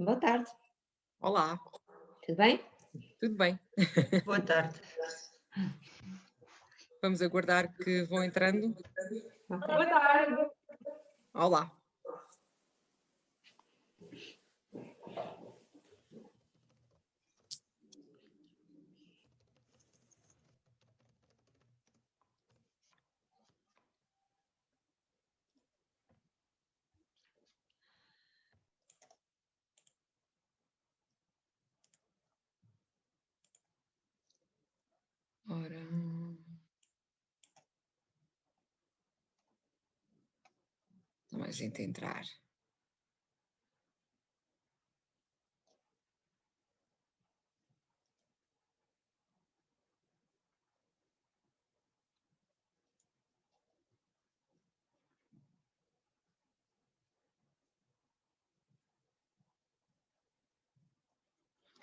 Boa tarde, Olá, tudo bem? tudo bem? Boa tarde. Vamos aguardar que vão entrando. Ok. Boa tarde. Olá. Ora, não mais gente a entrar.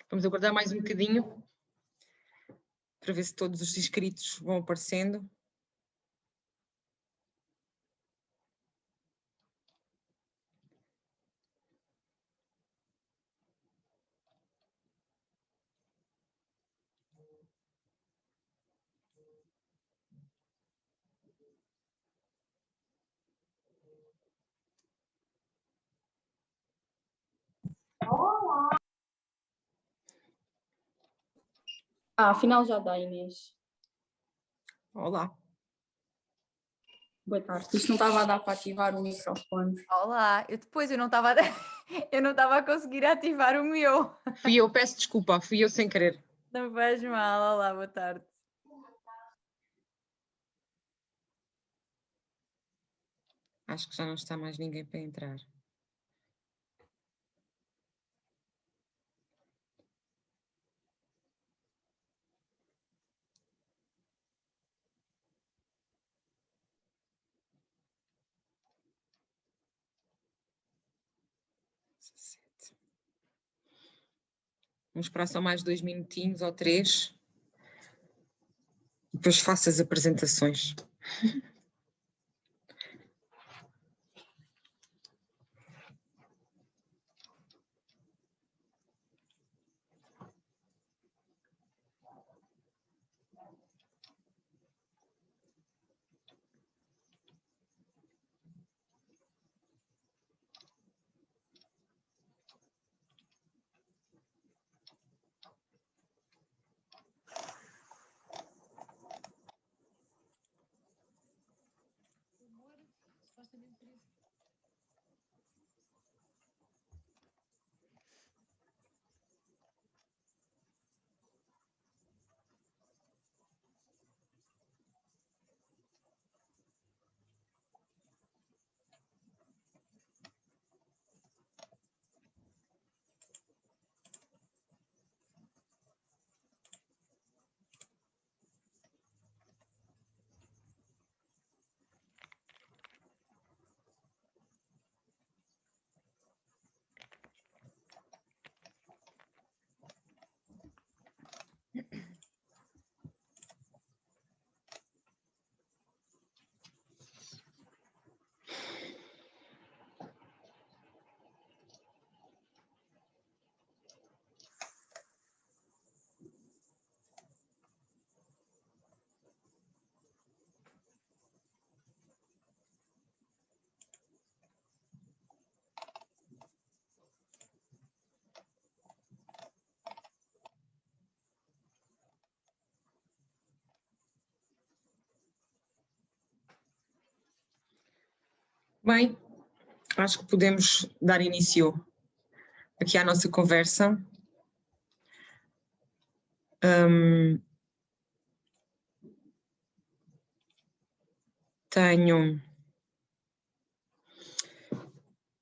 Vamos aguardar mais um bocadinho para ver se todos os inscritos vão aparecendo. Afinal já dá, Inês. Olá. Boa tarde. Isto não estava a dar para ativar o microfone. Olá, eu não estava eu não estava a conseguir ativar o meu. Fui eu, peço desculpa, fui eu sem querer. Não faz mal. Olá, boa tarde. Acho que já não está mais ninguém para entrar. Vamos esperar só mais 2 minutinhos ou 3. Depois faço as apresentações. Bem, acho que podemos dar início aqui à nossa conversa.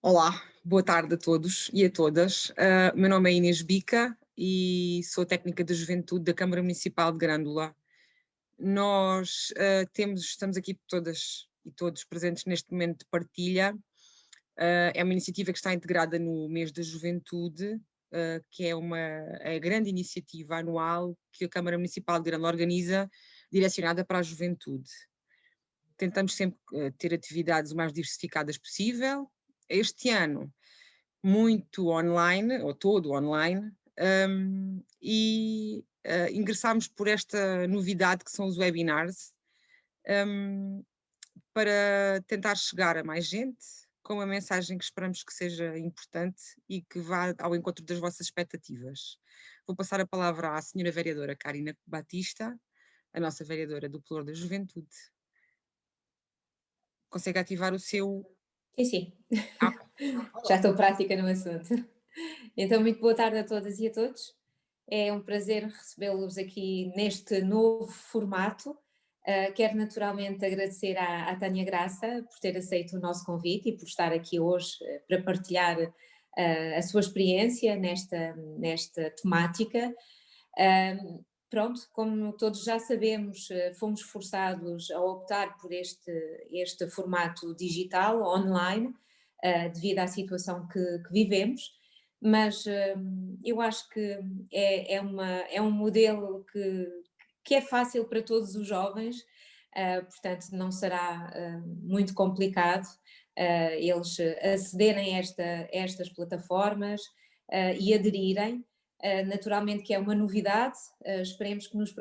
Olá, boa tarde a todos e a todas. Meu nome é Inês Bica e sou técnica de juventude da Câmara Municipal de Grândola. Nós estamos aqui todas e todos presentes neste momento de partilha. É uma iniciativa que está integrada no mês da juventude, que é a grande iniciativa anual que a Câmara Municipal de Grândola organiza, direcionada para a juventude. Tentamos sempre ter atividades o mais diversificadas possível. Este ano muito online, ou todo online, e ingressámos por esta novidade que são os webinars, para tentar chegar a mais gente, com uma mensagem que esperamos que seja importante e que vá ao encontro das vossas expectativas. Vou passar a palavra à senhora vereadora Karina Batista, a nossa vereadora do Pelour da Juventude. Consegue ativar o seu... Sim, sim. Ah. Já estou prática no assunto. Então, muito boa tarde a todas e a todos. É um prazer recebê-los aqui neste novo formato. Quero naturalmente agradecer à Tânia Graça por ter aceito o nosso convite e por estar aqui hoje para partilhar a sua experiência nesta temática. Pronto, como todos já sabemos, fomos forçados a optar por este formato digital, online, devido à situação que vivemos, mas eu acho que é um modelo que é fácil para todos os jovens, portanto não será muito complicado eles acederem a estas plataformas e aderirem. Naturalmente que é uma novidade, esperemos que nos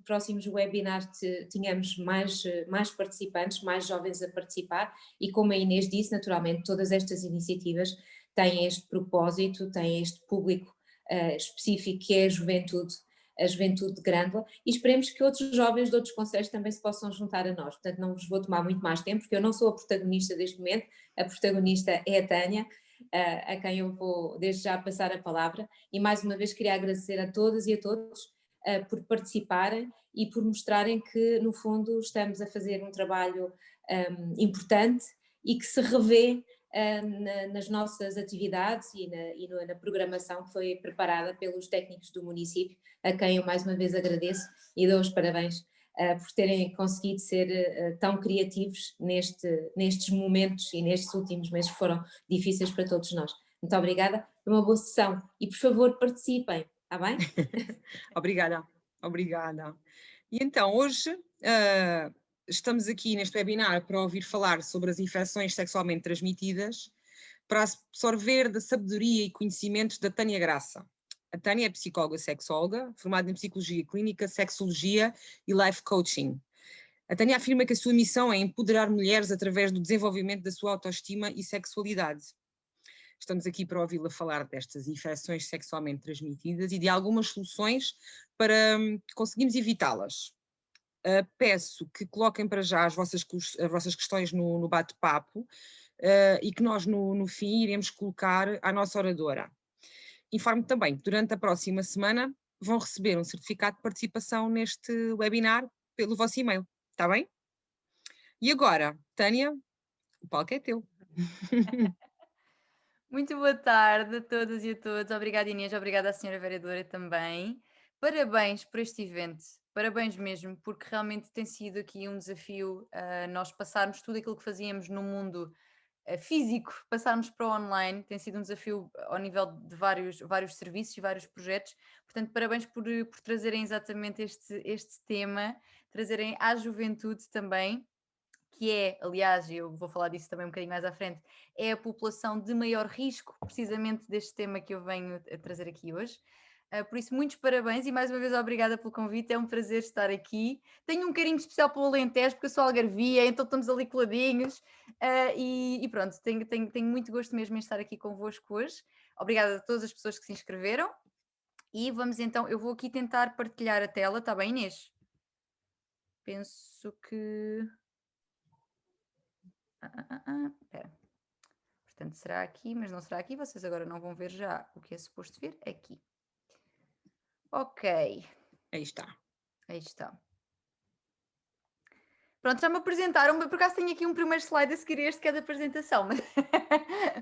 próximos webinars tenhamos mais participantes, mais jovens a participar e como a Inês disse, naturalmente todas estas iniciativas têm este propósito, têm este público específico que é a juventude de Grândola e esperemos que outros jovens de outros concelhos também se possam juntar a nós, portanto não vos vou tomar muito mais tempo porque eu não sou a protagonista deste momento, a protagonista é a Tânia, a quem eu vou desde já passar a palavra e mais uma vez queria agradecer a todas e a todos por participarem e por mostrarem que no fundo estamos a fazer um trabalho importante e que se revê nas nossas atividades e na programação que foi preparada pelos técnicos do município, a quem eu mais uma vez agradeço e dou os parabéns por terem conseguido ser tão criativos nestes momentos e nestes últimos meses que foram difíceis para todos nós. Muito obrigada, uma boa sessão e por favor participem, está bem? Obrigada, obrigada. E então, hoje estamos aqui neste webinar para ouvir falar sobre as infecções sexualmente transmitidas, para absorver da sabedoria e conhecimentos da Tânia Graça. A Tânia é psicóloga sexóloga, formada em psicologia clínica, sexologia e life coaching. A Tânia afirma que a sua missão é empoderar mulheres através do desenvolvimento da sua autoestima e sexualidade. Estamos aqui para ouvi-la falar destas infecções sexualmente transmitidas e de algumas soluções para conseguirmos evitá-las. Peço que coloquem para já as vossas questões no bate-papo e que nós no fim iremos colocar à nossa oradora. Informo também que durante a próxima semana vão receber um certificado de participação neste webinar pelo vosso e-mail, está bem? E agora, Tânia, o palco é teu. Muito boa tarde a todas e a todos. Obrigada, Inês. Obrigada à senhora vereadora também. Parabéns por este evento. Parabéns mesmo, porque realmente tem sido aqui um desafio nós passarmos tudo aquilo que fazíamos no mundo físico, passarmos para o online. Tem sido um desafio ao nível de vários serviços e vários projetos. Portanto, parabéns por trazerem exatamente este tema, trazerem à juventude também, que é, aliás, eu vou falar disso também um bocadinho mais à frente, é a população de maior risco, precisamente deste tema que eu venho a trazer aqui hoje. Por isso, muitos parabéns e mais uma vez obrigada pelo convite, é um prazer estar aqui. Tenho um carinho especial pelo Alentejo, porque eu sou algarvia, então estamos ali coladinhos. E pronto, tenho muito gosto mesmo em estar aqui convosco hoje. Obrigada a todas as pessoas que se inscreveram. E vamos então, eu vou aqui tentar partilhar a tela, está bem, Inês? Penso que... Espera. Portanto, será aqui, mas não será aqui. Vocês agora não vão ver já o que é suposto ver aqui. Ok. Aí está. Aí está. Pronto, já me apresentaram, por acaso tenho aqui um primeiro slide a seguir este que é da apresentação,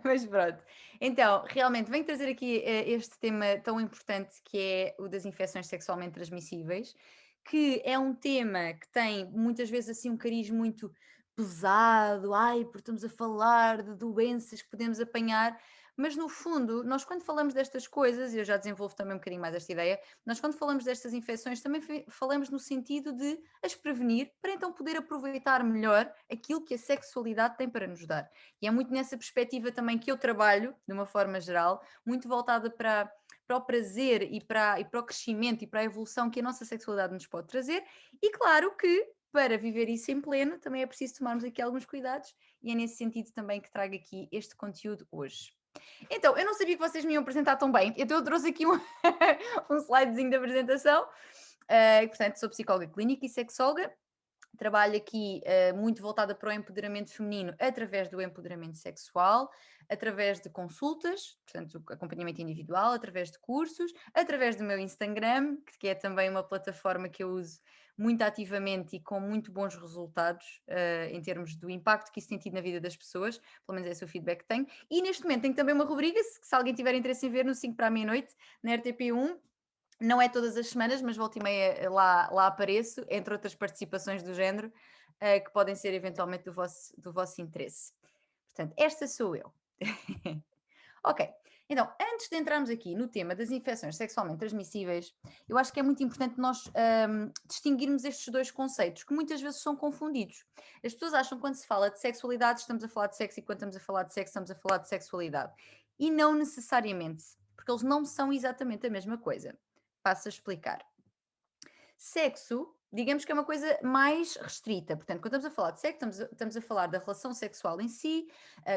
mas pronto. Então, realmente venho trazer aqui este tema tão importante que é o das infecções sexualmente transmissíveis, que é um tema que tem muitas vezes assim um cariz muito pesado, porque estamos a falar de doenças que podemos apanhar, mas no fundo, nós quando falamos destas coisas, e eu já desenvolvo também um bocadinho mais esta ideia, nós quando falamos destas infecções também falamos no sentido de as prevenir, para então poder aproveitar melhor aquilo que a sexualidade tem para nos dar. E é muito nessa perspectiva também que eu trabalho, de uma forma geral, muito voltada para o prazer e para o crescimento e para a evolução que a nossa sexualidade nos pode trazer, e claro que para viver isso em pleno também é preciso tomarmos aqui alguns cuidados, e é nesse sentido também que trago aqui este conteúdo hoje. Então, eu não sabia que vocês me iam apresentar tão bem, então eu trouxe aqui um, um slidezinho da apresentação. Portanto, sou psicóloga clínica e sexóloga. Trabalho aqui muito voltada para o empoderamento feminino através do empoderamento sexual, através de consultas, portanto, acompanhamento individual, através de cursos, através do meu Instagram, que é também uma plataforma que eu uso muito ativamente e com muito bons resultados em termos do impacto que isso tem tido na vida das pessoas, pelo menos esse é o feedback que tenho. E neste momento tenho também uma rubrica, se alguém tiver interesse em ver, no 5 para a meia-noite, na RTP1. Não é todas as semanas, mas volta e meia lá apareço, entre outras participações do género, que podem ser eventualmente do vosso interesse. Portanto, esta sou eu. Ok, então, antes de entrarmos aqui no tema das infecções sexualmente transmissíveis, eu acho que é muito importante nós distinguirmos estes dois conceitos, que muitas vezes são confundidos. As pessoas acham que quando se fala de sexualidade, estamos a falar de sexo, e quando estamos a falar de sexo, estamos a falar de sexualidade. E não necessariamente, porque eles não são exatamente a mesma coisa. Passo a explicar. Sexo, digamos que é uma coisa mais restrita. Portanto, quando estamos a falar de sexo, estamos a falar da relação sexual em si,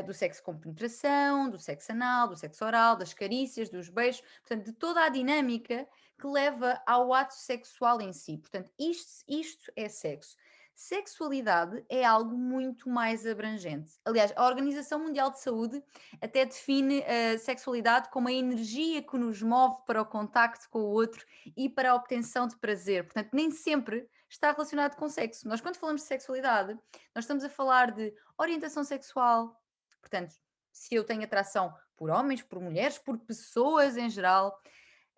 do sexo com penetração, do sexo anal, do sexo oral, das carícias, dos beijos, portanto, de toda a dinâmica que leva ao ato sexual em si. Portanto, isto é sexo. Sexualidade é algo muito mais abrangente. Aliás, a Organização Mundial de Saúde até define a sexualidade como a energia que nos move para o contacto com o outro e para a obtenção de prazer. Portanto, nem sempre está relacionado com sexo. Nós, quando falamos de sexualidade, nós estamos a falar de orientação sexual. Portanto, se eu tenho atração por homens, por mulheres, por pessoas em geral.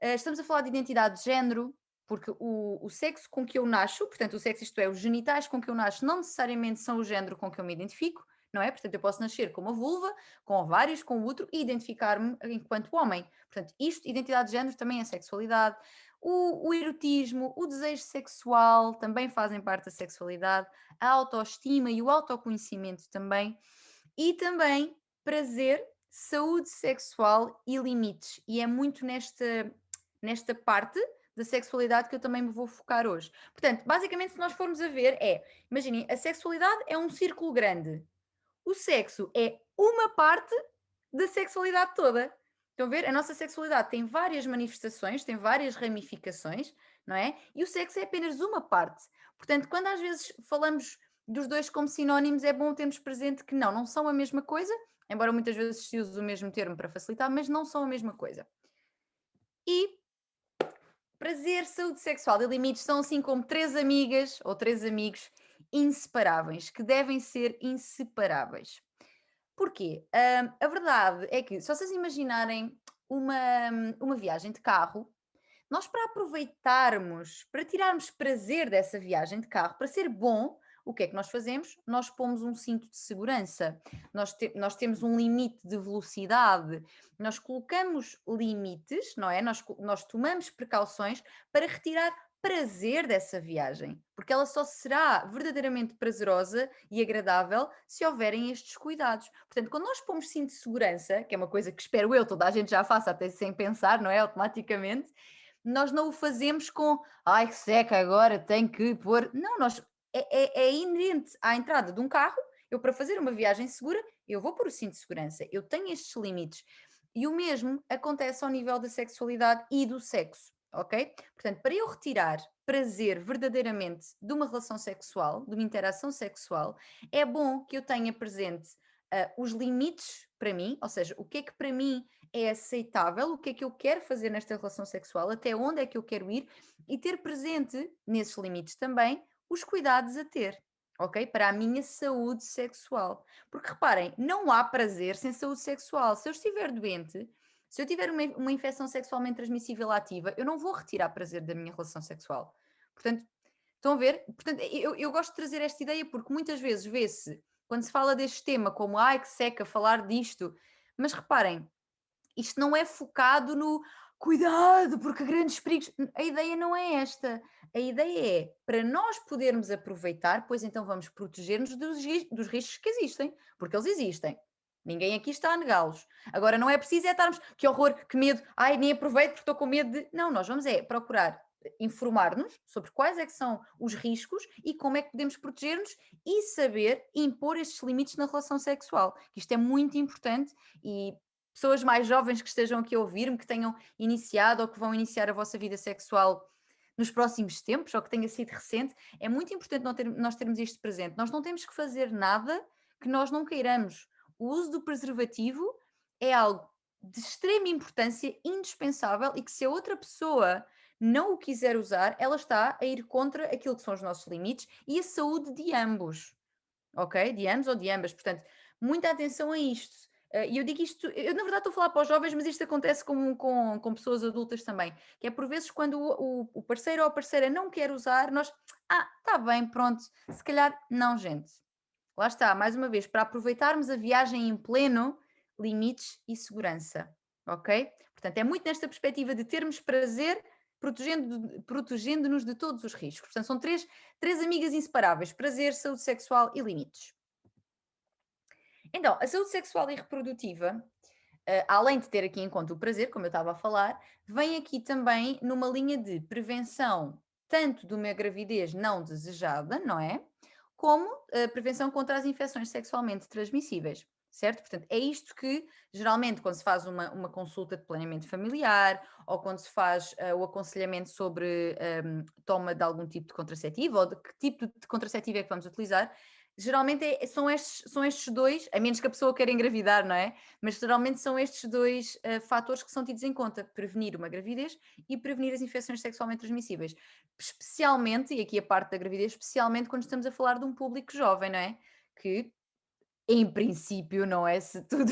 Estamos a falar de identidade de género, porque o sexo com que eu nasço, portanto, o sexo, isto é, os genitais com que eu nasço, não necessariamente são o género com que eu me identifico, não é? Portanto, eu posso nascer com uma vulva, com ovários, com útero e identificar-me enquanto homem. Portanto, identidade de género, também é sexualidade. O erotismo, o desejo sexual também fazem parte da sexualidade, a autoestima e o autoconhecimento também. E também prazer, saúde sexual e limites. E é muito nesta parte da sexualidade que eu também me vou focar hoje. Portanto, basicamente, se nós formos a ver, imaginem, a sexualidade é um círculo grande. O sexo é uma parte da sexualidade toda. Estão a ver? A nossa sexualidade tem várias manifestações, tem várias ramificações, não é? E o sexo é apenas uma parte. Portanto, quando às vezes falamos dos dois como sinónimos, é bom termos presente que não são a mesma coisa, embora muitas vezes se use o mesmo termo para facilitar, mas não são a mesma coisa. E prazer, saúde sexual e limites são assim como três amigas ou três amigos inseparáveis, que devem ser inseparáveis. Porquê? A verdade é que, se vocês imaginarem uma viagem de carro, nós para aproveitarmos, para tirarmos prazer dessa viagem de carro, para ser bom, o que é que nós fazemos? Nós pomos um cinto de segurança, nós temos um limite de velocidade, nós colocamos limites, não é? Nós tomamos precauções para retirar prazer dessa viagem, porque ela só será verdadeiramente prazerosa e agradável se houverem estes cuidados. Portanto, quando nós pomos cinto de segurança, que é uma coisa que espero eu, toda a gente já faça, até sem pensar, não é? Automaticamente, nós não o fazemos com ai que seca, agora tenho que pôr. Não, é inerente à entrada de um carro. Eu, para fazer uma viagem segura, eu vou pôr o cinto de segurança, eu tenho estes limites. E o mesmo acontece ao nível da sexualidade e do sexo, ok? Portanto, para eu retirar prazer verdadeiramente de uma relação sexual, de uma interação sexual, é bom que eu tenha presente os limites para mim, ou seja, o que é que para mim é aceitável, o que é que eu quero fazer nesta relação sexual, até onde é que eu quero ir, e ter presente nesses limites também os cuidados a ter, ok? Para a minha saúde sexual. Porque reparem, não há prazer sem saúde sexual. Se eu estiver doente, se eu tiver uma infecção sexualmente transmissível ativa, eu não vou retirar prazer da minha relação sexual. Portanto, estão a ver? Portanto, eu gosto de trazer esta ideia porque muitas vezes vê-se, quando se fala deste tema, como ai que seca falar disto, mas reparem, isto não é focado no cuidado, porque grandes perigos. A ideia não é esta. A ideia é para nós podermos aproveitar, pois então vamos proteger-nos dos riscos que existem, porque eles existem. Ninguém aqui está a negá-los. Agora, não é preciso estarmos, que horror, que medo, ai, nem aproveito porque estou com medo de... Não, nós vamos procurar informar-nos sobre quais é que são os riscos e como é que podemos proteger-nos e saber impor estes limites na relação sexual. Isto é muito importante e pessoas mais jovens que estejam aqui a ouvir-me, que tenham iniciado ou que vão iniciar a vossa vida sexual nos próximos tempos ou que tenha sido recente, é muito importante nós termos isto presente. Nós não temos que fazer nada que nós não queiramos. O uso do preservativo é algo de extrema importância, indispensável, e que se a outra pessoa não o quiser usar, ela está a ir contra aquilo que são os nossos limites e a saúde de ambos, ok? De ambos ou de ambas. Portanto, muita atenção a isto. E eu digo isto, eu na verdade estou a falar para os jovens, mas isto acontece com pessoas adultas também, que é por vezes quando o parceiro ou a parceira não quer usar, nós, está bem, pronto, se calhar não, gente. Lá está, mais uma vez, para aproveitarmos a viagem em pleno, limites e segurança, ok? Portanto, é muito nesta perspectiva de termos prazer, protegendo-nos de todos os riscos. Portanto, são três amigas inseparáveis: prazer, saúde sexual e limites. Então, a saúde sexual e reprodutiva, além de ter aqui em conta o prazer, como eu estava a falar, vem aqui também numa linha de prevenção tanto de uma gravidez não desejada, não é? Como prevenção contra as infecções sexualmente transmissíveis, certo? Portanto, é isto que, geralmente, quando se faz uma consulta de planeamento familiar ou quando se faz o aconselhamento sobre toma de algum tipo de contraceptivo ou de que tipo de contraceptivo é que vamos utilizar, geralmente são estes dois, a menos que a pessoa queira engravidar, não é? Mas geralmente são estes dois fatores que são tidos em conta: prevenir uma gravidez e prevenir as infecções sexualmente transmissíveis. Especialmente, e aqui a parte da gravidez, especialmente quando estamos a falar de um público jovem, não é? Que, em princípio, não é? Se tudo,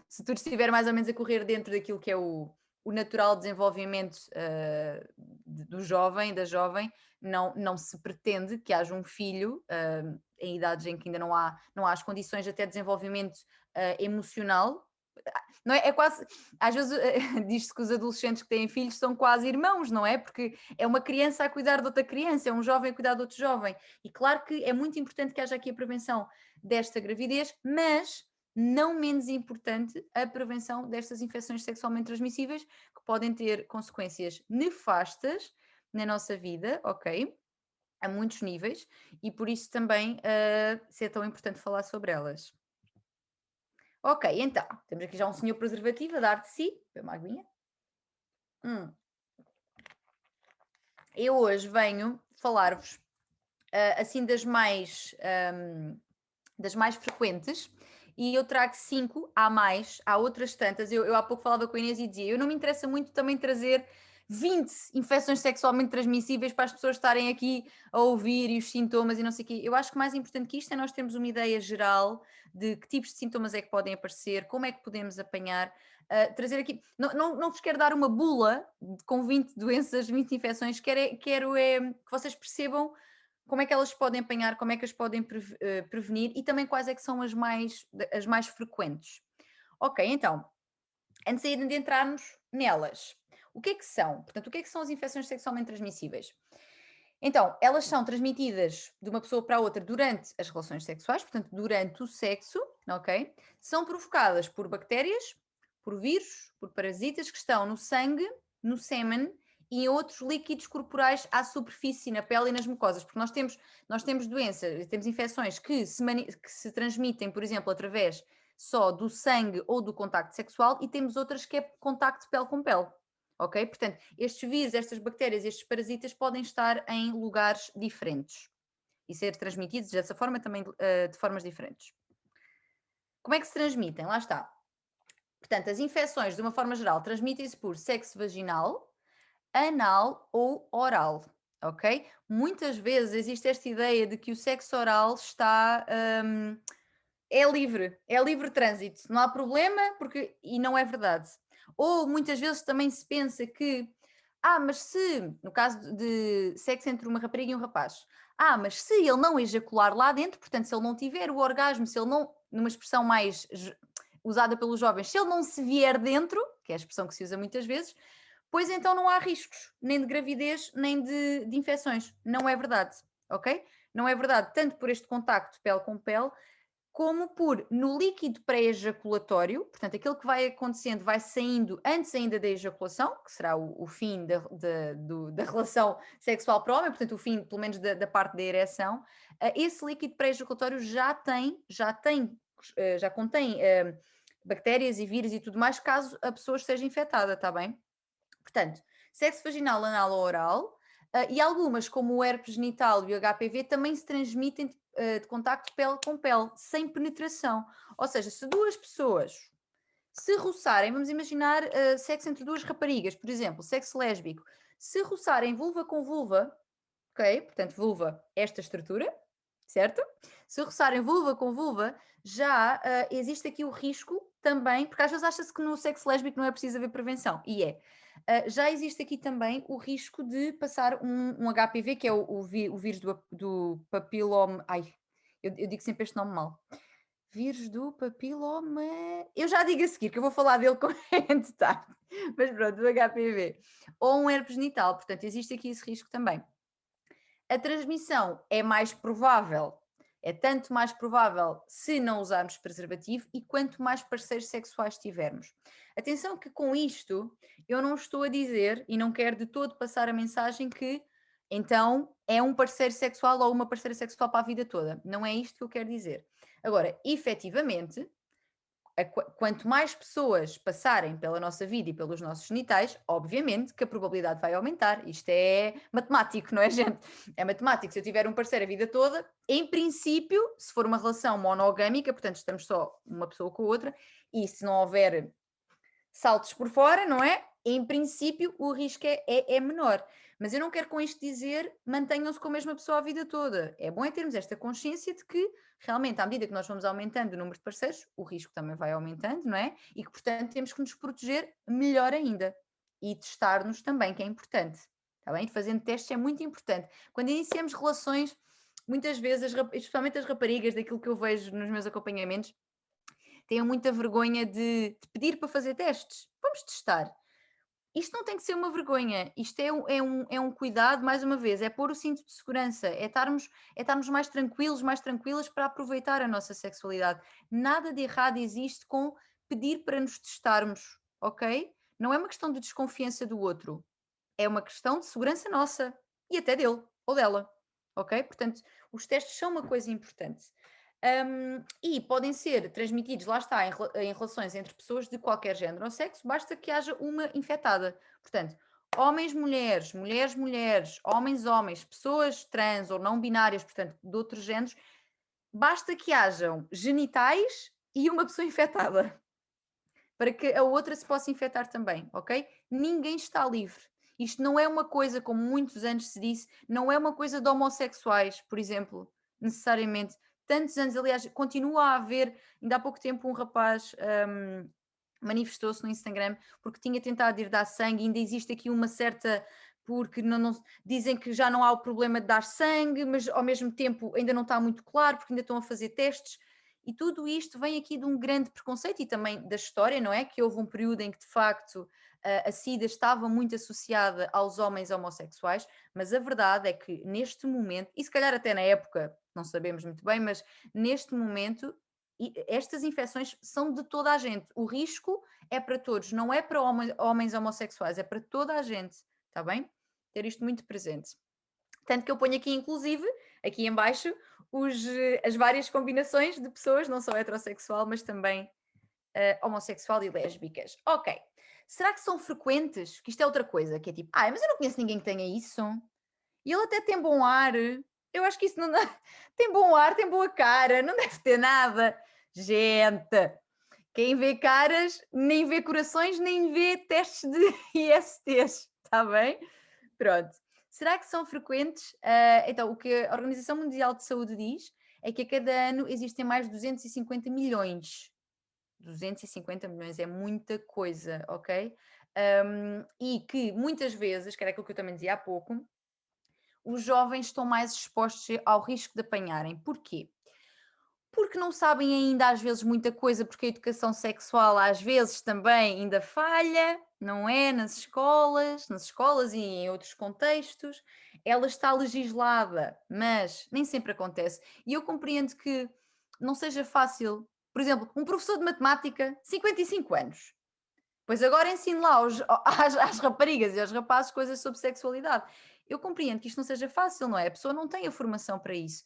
se tudo estiver mais ou menos a correr dentro daquilo que é o natural desenvolvimento do jovem, da jovem, não se pretende que haja um filho em idades em que ainda não há as condições até de desenvolvimento emocional. Não é? É quase, às vezes diz-se que os adolescentes que têm filhos são quase irmãos, não é? Porque é uma criança a cuidar de outra criança, é um jovem a cuidar de outro jovem. E claro que é muito importante que haja aqui a prevenção desta gravidez, mas não menos importante a prevenção destas infecções sexualmente transmissíveis, que podem ter consequências nefastas na nossa vida, ok? A muitos níveis, e por isso também é tão importante falar sobre elas. Ok, então, temos aqui já um senhor preservativo a dar de si. Bem uma aguinha. Eu hoje venho falar-vos assim das mais frequentes, e eu trago 5, há outras tantas. Eu há pouco falava com a Inês e dizia, eu não me interessa muito também trazer 20 infecções sexualmente transmissíveis para as pessoas estarem aqui a ouvir e os sintomas e não sei o quê. Eu acho que mais importante que isto é nós termos uma ideia geral de que tipos de sintomas é que podem aparecer, como é que podemos apanhar, trazer aqui... Não vos quero dar uma bula com 20 doenças, 20 infecções, quero que vocês percebam como é que elas podem apanhar, como é que as podem prevenir e também quais é que são as mais frequentes. Ok, então, antes de entrarmos nelas, o que é que são? Portanto, o que é que são as infecções sexualmente transmissíveis? Então, elas são transmitidas de uma pessoa para a outra durante as relações sexuais, portanto, durante o sexo, ok? São provocadas por bactérias, por vírus, por parasitas que estão no sangue, no sêmen e em outros líquidos corporais à superfície, na pele e nas mucosas, porque nós temos doenças, temos infecções que se transmitem, por exemplo, através só do sangue ou do contacto sexual, e temos outras que é contacto pele com pele. Ok? Portanto, estes vírus, estas bactérias, estes parasitas podem estar em lugares diferentes e ser transmitidos dessa forma também de formas diferentes. Como é que se transmitem? Lá está. Portanto, as infecções, de uma forma geral, transmitem-se por sexo vaginal, anal ou oral. Ok? Muitas vezes existe esta ideia de que o sexo oral é livre trânsito, não há problema, e não é verdade. Ou muitas vezes também se pensa que, mas se, no caso de sexo entre uma rapariga e um rapaz, mas se ele não ejacular lá dentro, portanto, se ele não tiver o orgasmo, se ele não, numa expressão mais usada pelos jovens, se ele não se vier dentro, que é a expressão que se usa muitas vezes, pois então não há riscos, nem de gravidez, nem de infecções. Não é verdade, ok? Não é verdade, tanto por este contacto pele com pele, como por no líquido pré-ejaculatório, portanto, aquele que vai acontecendo, vai saindo antes ainda da ejaculação, que será o fim da relação sexual para o homem, portanto, o fim, pelo menos, da parte da ereção, esse líquido pré-ejaculatório já contém bactérias e vírus e tudo mais, caso a pessoa esteja infectada, está bem? Portanto, sexo vaginal, anal ou oral, e algumas, como o herpes genital e o HPV, também se transmitem de contacto pele com pele, sem penetração. Ou seja, se duas pessoas se roçarem, vamos imaginar sexo entre duas raparigas, por exemplo, sexo lésbico, se roçarem vulva com vulva, ok? Portanto, vulva, esta estrutura, certo? Se roçarem vulva com vulva, já existe aqui o risco também, porque às vezes acha-se que no sexo lésbico não é preciso haver prevenção, e é. Já existe aqui também o risco de passar um HPV, que é o vírus do papiloma. Ai, eu digo sempre este nome mal. Vírus do papiloma. Eu já digo a seguir, que eu vou falar dele com em detalhe. Mas pronto, do HPV. Ou um herpes genital, portanto, existe aqui esse risco também. A transmissão é mais provável, é tanto mais provável se não usarmos preservativo e quanto mais parceiros sexuais tivermos. Atenção que com isto eu não estou a dizer e não quero de todo passar a mensagem que então é um parceiro sexual ou uma parceira sexual para a vida toda. Não é isto que eu quero dizer. Agora, efetivamente, quanto mais pessoas passarem pela nossa vida e pelos nossos genitais, obviamente que a probabilidade vai aumentar. Isto é matemático, não é, gente? É matemático. Se eu tiver um parceiro a vida toda, em princípio, se for uma relação monogâmica, portanto estamos só uma pessoa com a outra, e se não houver saltos por fora, não é? Em princípio, o risco é menor. Mas eu não quero com isto dizer mantenham-se com a mesma pessoa a vida toda. É bom termos esta consciência de que, realmente, à medida que nós vamos aumentando o número de parceiros, o risco também vai aumentando, não é? E que, portanto, temos que nos proteger melhor ainda. E testar-nos também, que é importante. Está bem? Fazendo testes é muito importante. Quando iniciamos relações, muitas vezes, especialmente as raparigas, daquilo que eu vejo nos meus acompanhamentos, têm muita vergonha de pedir para fazer testes. Vamos testar. Isto não tem que ser uma vergonha, isto é um cuidado, mais uma vez, é pôr o cinto de segurança, é estarmos mais tranquilos, mais tranquilas para aproveitar a nossa sexualidade. Nada de errado existe com pedir para nos testarmos, ok? Não é uma questão de desconfiança do outro, é uma questão de segurança nossa e até dele ou dela, ok? Portanto, os testes são uma coisa importante. E podem ser transmitidos, lá está, em relações entre pessoas de qualquer género ou sexo, basta que haja uma infectada. Portanto, homens, mulheres, mulheres, mulheres, homens, homens, pessoas trans ou não binárias, portanto, de outros géneros, basta que hajam genitais e uma pessoa infectada, para que a outra se possa infectar também, ok? Ninguém está livre. Isto não é uma coisa, como muitos anos se disse, não é uma coisa de homossexuais, por exemplo, necessariamente. Tantos anos, aliás, continua a haver, ainda há pouco tempo um rapaz manifestou-se no Instagram porque tinha tentado ir dar sangue, ainda existe aqui uma certa, porque dizem que já não há o problema de dar sangue, mas ao mesmo tempo ainda não está muito claro, porque ainda estão a fazer testes, e tudo isto vem aqui de um grande preconceito e também da história, não é? Que houve um período em que de facto a SIDA estava muito associada aos homens homossexuais, mas a verdade é que neste momento, e se calhar até na época, não sabemos muito bem, mas neste momento estas infecções são de toda a gente. O risco é para todos, não é para homens homossexuais, é para toda a gente, está bem? Ter isto muito presente. Tanto que eu ponho aqui, inclusive, aqui em baixo, as várias combinações de pessoas, não só heterossexual, mas também homossexual e lésbicas. Ok. Será que são frequentes? Que isto é outra coisa, que é tipo, mas eu não conheço ninguém que tenha isso. E ele até tem bom ar. Eu acho que isso não dá. Tem bom ar, tem boa cara, não deve ter nada. Gente, quem vê caras nem vê corações, nem vê testes de ISTs, está bem? Pronto. Será que são frequentes? Então, o que a Organização Mundial de Saúde diz é que a cada ano existem mais de 250 milhões. 250 milhões é muita coisa, ok? E que muitas vezes, que era aquilo que eu também dizia há pouco, os jovens estão mais expostos ao risco de apanharem. Porquê? porque não sabem ainda às vezes muita coisa, porque a educação sexual às vezes também ainda falha, não é? Nas escolas e em outros contextos, ela está legislada, mas nem sempre acontece. E eu compreendo que não seja fácil. Por exemplo, um professor de matemática, 55 anos. Pois agora ensino lá às raparigas e aos rapazes coisas sobre sexualidade. Eu compreendo que isto não seja fácil, não é? A pessoa não tem a formação para isso,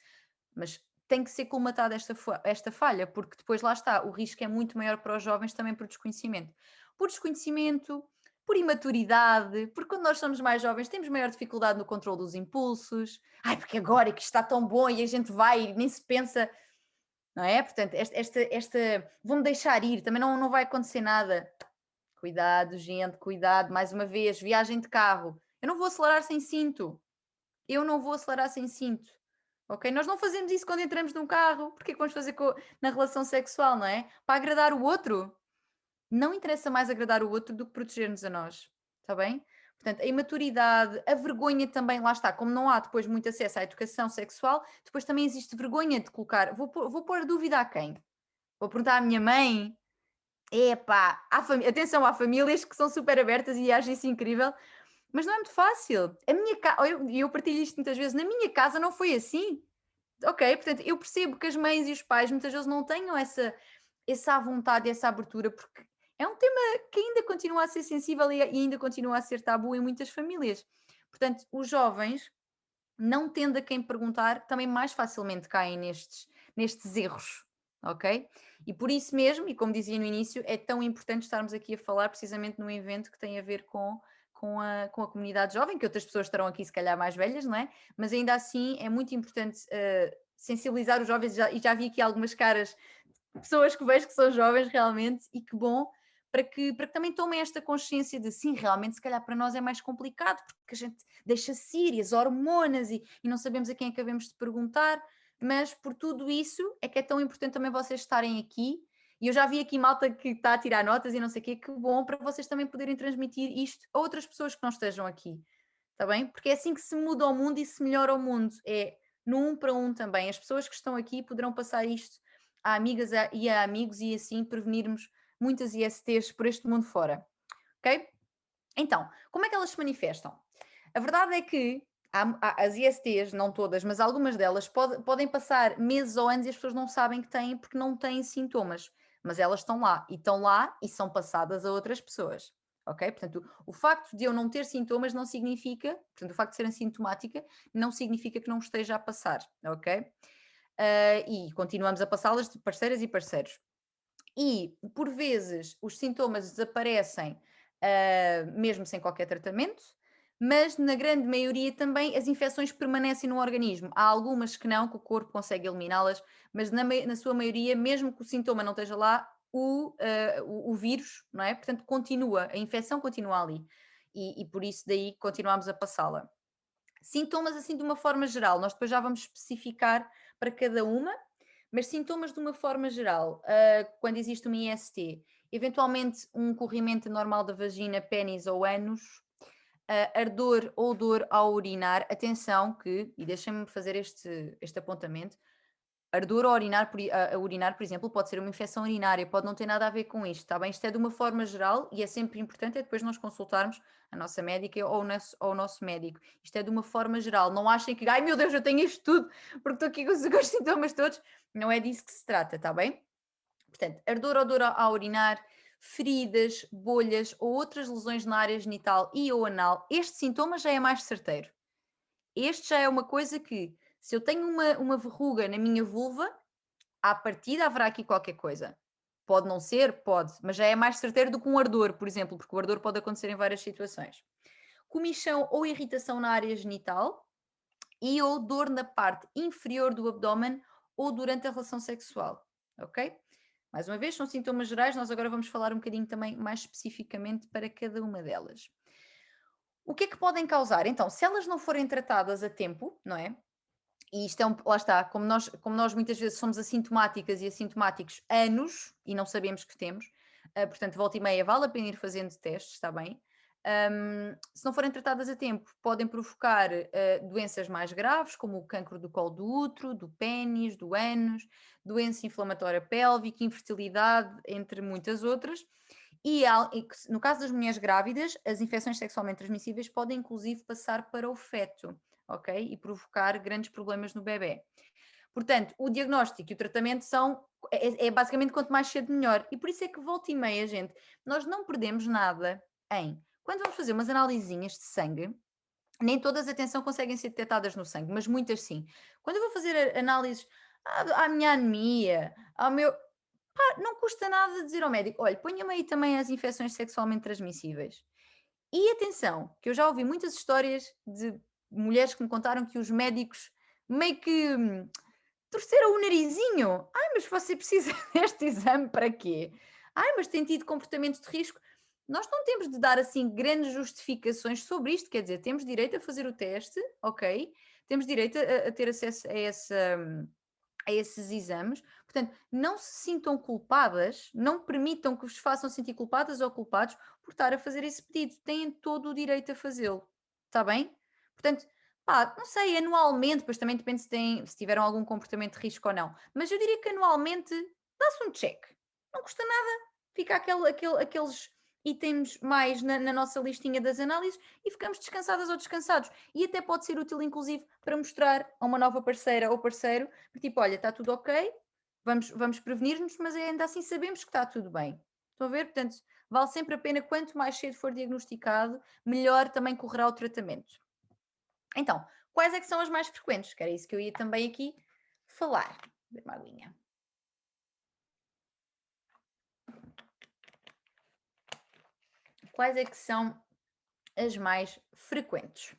mas tem que ser colmatada esta falha, porque depois lá está, o risco é muito maior para os jovens também por desconhecimento. Por desconhecimento, por imaturidade, porque quando nós somos mais jovens temos maior dificuldade no controle dos impulsos. Ai, porque agora é que isto está tão bom e a gente vai e nem se pensa, não é? Portanto, vou-me deixar ir, também não vai acontecer nada. Cuidado, gente, cuidado, mais uma vez, viagem de carro. Eu não vou acelerar sem cinto. Eu não vou acelerar sem cinto. Ok? Nós não fazemos isso quando entramos num carro. Porque é que vamos fazer na relação sexual, não é? Para agradar o outro. Não interessa mais agradar o outro do que proteger-nos a nós. Está bem? Portanto, a imaturidade, a vergonha também, lá está, como não há depois muito acesso à educação sexual, depois também existe vergonha de colocar. Vou pôr dúvida a quem? Vou perguntar à minha mãe. Epá, atenção, há famílias que são super abertas e agem-se incrível, mas não é muito fácil. Eu partilho isto muitas vezes, na minha casa não foi assim. Ok, portanto, eu percebo que as mães e os pais muitas vezes não tenham essa vontade e essa abertura, porque é um tema que ainda continua a ser sensível e ainda continua a ser tabu em muitas famílias. Portanto, os jovens, não tendo a quem perguntar, também mais facilmente caem nestes erros, ok? E por isso mesmo, e como dizia no início, é tão importante estarmos aqui a falar precisamente num evento que tem a ver com a comunidade jovem, que outras pessoas estarão aqui se calhar mais velhas, não é? Mas ainda assim é muito importante sensibilizar os jovens, e já vi aqui algumas caras de pessoas que vejo que são jovens realmente, e que bom, para que também tomem esta consciência de sim, realmente se calhar para nós é mais complicado, porque a gente deixa-se ir, e as hormonas, e não sabemos a quem acabamos de perguntar, mas por tudo isso é que é tão importante também vocês estarem aqui, e eu já vi aqui malta que está a tirar notas e não sei o quê, que bom, para vocês também poderem transmitir isto a outras pessoas que não estejam aqui, está bem? Porque é assim que se muda o mundo e se melhora o mundo, é no um para um também. As pessoas que estão aqui poderão passar isto a amigas e a amigos, e assim prevenirmos muitas ISTs por este mundo fora, ok? Então, como é que elas se manifestam? A verdade é que as ISTs, não todas, mas algumas delas podem passar meses ou anos e as pessoas não sabem que têm, porque não têm sintomas, mas elas estão lá e são passadas a outras pessoas, ok? Portanto, o facto de eu não ter sintomas não significa, portanto, o facto de ser assintomática não significa que não esteja a passar, ok? E continuamos a passá-las de parceiras e parceiros. E, por vezes, os sintomas desaparecem mesmo sem qualquer tratamento, mas na grande maioria também as infecções permanecem no organismo. Há algumas que não, que o corpo consegue eliminá-las, mas na sua maioria, mesmo que o sintoma não esteja lá, o vírus, não é? Portanto, continua, a infecção continua ali. E por isso daí continuamos a passá-la. Sintomas assim de uma forma geral, nós depois já vamos especificar para cada uma, mas sintomas de uma forma geral, quando existe uma IST, eventualmente um corrimento normal da vagina, pênis ou ânus, ardor ou dor ao urinar, atenção que, e deixem-me fazer este apontamento, ardor a urinar, por exemplo, pode ser uma infecção urinária, pode não ter nada a ver com isto, está bem? Isto é de uma forma geral e é sempre importante depois nós consultarmos a nossa médica ou o nosso médico. Isto é de uma forma geral. Não achem que, ai meu Deus, eu tenho isto tudo porque estou aqui com os sintomas todos. Não é disso que se trata, está bem? Portanto, ardor ou dor ao urinar, feridas, bolhas ou outras lesões na área genital e ou anal. Este sintoma já é mais certeiro. Este já é uma coisa que, se eu tenho uma verruga na minha vulva, à partida haverá aqui qualquer coisa. Pode não ser, pode, mas já é mais certeiro do que um ardor, por exemplo, porque o ardor pode acontecer em várias situações. Comichão ou irritação na área genital e ou dor na parte inferior do abdômen ou durante a relação sexual, ok? Mais uma vez, são sintomas gerais, nós agora vamos falar um bocadinho também mais especificamente para cada uma delas. O que é que podem causar? Então, se elas não forem tratadas a tempo, não é? E isto lá está, como nós muitas vezes somos assintomáticas e assintomáticos anos e não sabemos que temos, portanto, volta e meia vale a pena ir fazendo testes, está bem? se não forem tratadas a tempo, podem provocar doenças mais graves, como o cancro do colo do útero, do pénis, do ânus, doença inflamatória pélvica, infertilidade, entre muitas outras. E no caso das mulheres grávidas, as infecções sexualmente transmissíveis podem inclusive passar para o feto, ok? E provocar grandes problemas no bebê. Portanto, o diagnóstico e o tratamento é basicamente quanto mais cedo melhor. E por isso é que volta e meia, gente, nós não perdemos nada quando vamos fazer umas analisinhas de sangue, nem todas, atenção, conseguem ser detectadas no sangue, mas muitas sim. Quando eu vou fazer análises à minha anemia, ao meu... Pá, não custa nada dizer ao médico, olha, ponha-me aí também as infecções sexualmente transmissíveis. E atenção, que eu já ouvi muitas histórias de mulheres que me contaram que os médicos meio que torceram o narizinho. Ai, mas você precisa deste exame para quê? Ai, mas tem tido comportamentos de risco. Nós não temos de dar assim grandes justificações sobre isto, quer dizer, temos direito a fazer o teste, ok? Temos direito a ter acesso a esses exames. Portanto, não se sintam culpadas, não permitam que vos façam sentir culpadas ou culpados por estar a fazer esse pedido. Têm todo o direito a fazê-lo. Está bem? Portanto, pá, não sei, anualmente, pois também depende se tiveram algum comportamento de risco ou não. Mas eu diria que anualmente dá-se um check. Não custa nada. Fica aqueles itens mais na nossa listinha das análises e ficamos descansadas ou descansados. E até pode ser útil, inclusive, para mostrar a uma nova parceira ou parceiro, tipo, olha, está tudo ok, vamos prevenir-nos, mas ainda assim sabemos que está tudo bem. Estão a ver? Portanto, vale sempre a pena, quanto mais cedo for diagnosticado, melhor também correrá o tratamento. Então, quais é que são as mais frequentes? Que era isso que eu ia também aqui falar. Ver uma aguinha. Quais é que são as mais frequentes?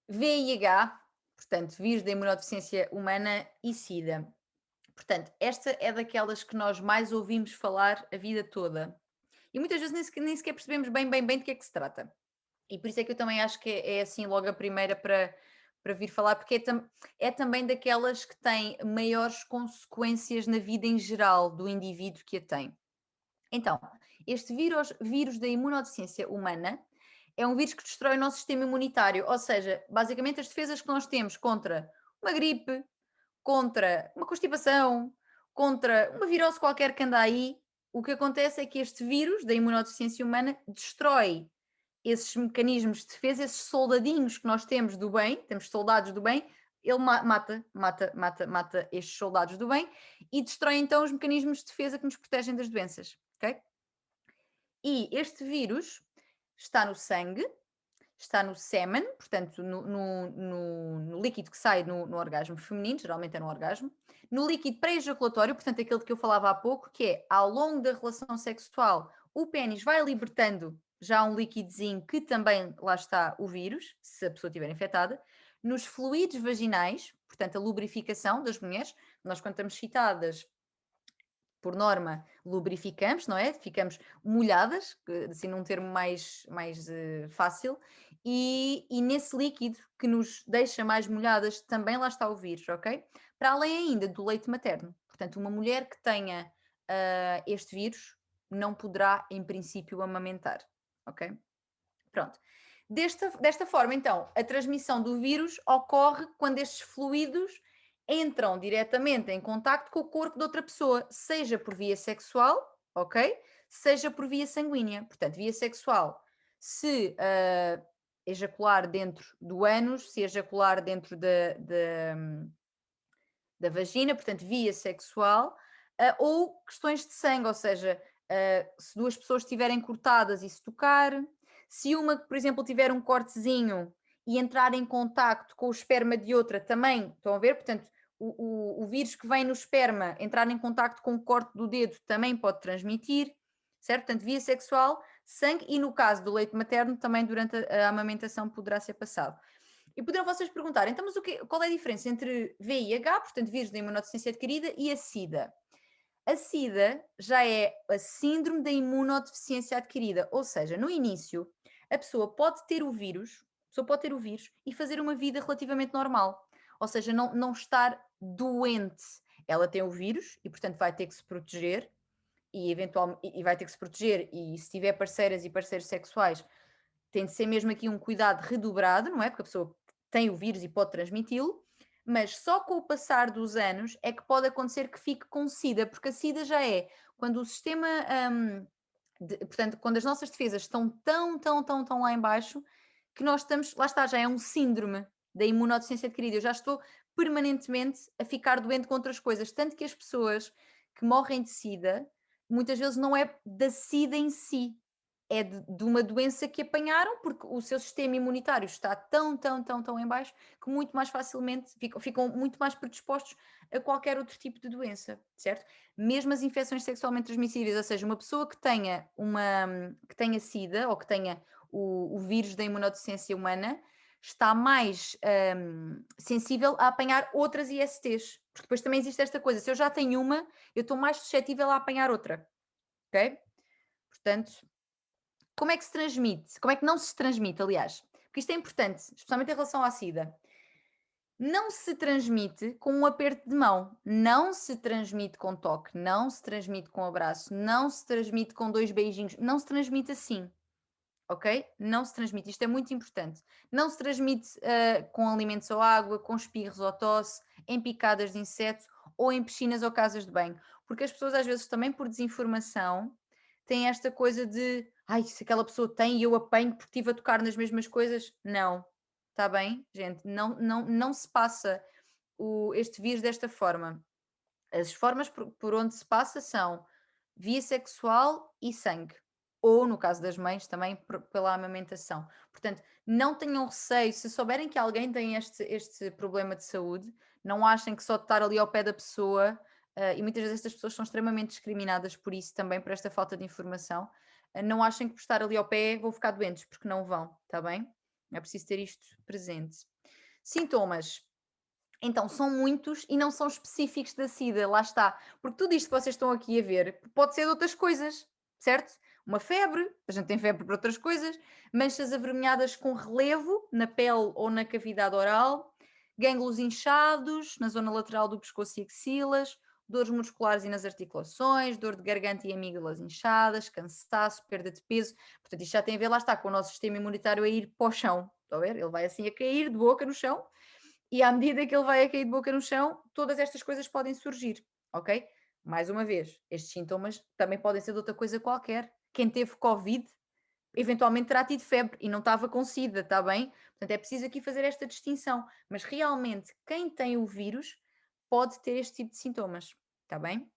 VIH, portanto, vírus da imunodeficiência humana, e SIDA. Portanto, esta é daquelas que nós mais ouvimos falar a vida toda. E muitas vezes nem sequer percebemos bem de que é que se trata. E por isso é que eu também acho que é assim logo a primeira para vir falar, porque é também daquelas que têm maiores consequências na vida em geral do indivíduo que a tem. Então, este vírus da imunodeficiência humana é um vírus que destrói o nosso sistema imunitário, ou seja, basicamente as defesas que nós temos contra uma gripe, contra uma constipação, contra uma virose qualquer que anda aí, o que acontece é que este vírus da imunodeficiência humana destrói esses mecanismos de defesa, esses soldadinhos que nós temos do bem, temos soldados do bem, ele mata estes soldados do bem e destrói então os mecanismos de defesa que nos protegem das doenças, ok? E este vírus está no sangue, está no sêmen, portanto no líquido que sai no orgasmo feminino, geralmente é no orgasmo, no líquido pré-ejaculatório, portanto aquele de que eu falava há pouco, que é ao longo da relação sexual o pênis vai libertando já um líquidozinho que também lá está o vírus, se a pessoa estiver infectada, nos fluidos vaginais, portanto a lubrificação das mulheres, nós quando estamos excitadas, por norma, lubrificamos, não é? Ficamos molhadas, assim num termo mais fácil, e nesse líquido que nos deixa mais molhadas também lá está o vírus, ok? Para além ainda do leite materno. Portanto, uma mulher que tenha este vírus não poderá, em princípio, amamentar, ok? Pronto. Desta forma, então, a transmissão do vírus ocorre quando estes fluidos entram diretamente em contacto com o corpo de outra pessoa, seja por via sexual, ok? Seja por via sanguínea. Portanto, via sexual, se ejacular dentro do ânus, se ejacular dentro da vagina, portanto, via sexual, ou questões de sangue, ou seja, se duas pessoas estiverem cortadas e se tocar, se uma, por exemplo, tiver um cortezinho e entrar em contacto com o esperma de outra, também, estão a ver? Portanto, o vírus que vem no esperma entrar em contacto com o corte do dedo também pode transmitir, certo? Portanto, via sexual, sangue, e no caso do leite materno, também durante a amamentação poderá ser passado. E poderão vocês perguntar, então, mas qual é a diferença entre VIH, portanto, vírus da imunodeficiência adquirida, e a SIDA? A SIDA já é a síndrome da imunodeficiência adquirida, ou seja, no início, a pessoa pode ter o vírus e fazer uma vida relativamente normal, ou seja, não estar doente. Ela tem o vírus e, portanto, vai ter que se proteger e eventualmente e vai ter que se proteger, e se tiver parceiras e parceiros sexuais, tem de ser mesmo aqui um cuidado redobrado, não é? Porque a pessoa tem o vírus e pode transmiti-lo, mas só com o passar dos anos é que pode acontecer que fique com SIDA, porque a SIDA já é quando o sistema, portanto, quando as nossas defesas estão tão lá em baixo, que nós estamos, lá está, já é um síndrome da imunodeficiência adquirida. Eu já estou permanentemente a ficar doente com outras coisas, tanto que as pessoas que morrem de SIDA, muitas vezes não é da SIDA em si, é de uma doença que apanharam, porque o seu sistema imunitário está tão em baixo que muito mais facilmente ficam muito mais predispostos a qualquer outro tipo de doença, certo? Mesmo as infecções sexualmente transmissíveis, ou seja, uma pessoa que tenha SIDA ou que tenha o vírus da imunodeficiência humana está mais sensível a apanhar outras ISTs, porque depois também existe esta coisa, se eu já tenho uma, eu estou mais suscetível a apanhar outra, ok? Portanto, como é que se transmite? Como é que não se transmite, aliás? Porque isto é importante, especialmente em relação à SIDA. Não se transmite com um aperto de mão, não se transmite com toque, não se transmite com abraço, não se transmite com 2 beijinhos, não se transmite assim, ok? Não se transmite, isto é muito importante. Não se transmite com alimentos ou água, com espirros ou tosse, em picadas de insetos ou em piscinas ou casas de banho, porque as pessoas às vezes também por desinformação têm esta coisa de ai, se aquela pessoa tem e eu apanho porque estive a tocar nas mesmas coisas. Não, está bem, gente? Não se passa este vírus desta forma. As formas por onde se passa são via sexual e sangue. Ou, no caso das mães, também pela amamentação. Portanto, não tenham receio. Se souberem que alguém tem este problema de saúde, não achem que só de estar ali ao pé da pessoa, e muitas vezes estas pessoas são extremamente discriminadas por isso também, por esta falta de informação, não achem que por estar ali ao pé vão ficar doentes, porque não vão, está bem? É preciso ter isto presente. Sintomas. Então, são muitos e não são específicos da SIDA, lá está. Porque tudo isto que vocês estão aqui a ver pode ser de outras coisas, certo? Uma febre, a gente tem febre para outras coisas, manchas avermelhadas com relevo na pele ou na cavidade oral, gânglios inchados na zona lateral do pescoço e axilas, dores musculares e nas articulações, dor de garganta e amígdalas inchadas, cansaço, perda de peso. Portanto, isto já tem a ver, lá está, com o nosso sistema imunitário a ir para o chão. Estão a ver? Ele vai assim a cair de boca no chão. E à medida que ele vai a cair de boca no chão, todas estas coisas podem surgir, ok? Mais uma vez, estes sintomas também podem ser de outra coisa qualquer. Quem teve Covid, eventualmente terá tido febre e não estava com SIDA, está bem? Portanto, é preciso aqui fazer esta distinção. Mas realmente, quem tem o vírus pode ter este tipo de sintomas, está bem?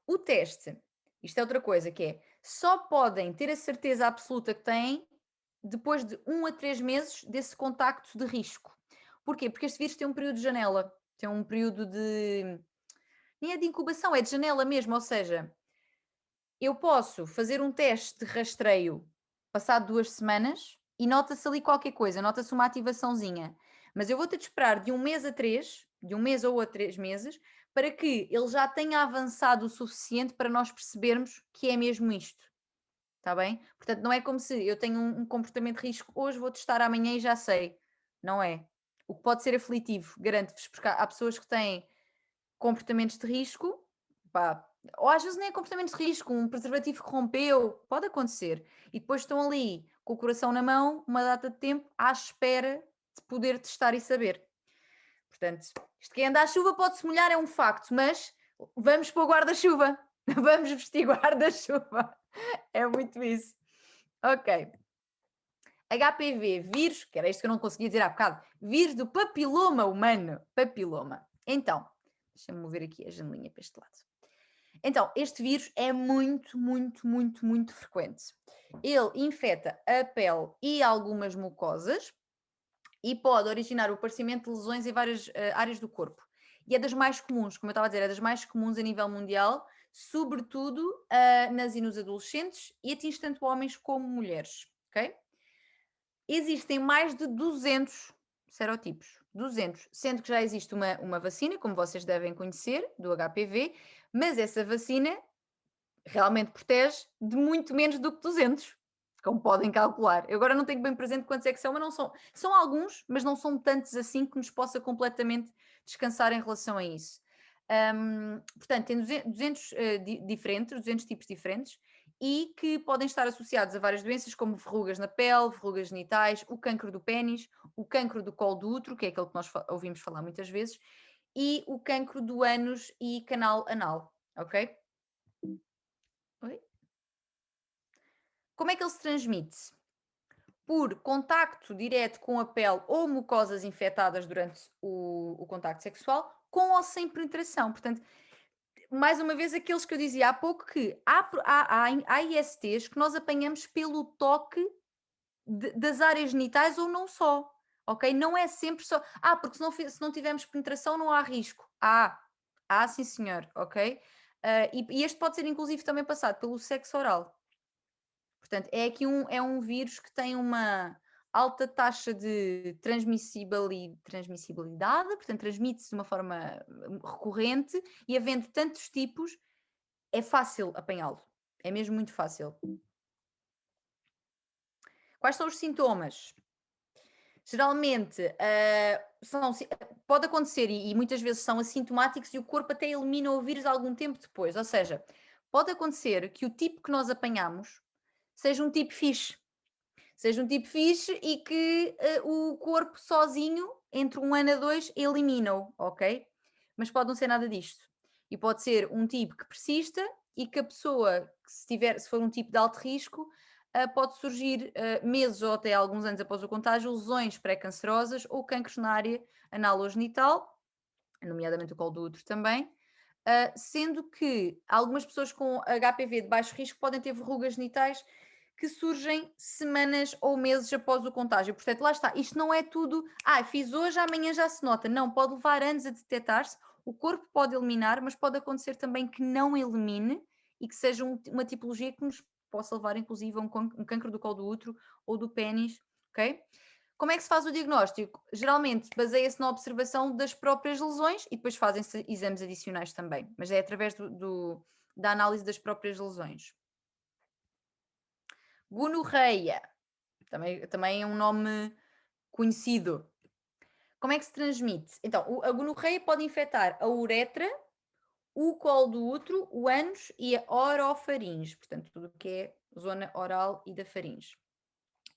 O teste, isto é outra coisa, que é, só podem ter a certeza absoluta que têm depois de 1 a 3 meses desse contacto de risco. Porquê? Porque este vírus tem um período de janela, tem um período de... nem é de incubação, é de janela mesmo, ou seja, eu posso fazer um teste de rastreio passado 2 semanas e nota-se ali qualquer coisa, nota-se uma ativaçãozinha, mas eu vou ter de esperar de 1 mês a 3, de 1 mês ou a 3 meses, para que ele já tenha avançado o suficiente para nós percebermos que é mesmo isto. Está bem? Portanto, não é como se eu tenho um comportamento de risco hoje, vou testar amanhã e já sei. Não é. O que pode ser aflitivo, garanto-vos, porque há pessoas que têm comportamentos de risco, pá, ou às vezes nem é comportamentos de risco, um preservativo que rompeu, pode acontecer. E depois estão ali com o coração na mão, uma data de tempo, à espera de poder testar e saber. Portanto, isto que anda à chuva pode-se molhar, é um facto, mas vamos para o guarda-chuva. Vamos vestir guarda-chuva. É muito isso. Ok. HPV, vírus, que era isto que eu não conseguia dizer há bocado, vírus do papiloma humano. Papiloma. Então, deixa-me mover aqui a janelinha para este lado. Então, este vírus é muito frequente. Ele infecta a pele e algumas mucosas e pode originar o aparecimento de lesões em várias áreas do corpo. E é das mais comuns, como eu estava a dizer, é das mais comuns a nível mundial, sobretudo nas e nos adolescentes, e atinge tanto homens como mulheres, ok? Existem mais de 200 serotipos, 200, sendo que já existe uma vacina, como vocês devem conhecer, do HPV, mas essa vacina realmente protege de muito menos do que 200, como podem calcular. Eu agora não tenho bem presente quantos é que são, mas não são alguns, mas não são tantos assim que nos possa completamente descansar em relação a isso. Portanto, tem 200 tipos diferentes e que podem estar associados a várias doenças, como verrugas na pele, verrugas genitais, o cancro do pénis, o cancro do colo do útero, que é aquele que nós ouvimos falar muitas vezes, e o cancro do ânus e canal anal, ok? Oi? Como é que ele se transmite? Por contacto direto com a pele ou mucosas infectadas durante o contacto sexual, com ou sem penetração. Portanto, mais uma vez, aqueles que eu dizia há pouco, que há ISTs que nós apanhamos pelo toque das áreas genitais ou não só, ok? Não é sempre só, porque se não tivermos penetração não há risco. Sim senhor, ok? E este pode ser inclusive também passado pelo sexo oral. Portanto, é um vírus que tem uma alta taxa de transmissibilidade, portanto, transmite-se de uma forma recorrente e havendo tantos tipos, é fácil apanhá-lo. É mesmo muito fácil. Quais são os sintomas? Geralmente, pode acontecer e muitas vezes são assintomáticos e o corpo até elimina o vírus algum tempo depois. Ou seja, pode acontecer que o tipo que nós apanhamos seja um tipo fixe. E que o corpo sozinho, entre 1 ano a 2, elimina-o, ok? Mas pode não ser nada disto. E pode ser um tipo que persista e que a pessoa, se for um tipo de alto risco, pode surgir meses ou até alguns anos após o contágio, lesões pré-cancerosas ou cancros na área anal ou genital, nomeadamente o colo do útero também, sendo que algumas pessoas com HPV de baixo risco podem ter verrugas genitais que surgem semanas ou meses após o contágio. Portanto, lá está, isto não é tudo, fiz hoje, amanhã já se nota. Não, pode levar anos a detectar-se, o corpo pode eliminar, mas pode acontecer também que não elimine e que seja uma tipologia que nos possa levar, inclusive, a um cancro do colo do útero ou do pénis, ok? Como é que se faz o diagnóstico? Geralmente baseia-se na observação das próprias lesões e depois fazem-se exames adicionais também, mas é através da análise das próprias lesões. Gonorreia, também é um nome conhecido. Como é que se transmite? Então, a gonorreia pode infectar a uretra, o colo do útero, o ânus e a orofaringe, portanto, tudo o que é zona oral e da faringe.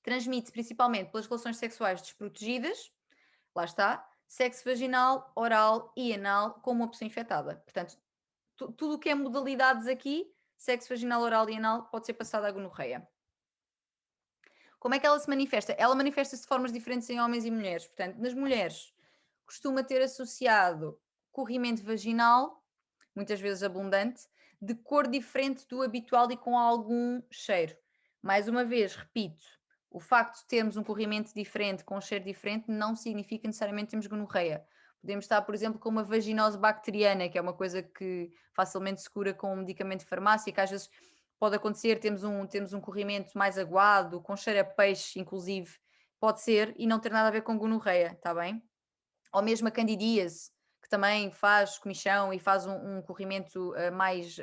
Transmite-se principalmente pelas relações sexuais desprotegidas, lá está, sexo vaginal, oral e anal com uma pessoa infectada. Portanto, tudo o que é modalidades aqui, sexo vaginal, oral e anal, pode ser passado à gonorreia. Como é que ela se manifesta? Ela manifesta-se de formas diferentes em homens e mulheres. Portanto, nas mulheres, costuma ter associado corrimento vaginal, muitas vezes abundante, de cor diferente do habitual e com algum cheiro. Mais uma vez, repito, o facto de termos um corrimento diferente, com um cheiro diferente, não significa necessariamente termos gonorreia. Podemos estar, por exemplo, com uma vaginose bacteriana, que é uma coisa que facilmente se cura com um medicamento de farmácia, que às vezes pode acontecer, temos um corrimento mais aguado, com cheiro a peixe, inclusive, pode ser, e não ter nada a ver com gonorreia, está bem? Ou mesmo a candidíase, que também faz comichão e faz um corrimento mais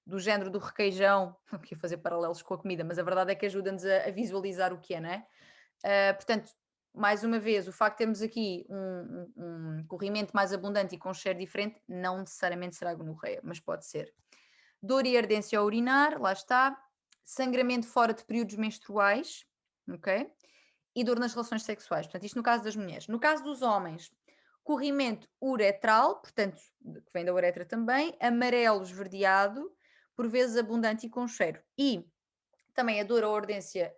do género do requeijão, não queria fazer paralelos com a comida, mas a verdade é que ajuda-nos a visualizar o que é, não é? Portanto, mais uma vez, o facto de termos aqui um corrimento mais abundante e com cheiro diferente, não necessariamente será gonorreia, mas pode ser. Dor e ardência ao urinar, lá está. Sangramento fora de períodos menstruais, ok? E dor nas relações sexuais. Portanto, isto no caso das mulheres. No caso dos homens, corrimento uretral, portanto, que vem da uretra também, amarelo esverdeado, por vezes abundante e com cheiro. E também a dor ou ardência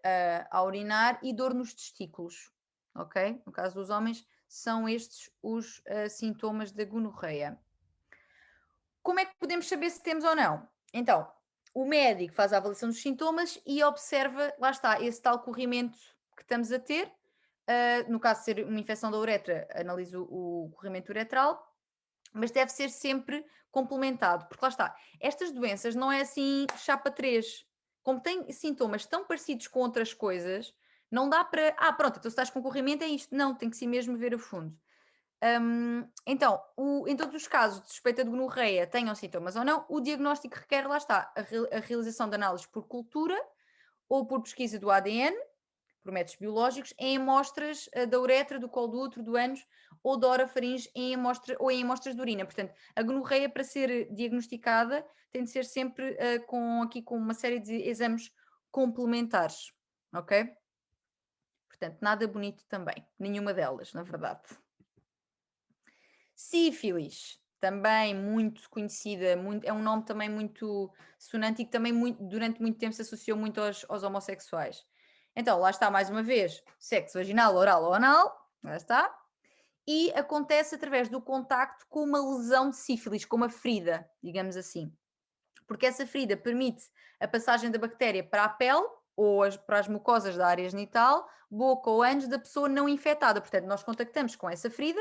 a urinar e dor nos testículos, ok? No caso dos homens, são estes os sintomas da gonorreia. Como é que podemos saber se temos ou não? Então, o médico faz a avaliação dos sintomas e observa, lá está, esse tal corrimento que estamos a ter. No caso de ser uma infecção da uretra, analisa o corrimento uretral, mas deve ser sempre complementado, porque lá está, estas doenças não é assim chapa 3. Como têm sintomas tão parecidos com outras coisas, não dá para, pronto, então se estás com corrimento é isto. Não, tem que se mesmo ver a fundo. Então, em todos os casos de suspeita de gonorreia, tenham sintomas ou não, o diagnóstico requer, lá está, a realização de análises por cultura ou por pesquisa do ADN, por métodos biológicos em amostras da uretra, do colo do útero, do ânus ou da orofaringe em amostras de urina. Portanto, a gonorreia, para ser diagnosticada, tem de ser sempre com uma série de exames complementares, ok? Portanto, nada bonito também, nenhuma delas, na verdade. Sífilis, também muito conhecida, é um nome também muito sonante e que também durante muito tempo se associou muito aos homossexuais. Então, lá está mais uma vez, sexo vaginal, oral ou anal, lá está, e acontece através do contacto com uma lesão de sífilis, com uma ferida, digamos assim. Porque essa ferida permite a passagem da bactéria para a pele ou para as mucosas da área genital, boca ou ânus da pessoa não infectada. Portanto, nós contactamos com essa ferida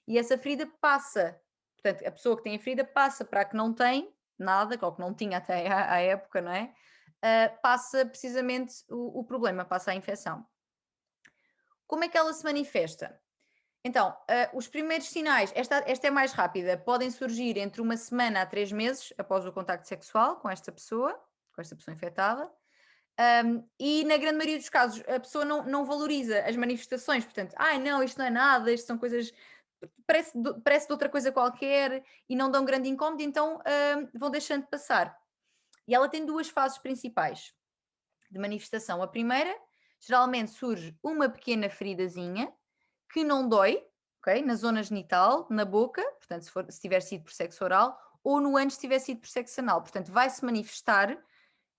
e essa ferida passa, portanto, a pessoa que tem a ferida passa para a que não tem nada, ou que não tinha até à época, não é? Passa precisamente o problema, passa a infecção. Como é que ela se manifesta? Então, os primeiros sinais, esta é mais rápida, podem surgir entre 1 semana a 3 meses após o contacto sexual com esta pessoa infectada. E na grande maioria dos casos a pessoa não valoriza as manifestações, portanto, não, isto não é nada, isto são coisas, parece de outra coisa qualquer e não dão grande incómodo, então vão deixando passar. E ela tem 2 fases principais de manifestação. A primeira, geralmente surge uma pequena feridazinha que não dói, ok? Na zona genital, na boca, portanto, se tiver sido por sexo oral, ou no ânus se tiver sido por sexo anal. Portanto, vai se manifestar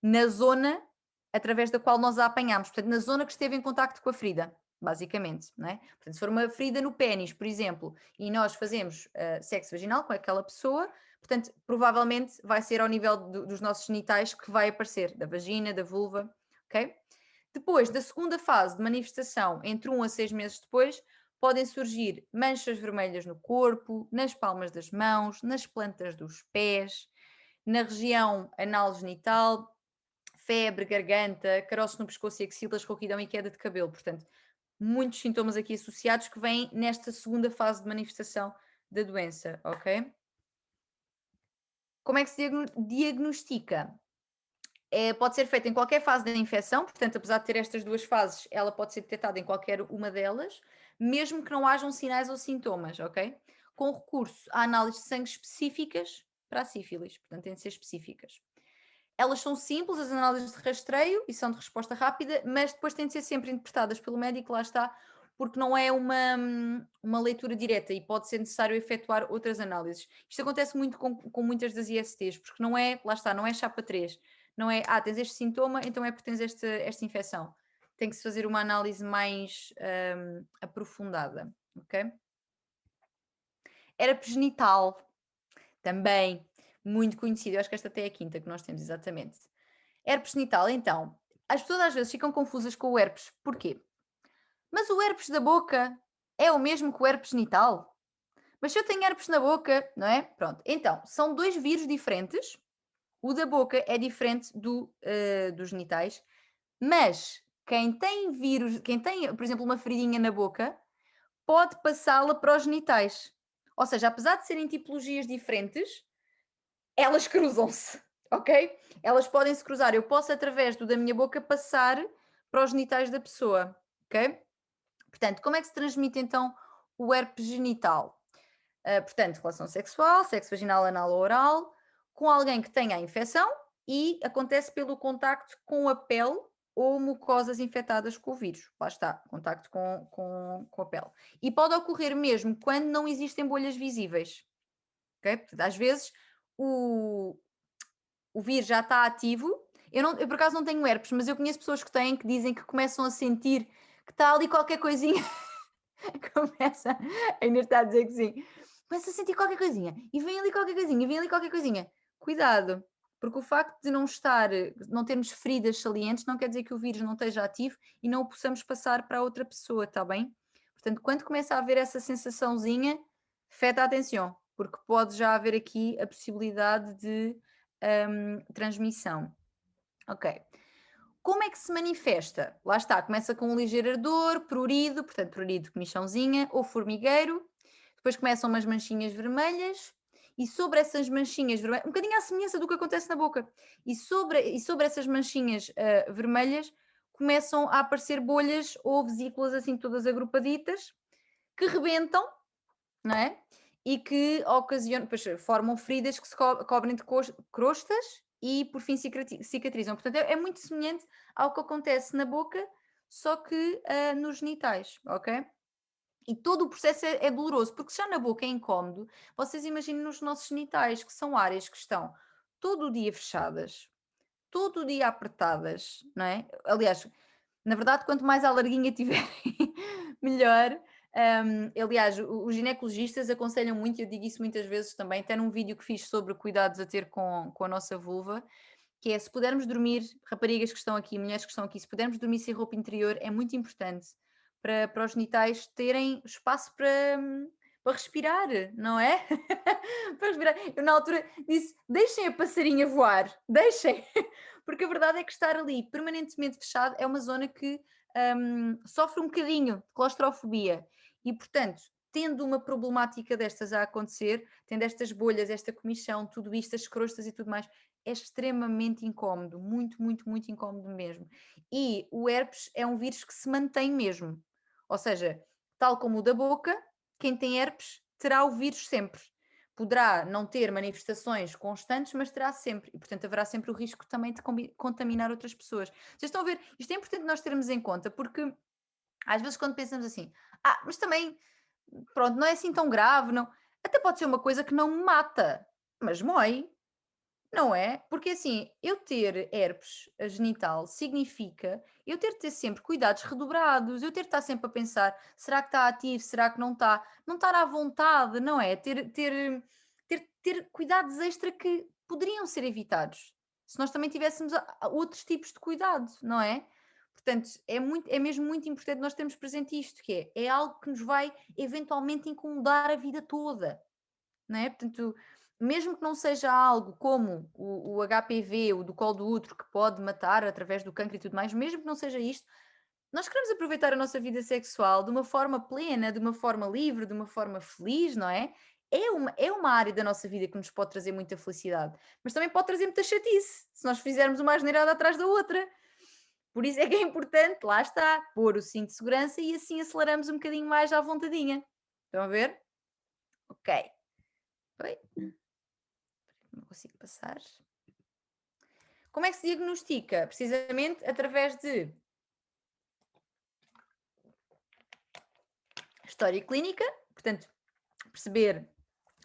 na zona através da qual nós a apanhamos, portanto, na zona que esteve em contacto com a ferida, basicamente, não é? Portanto, se for uma ferida no pénis, por exemplo, e nós fazemos sexo vaginal com aquela pessoa, portanto, provavelmente vai ser ao nível dos nossos genitais que vai aparecer, da vagina, da vulva, ok? Depois da segunda fase de manifestação, entre 1 a 6 meses depois, podem surgir manchas vermelhas no corpo, nas palmas das mãos, nas plantas dos pés, na região anal genital, febre, garganta, caroços no pescoço e axilas, rouquidão e queda de cabelo. Portanto, muitos sintomas aqui associados que vêm nesta segunda fase de manifestação da doença, ok? Como é que se diagnostica? Pode ser feita em qualquer fase da infecção, portanto, apesar de ter estas 2 fases, ela pode ser detectada em qualquer uma delas, mesmo que não hajam sinais ou sintomas, ok? Com recurso a análises de sangue específicas para a sífilis, portanto, têm de ser específicas. Elas são simples, as análises de rastreio, e são de resposta rápida, mas depois têm de ser sempre interpretadas pelo médico, lá está, porque não é uma leitura direta e pode ser necessário efetuar outras análises. Isto acontece muito com muitas das ISTs, porque não é, lá está, não é chapa 3. Não é, tens este sintoma, então é porque tens esta infecção. Tem que se fazer uma análise mais aprofundada, ok? Herpes genital, também muito conhecido. Eu acho que esta até é a quinta que nós temos, exatamente. Herpes genital, então, as pessoas às vezes ficam confusas com o herpes. Porquê? Mas o herpes da boca é o mesmo que o herpes genital? Mas se eu tenho herpes na boca, não é? Pronto. Então, são 2 vírus diferentes. O da boca é diferente dos genitais, mas quem tem vírus, quem tem, por exemplo, uma feridinha na boca, pode passá-la para os genitais. Ou seja, apesar de serem tipologias diferentes, elas cruzam-se, ok? Elas podem se cruzar. Eu posso, através da minha boca, passar para os genitais da pessoa, ok? Portanto, como é que se transmite então o herpes genital? Portanto, relação sexual, sexo vaginal, anal ou oral, com alguém que tenha a infecção e acontece pelo contacto com a pele ou mucosas infectadas com o vírus. Lá está, contacto com a pele. E pode ocorrer mesmo quando não existem bolhas visíveis. Okay? Portanto, às vezes o vírus já está ativo. Eu por acaso não tenho herpes, mas eu conheço pessoas que têm, que dizem que começam a sentir que está ali qualquer coisinha. Começa, a Inês está a dizer que sim. Começa a sentir qualquer coisinha e vem ali qualquer coisinha, vem ali qualquer coisinha. Cuidado, porque o facto de não termos feridas salientes não quer dizer que o vírus não esteja ativo e não o possamos passar para outra pessoa, está bem? Portanto, quando começa a haver essa sensaçãozinha, feta atenção, porque pode já haver aqui a possibilidade de transmissão. Ok. Como é que se manifesta? Lá está, começa com um ligeiro ardor, prurido, portanto prurido, comichãozinha ou formigueiro. Depois começam umas manchinhas vermelhas e sobre essas manchinhas vermelhas, um bocadinho à semelhança do que acontece na boca, e sobre essas manchinhas vermelhas começam a aparecer bolhas ou vesículas assim todas agrupaditas que rebentam, não é? E que ocasionam, depois formam feridas que se cobrem de crostas e por fim cicatrizam. Portanto, é muito semelhante ao que acontece na boca, só que nos genitais, ok? E todo o processo é doloroso, porque se já na boca é incómodo, vocês imaginem nos nossos genitais, que são áreas que estão todo o dia fechadas, todo o dia apertadas, não é? Aliás, na verdade, quanto mais à larguinha tiverem, melhor. Aliás, os ginecologistas aconselham muito, e eu digo isso muitas vezes também, até num vídeo que fiz sobre cuidados a ter com a nossa vulva, que é, se pudermos dormir, raparigas que estão aqui, mulheres que estão aqui, se pudermos dormir sem roupa interior, é muito importante para os genitais terem espaço para respirar, não é? Para respirar. Eu na altura disse, deixem a passarinha voar, deixem, porque a verdade é que estar ali permanentemente fechado é uma zona que sofre um bocadinho de claustrofobia e, portanto, tendo uma problemática destas a acontecer, tendo estas bolhas, esta comichão, tudo isto, as crostas e tudo mais, é extremamente incómodo, muito, muito, muito incómodo mesmo. E o herpes é um vírus que se mantém mesmo, ou seja, tal como o da boca, quem tem herpes terá o vírus sempre. Poderá não ter manifestações constantes, mas terá sempre, e portanto haverá sempre o risco também de contaminar outras pessoas. Vocês estão a ver? Isto é importante nós termos em conta, porque às vezes quando pensamos assim, mas também, pronto, não é assim tão grave, não. Até pode ser uma coisa que não me mata, mas mói, não é? Porque assim, eu ter herpes genital significa eu ter de ter sempre cuidados redobrados, eu ter de estar sempre a pensar, será que está ativo, será que não está? Não estar à vontade, não é? Ter cuidados extra que poderiam ser evitados, se nós também tivéssemos outros tipos de cuidado, não é? Portanto, é mesmo muito importante nós termos presente isto, que é algo que nos vai eventualmente incomodar a vida toda, não é? Portanto, mesmo que não seja algo como o HPV, o do colo do útero, que pode matar através do cancro e tudo mais, mesmo que não seja isto, nós queremos aproveitar a nossa vida sexual de uma forma plena, de uma forma livre, de uma forma feliz, não é? É uma área da nossa vida que nos pode trazer muita felicidade, mas também pode trazer muita chatice, se nós fizermos uma asneirada atrás da outra. Por isso é que é importante, lá está, pôr o cinto de segurança e assim aceleramos um bocadinho mais à vontadinha. Estão a ver? Ok. Oi. Não consigo passar. Como é que se diagnostica? Precisamente através de história clínica, portanto, perceber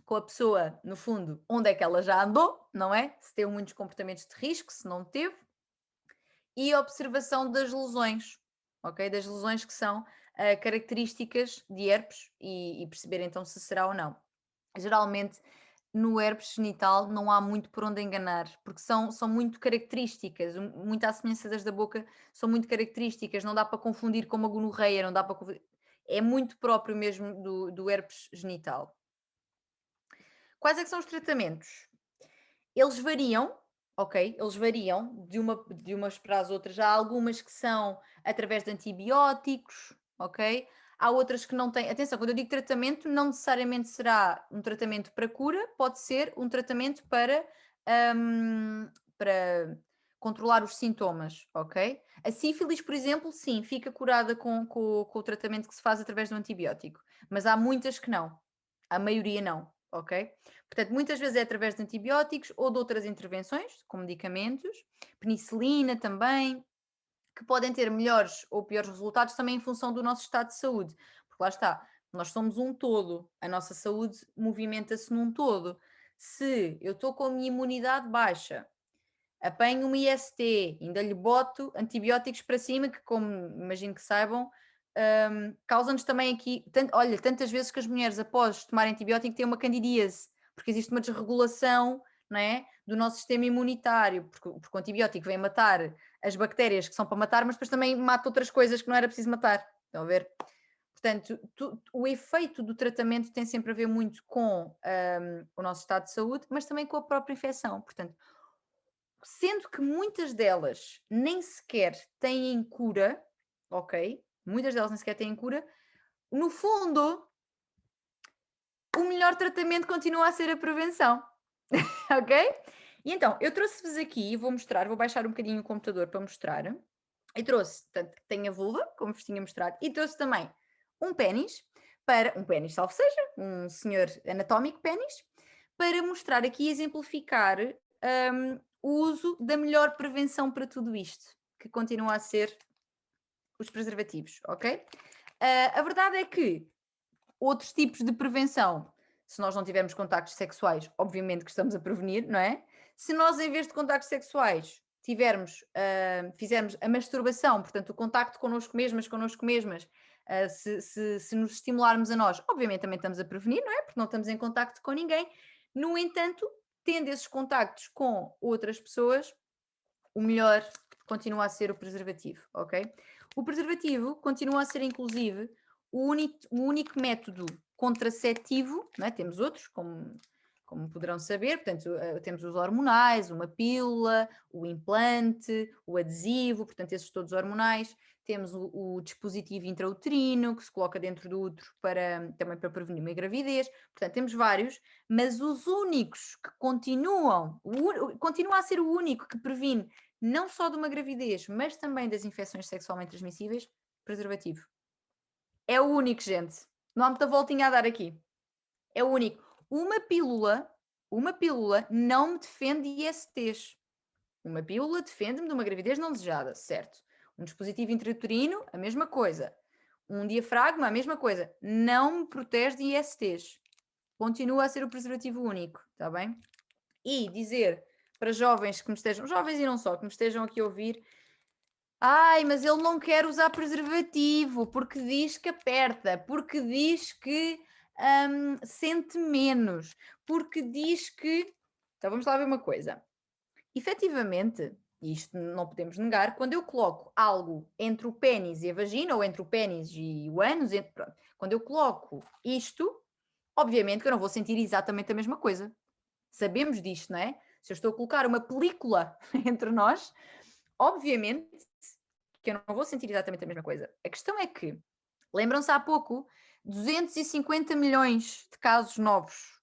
com a pessoa, no fundo, onde é que ela já andou, não é? Se teve muitos comportamentos de risco, se não teve, e observação das lesões, ok? Das lesões que são características de herpes e perceber então se será ou não. Geralmente, no herpes genital não há muito por onde enganar, porque são muito características, muito à semelhança das da boca, são muito características, não dá para confundir com uma gonorreia, não dá para confundir. É muito próprio mesmo do herpes genital. Quais é que são os tratamentos? Eles variam, ok? Eles variam de umas para as outras. Há algumas que são através de antibióticos, ok? Há outras que não têm. Atenção, quando eu digo tratamento, não necessariamente será um tratamento para cura, pode ser um tratamento para controlar os sintomas, ok? A sífilis, por exemplo, sim, fica curada com o tratamento que se faz através do antibiótico, mas há muitas que não, a maioria não, ok? Portanto, muitas vezes é através de antibióticos ou de outras intervenções, com medicamentos, penicilina também, que podem ter melhores ou piores resultados também em função do nosso estado de saúde, porque lá está, nós somos um todo, a nossa saúde movimenta-se num todo. Se eu estou com a minha imunidade baixa, apanho uma IST, ainda lhe boto antibióticos para cima, que como imagino que saibam, causam-nos também aqui, olha, tantas vezes que as mulheres após tomarem antibiótico têm uma candidíase, porque existe uma desregulação, não é, do nosso sistema imunitário, porque o antibiótico vem matar as bactérias que são para matar, mas depois também mata outras coisas que não era preciso matar, estão a ver? Portanto, o efeito do tratamento tem sempre a ver muito com o nosso estado de saúde, mas também com a própria infecção, portanto, sendo que muitas delas nem sequer têm cura, ok? Muitas delas nem sequer têm cura, no fundo, o melhor tratamento continua a ser a prevenção, ok? E então, eu trouxe-vos aqui, vou mostrar, vou baixar um bocadinho o computador para mostrar. E trouxe, portanto, tem a vulva, como vos tinha mostrado, e trouxe também um pênis, salvo seja, um senhor anatómico pênis, para mostrar aqui e exemplificar o uso da melhor prevenção para tudo isto, que continua a ser os preservativos, ok? A verdade é que outros tipos de prevenção, se nós não tivermos contactos sexuais, obviamente que estamos a prevenir, não é? Se nós, em vez de contactos sexuais, fizermos a masturbação, portanto, o contacto connosco mesmas, se nos estimularmos a nós, obviamente também estamos a prevenir, não é? Porque não estamos em contacto com ninguém. No entanto, tendo esses contactos com outras pessoas, o melhor continua a ser o preservativo, ok? O preservativo continua a ser, inclusive, o único método contraceptivo, não é? Temos outros, como poderão saber, portanto, temos os hormonais, uma pílula, o implante, o adesivo, portanto, esses todos hormonais. Temos o dispositivo intrauterino, que se coloca dentro do útero também para prevenir uma gravidez. Portanto, temos vários, mas os únicos que continua a ser o único que previne não só de uma gravidez, mas também das infecções sexualmente transmissíveis, preservativo. É o único, gente. Não há muita voltinha a dar aqui. É o único. Uma pílula não me defende ISTs. Uma pílula defende-me de uma gravidez não desejada, certo? Um dispositivo intrauterino, a mesma coisa. Um diafragma, a mesma coisa. Não me protege de ISTs. Continua a ser o preservativo único, está bem? E dizer para jovens que me estejam, jovens e não só, que me estejam aqui a ouvir, ai, mas ele não quer usar preservativo, porque diz que aperta, porque diz que sente menos, porque diz que... Então vamos lá ver uma coisa. Efetivamente, e isto não podemos negar, quando eu coloco algo entre o pênis e a vagina, ou entre o pênis e o ânus, quando eu coloco isto, obviamente que eu não vou sentir exatamente a mesma coisa. Sabemos disto, não é? Se eu estou a colocar uma película entre nós, obviamente que eu não vou sentir exatamente a mesma coisa. A questão é que, lembram-se há pouco, 250 milhões de casos novos.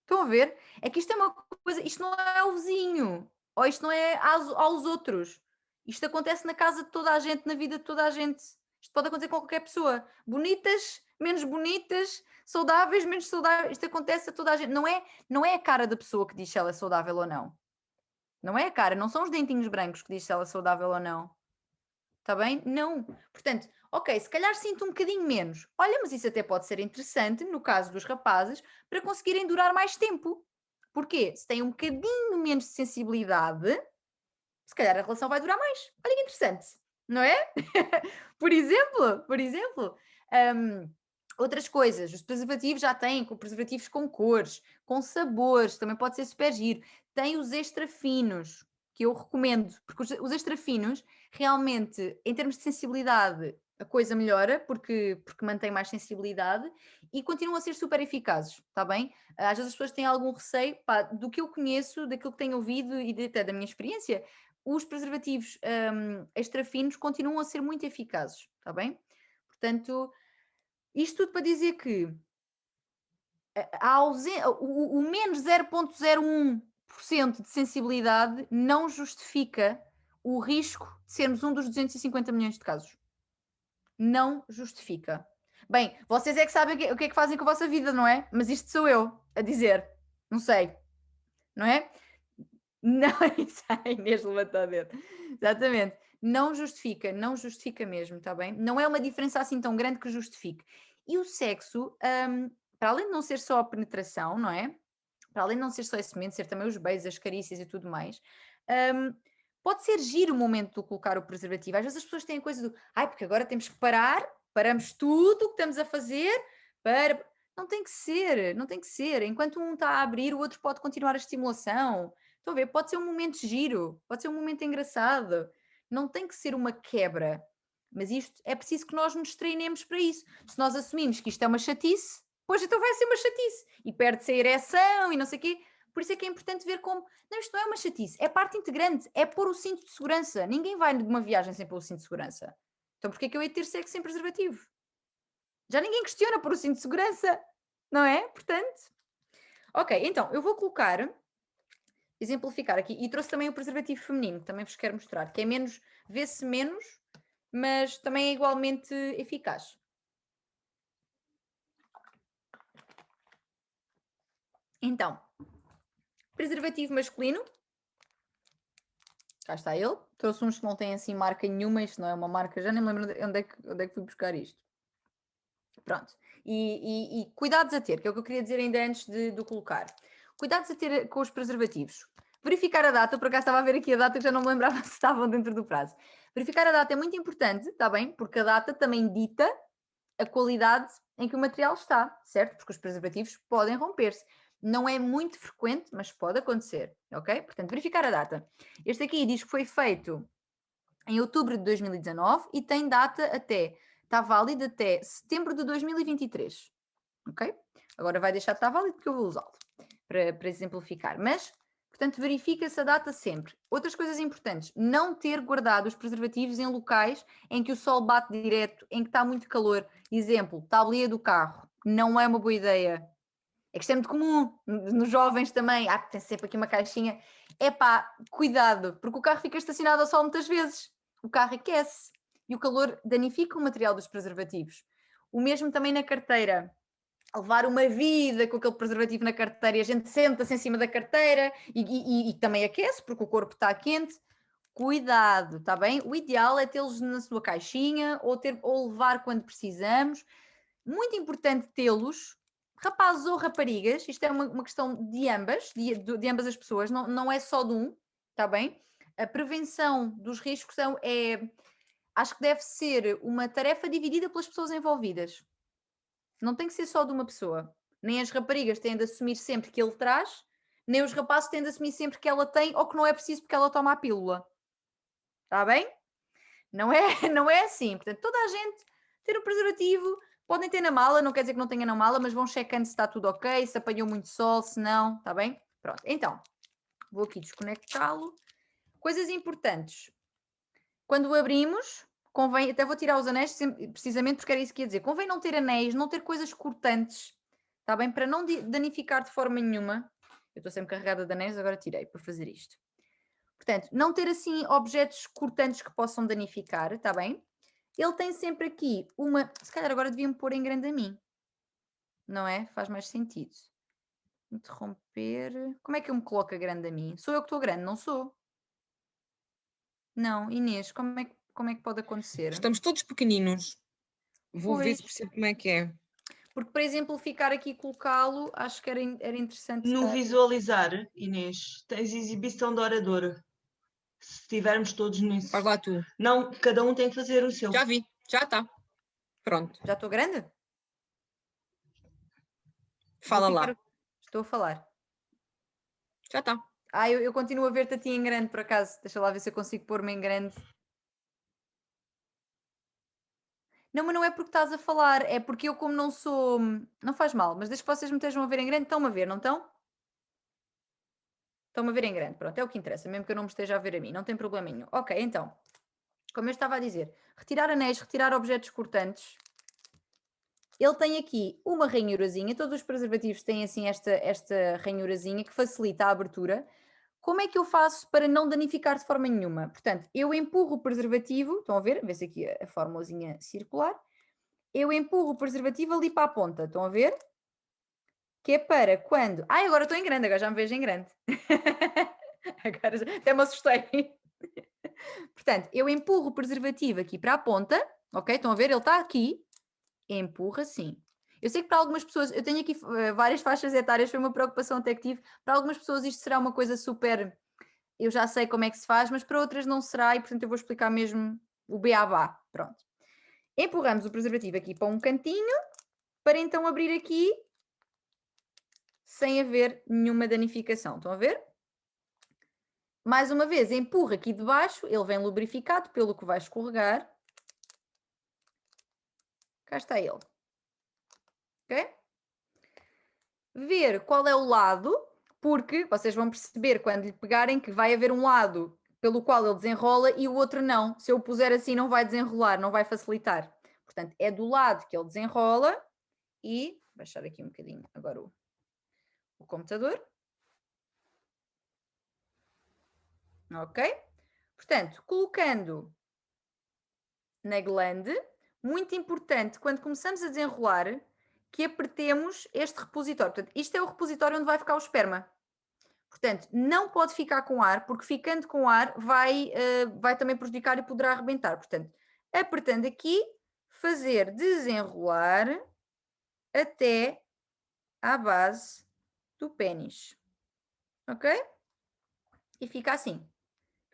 Estão a ver? É que isto é uma coisa, isto não é o vizinho, ou isto não é aos outros. Isto acontece na casa de toda a gente, na vida de toda a gente. Isto pode acontecer com qualquer pessoa. Bonitas, menos bonitas, saudáveis, menos saudáveis. Isto acontece a toda a gente. Não é a cara da pessoa que diz se ela é saudável ou não. Não é a cara, não são os dentinhos brancos que diz se ela é saudável ou não. Está bem? Não. Portanto, ok, se calhar sinto um bocadinho menos. Olha, mas isso até pode ser interessante, no caso dos rapazes, para conseguirem durar mais tempo. Porquê? Se têm um bocadinho menos de sensibilidade, se calhar a relação vai durar mais. Olha que interessante, não é? Por exemplo, outras coisas. Os preservativos já têm preservativos com cores, com sabores, também pode ser super giro. Tem os extra finos, que eu recomendo, porque os extra finos, realmente, em termos de sensibilidade, a coisa melhora, porque mantém mais sensibilidade e continuam a ser super eficazes, está bem? Às vezes as pessoas têm algum receio, pá, do que eu conheço, daquilo que tenho ouvido e até da minha experiência, os preservativos extra finos continuam a ser muito eficazes, está bem? Portanto, isto tudo para dizer que o menos 0,01% de sensibilidade não justifica o risco de sermos um dos 250 milhões de casos. Não justifica. Bem, vocês é que sabem o que é que fazem com a vossa vida, não é? Mas isto sou eu a dizer. Não sei. Não é? Não, isso a Inês levantou a dedo. Exatamente. Não justifica mesmo, está bem? Não é uma diferença assim tão grande que justifique. E o sexo, para além de não ser só a penetração, não é? Para além de não ser só esse momento, ser também os beijos, as carícias e tudo mais, pode ser giro o momento de colocar o preservativo. Às vezes as pessoas têm a coisa do, porque agora temos que paramos tudo o que estamos a fazer para... Não tem que ser. Enquanto um está a abrir, o outro pode continuar a estimulação. Estão a ver? Pode ser um momento giro, pode ser um momento engraçado. Não tem que ser uma quebra. Mas isto é preciso que nós nos treinemos para isso. Se nós assumimos que isto é uma chatice, pois então vai ser uma chatice. E perde-se a ereção e não sei o quê. Por isso é que é importante ver como... Não, isto não é uma chatice, é parte integrante, é pôr o cinto de segurança. Ninguém vai de uma viagem sem pôr o cinto de segurança. Então porquê é que eu ia ter sexo sem preservativo? Já ninguém questiona pôr o cinto de segurança, não é? Portanto... Ok, então, eu vou exemplificar aqui, e trouxe também o preservativo feminino, que também vos quero mostrar, que é menos vê-se menos, mas também é igualmente eficaz. Então, preservativo masculino. Cá está ele. Trouxe uns que não têm assim marca nenhuma, isto não é uma marca, já nem me lembro onde é que fui buscar isto. Pronto. E cuidados a ter, que é o que eu queria dizer ainda antes de colocar. Cuidados a ter com os preservativos. Verificar a data, por acaso estava a ver aqui a data que já não me lembrava se estavam dentro do prazo. Verificar a data é muito importante, está bem? Porque a data também dita a qualidade em que o material está, certo? Porque os preservativos podem romper-se. Não é muito frequente, mas pode acontecer, ok? Portanto, verificar a data. Este aqui diz que foi feito em outubro de 2019 e tem data até, está válido até setembro de 2023, ok? Agora vai deixar de estar válido porque eu vou usá-lo para exemplificar, mas, portanto, verifica-se a data sempre. Outras coisas importantes, não ter guardado os preservativos em locais em que o sol bate direto, em que está muito calor. Exemplo, tabuleiro do carro, não é uma boa ideia. É que isto é muito comum, nos jovens também, tem sempre aqui uma caixinha. Epá, cuidado, porque o carro fica estacionado ao sol muitas vezes. O carro aquece e o calor danifica o material dos preservativos. O mesmo também na carteira. Levar uma vida com aquele preservativo na carteira e a gente senta-se em cima da carteira e também aquece, porque o corpo está quente. Cuidado, está bem? O ideal é tê-los na sua caixinha ou levar quando precisamos. Muito importante tê-los, rapazes ou raparigas, isto é uma questão de ambas, de ambas as pessoas, não é só de um, está bem? A prevenção dos riscos acho que deve ser uma tarefa dividida pelas pessoas envolvidas. Não tem que ser só de uma pessoa. Nem as raparigas têm de assumir sempre que ele traz, nem os rapazes têm de assumir sempre que ela tem ou que não é preciso porque ela toma a pílula. Está bem? Não é, não é assim. Portanto, toda a gente ter um preservativo, podem ter na mala, não quer dizer que não tenha na mala, mas vão checando se está tudo ok, se apanhou muito sol, se não, está bem? Pronto, então, vou aqui desconectá-lo. Coisas importantes. Quando o abrimos, convém, até vou tirar os anéis precisamente porque era isso que ia dizer, convém não ter anéis, não ter coisas cortantes, está bem? Para não danificar de forma nenhuma. Eu estou sempre carregada de anéis, agora tirei para fazer isto. Portanto, não ter assim objetos cortantes que possam danificar, está bem? Ele tem sempre aqui uma... Se calhar agora devia-me pôr em grande a mim. Não é? Faz mais sentido. Interromper... Como é que eu me coloco a grande a mim? Sou eu que estou grande, não sou? Não, Inês, como é que pode acontecer? Estamos todos pequeninos. Vou ver Pois. se percebo como é que é. Porque, por exemplo, ficar aqui e colocá-lo, acho que era interessante. No estar- visualizar, Inês, tens exibição de orador. Se estivermos todos nisso. Faz lá tu. Não, cada um tem que fazer o seu. Já vi, já está. Pronto, Já estou grande? fala Vou lá. ficar- Estou a falar. Já está. Eu continuo a ver-te a ti em grande, por acaso. Deixa lá ver se eu consigo pôr-me em grande. Não, mas não é porque estás a falar, é porque eu, como não sou. Não faz mal, mas desde que vocês me estejam a ver em grande, estão-me a ver, não estão? Estão-me a ver em grande, pronto, é o que interessa, mesmo que eu não me esteja a ver a mim, não tem problema nenhum. Ok, então, como eu estava a dizer, retirar anéis, retirar objetos cortantes. Ele tem aqui uma ranhurazinha, todos os preservativos têm assim esta ranhurazinha que facilita a abertura. Como é que eu faço para não danificar de forma nenhuma? Portanto, eu empurro o preservativo, estão a ver? Vê-se aqui a formulazinha circular. Eu empurro o preservativo ali para a ponta, estão a ver? Que é para quando... Ai, agora estou em grande, agora já me vejo em grande. Agora até me assustei. Portanto, eu empurro o preservativo aqui para a ponta, ok? Estão a ver? Ele está aqui. Empurra sim. Eu sei que para algumas pessoas, eu tenho aqui várias faixas etárias, foi uma preocupação até que tive. Para algumas pessoas isto será uma coisa super... Eu já sei como é que se faz, mas para outras não será e, portanto, eu vou explicar mesmo o beabá. Pronto. Empurramos o preservativo aqui para um cantinho, para então abrir aqui sem haver nenhuma danificação. Estão a ver? Mais uma vez, empurra aqui de baixo, ele vem lubrificado pelo que vai escorregar. Cá está ele. Ok? Ver qual é o lado, porque vocês vão perceber quando lhe pegarem que vai haver um lado pelo qual ele desenrola e o outro não. Se eu o puser assim não vai desenrolar, não vai facilitar. Portanto, é do lado que ele desenrola e... Vou baixar aqui um bocadinho agora o computador. Ok? Portanto, colocando na glande, muito importante, quando começamos a desenrolar, que apertemos este repositório. Portanto, isto é o repositório onde vai ficar o esperma. Portanto, não pode ficar com ar, porque ficando com ar vai também prejudicar e poderá arrebentar. Portanto, apertando aqui, fazer desenrolar até à base do pénis. Ok? E fica assim.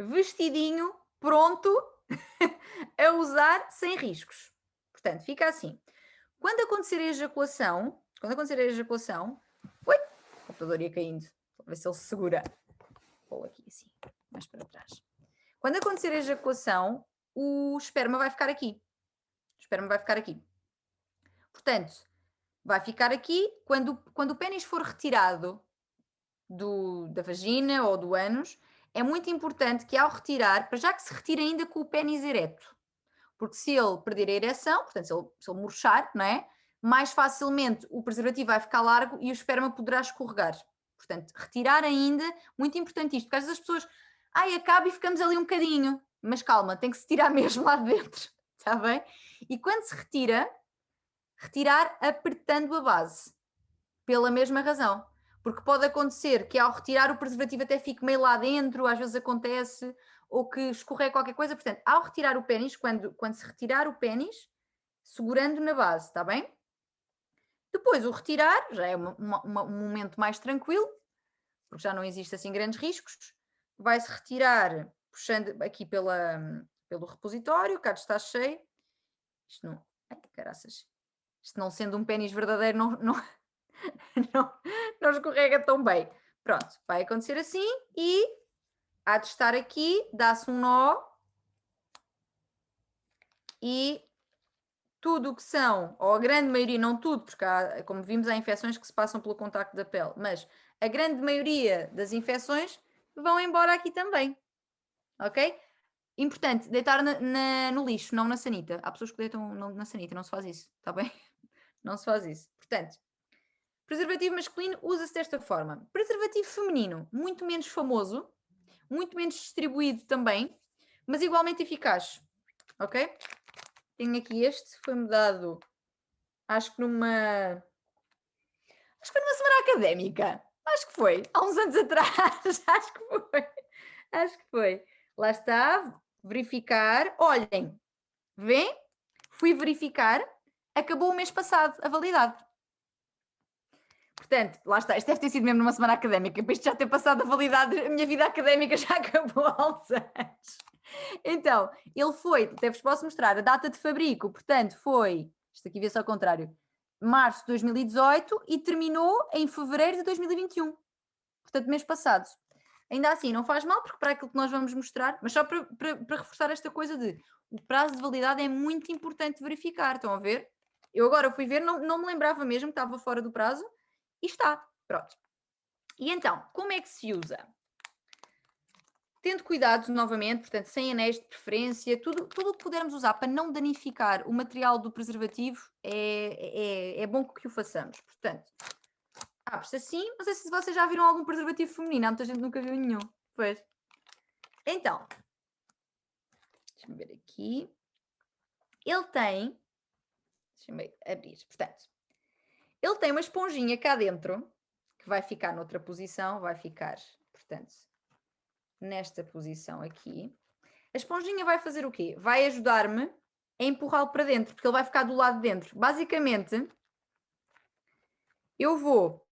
Vestidinho, pronto a usar sem riscos. Portanto, fica assim. Quando acontecer a ejaculação, ui, o computador ia caindo. Vou ver se ele se segura. Vou aqui assim, mais para trás. Quando acontecer a ejaculação, o esperma vai ficar aqui. O esperma vai ficar aqui. Portanto, vai ficar aqui. Quando o pênis for retirado da vagina ou do ânus, é muito importante que ao retirar, para já que se retire ainda com o pênis ereto. Porque se ele perder a ereção, portanto, se ele murchar, não é? Mais facilmente o preservativo vai ficar largo e o esperma poderá escorregar. Portanto, retirar ainda, muito importante isto, porque às vezes as pessoas, acaba e ficamos ali um bocadinho. Mas calma, tem que se tirar mesmo lá de dentro, está bem? E quando se retira, retirar apertando a base, pela mesma razão. Porque pode acontecer que ao retirar o preservativo até fique meio lá dentro, às vezes acontece, ou que escorregue qualquer coisa. Portanto, ao retirar o pênis, quando se retirar o pênis, segurando na base, está bem? Depois o retirar, já é um momento mais tranquilo, porque já não existe assim grandes riscos. Vai-se retirar, puxando aqui pelo repositório, cá está cheio. Isto não... Ai, caraças. Isto não sendo um pênis verdadeiro, não escorrega tão bem. Pronto, vai acontecer assim e há de estar aqui, dá-se um nó e tudo o que são, ou a grande maioria, não tudo, porque há, como vimos, há infecções que se passam pelo contacto da pele, mas a grande maioria das infecções vão embora aqui também, ok? Importante, deitar no lixo, não na sanita. Há pessoas que deitam na sanita, não se faz isso, está bem? Não se faz isso. Portanto, preservativo masculino usa-se desta forma. Preservativo feminino, muito menos famoso, muito menos distribuído também, mas igualmente eficaz, ok? Tenho aqui este, foi-me dado, acho que foi numa semana académica, acho que foi, há uns anos atrás, acho que foi. Lá está, verificar, olhem, vêem? Fui verificar, acabou o mês passado a validade. Portanto, lá está, isto deve ter sido mesmo numa semana académica, para isto já ter passado a validade, a minha vida académica já acabou há uns anos. Então, ele foi, até vos posso mostrar, a data de fabrico, portanto, foi, isto aqui vê-se ao contrário, março de 2018 e terminou em fevereiro de 2021. Portanto, mês passado. Ainda assim, não faz mal, porque para aquilo que nós vamos mostrar, mas só para reforçar esta coisa de o prazo de validade é muito importante verificar, estão a ver? Eu agora fui ver, não me lembrava mesmo que estava fora do prazo, e está, pronto. E então, como é que se usa? Tendo cuidado, novamente, portanto, sem anéis de preferência, tudo o que pudermos usar para não danificar o material do preservativo é bom que o façamos. Portanto, abre-se assim, não sei se vocês já viram algum preservativo feminino, há muita gente que nunca viu nenhum. Pois. Então, deixa-me ver aqui. Ele tem, deixa-me abrir, portanto, ele tem uma esponjinha cá dentro, que vai ficar noutra posição, vai ficar, portanto, nesta posição aqui. A esponjinha vai fazer o quê? Vai ajudar-me a empurrá-lo para dentro, porque ele vai ficar do lado de dentro. Basicamente, eu vou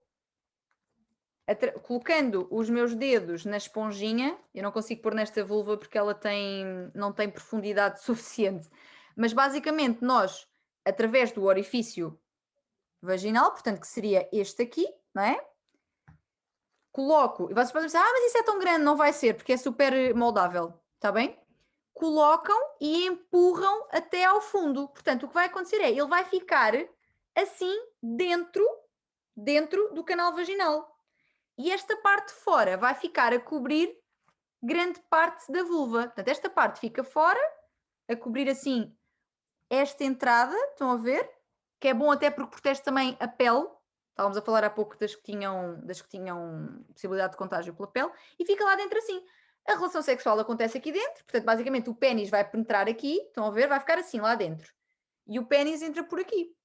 colocando os meus dedos na esponjinha, eu não consigo pôr nesta vulva porque ela não tem profundidade suficiente, mas basicamente nós, através do orifício vaginal, portanto que seria este aqui, não é? Coloco, e vocês podem pensar, mas isso é tão grande, não vai ser, porque é super moldável, está bem? Colocam e empurram até ao fundo. Portanto, o que vai acontecer é, ele vai ficar assim dentro do canal vaginal. E esta parte de fora vai ficar a cobrir grande parte da vulva. Portanto, esta parte fica fora, a cobrir assim esta entrada, estão a ver? Que é bom até porque protege também a pele. Estávamos a falar há pouco das que tinham possibilidade de contágio pela pele. E fica lá dentro assim. A relação sexual acontece aqui dentro, portanto, basicamente o pênis vai penetrar aqui, estão a ver? Vai ficar assim lá dentro. E o pênis entra por aqui.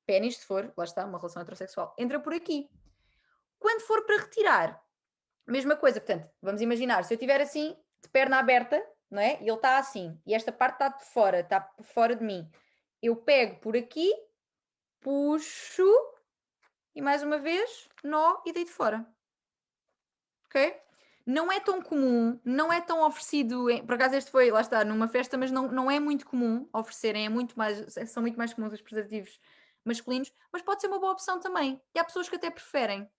Pênis, se for, lá está, uma relação heterossexual, entra por aqui. Quando for para retirar, mesma coisa, portanto, vamos imaginar, se eu estiver assim, de perna aberta, não é? E ele está assim, e esta parte está por fora de mim. Eu pego por aqui, puxo, e mais uma vez, nó e deito fora. Ok? Não é tão comum, não é tão oferecido, por acaso este foi, lá está, numa festa, mas não é muito comum oferecerem, são muito mais comuns os preservativos masculinos, mas pode ser uma boa opção também. E há pessoas que até preferem.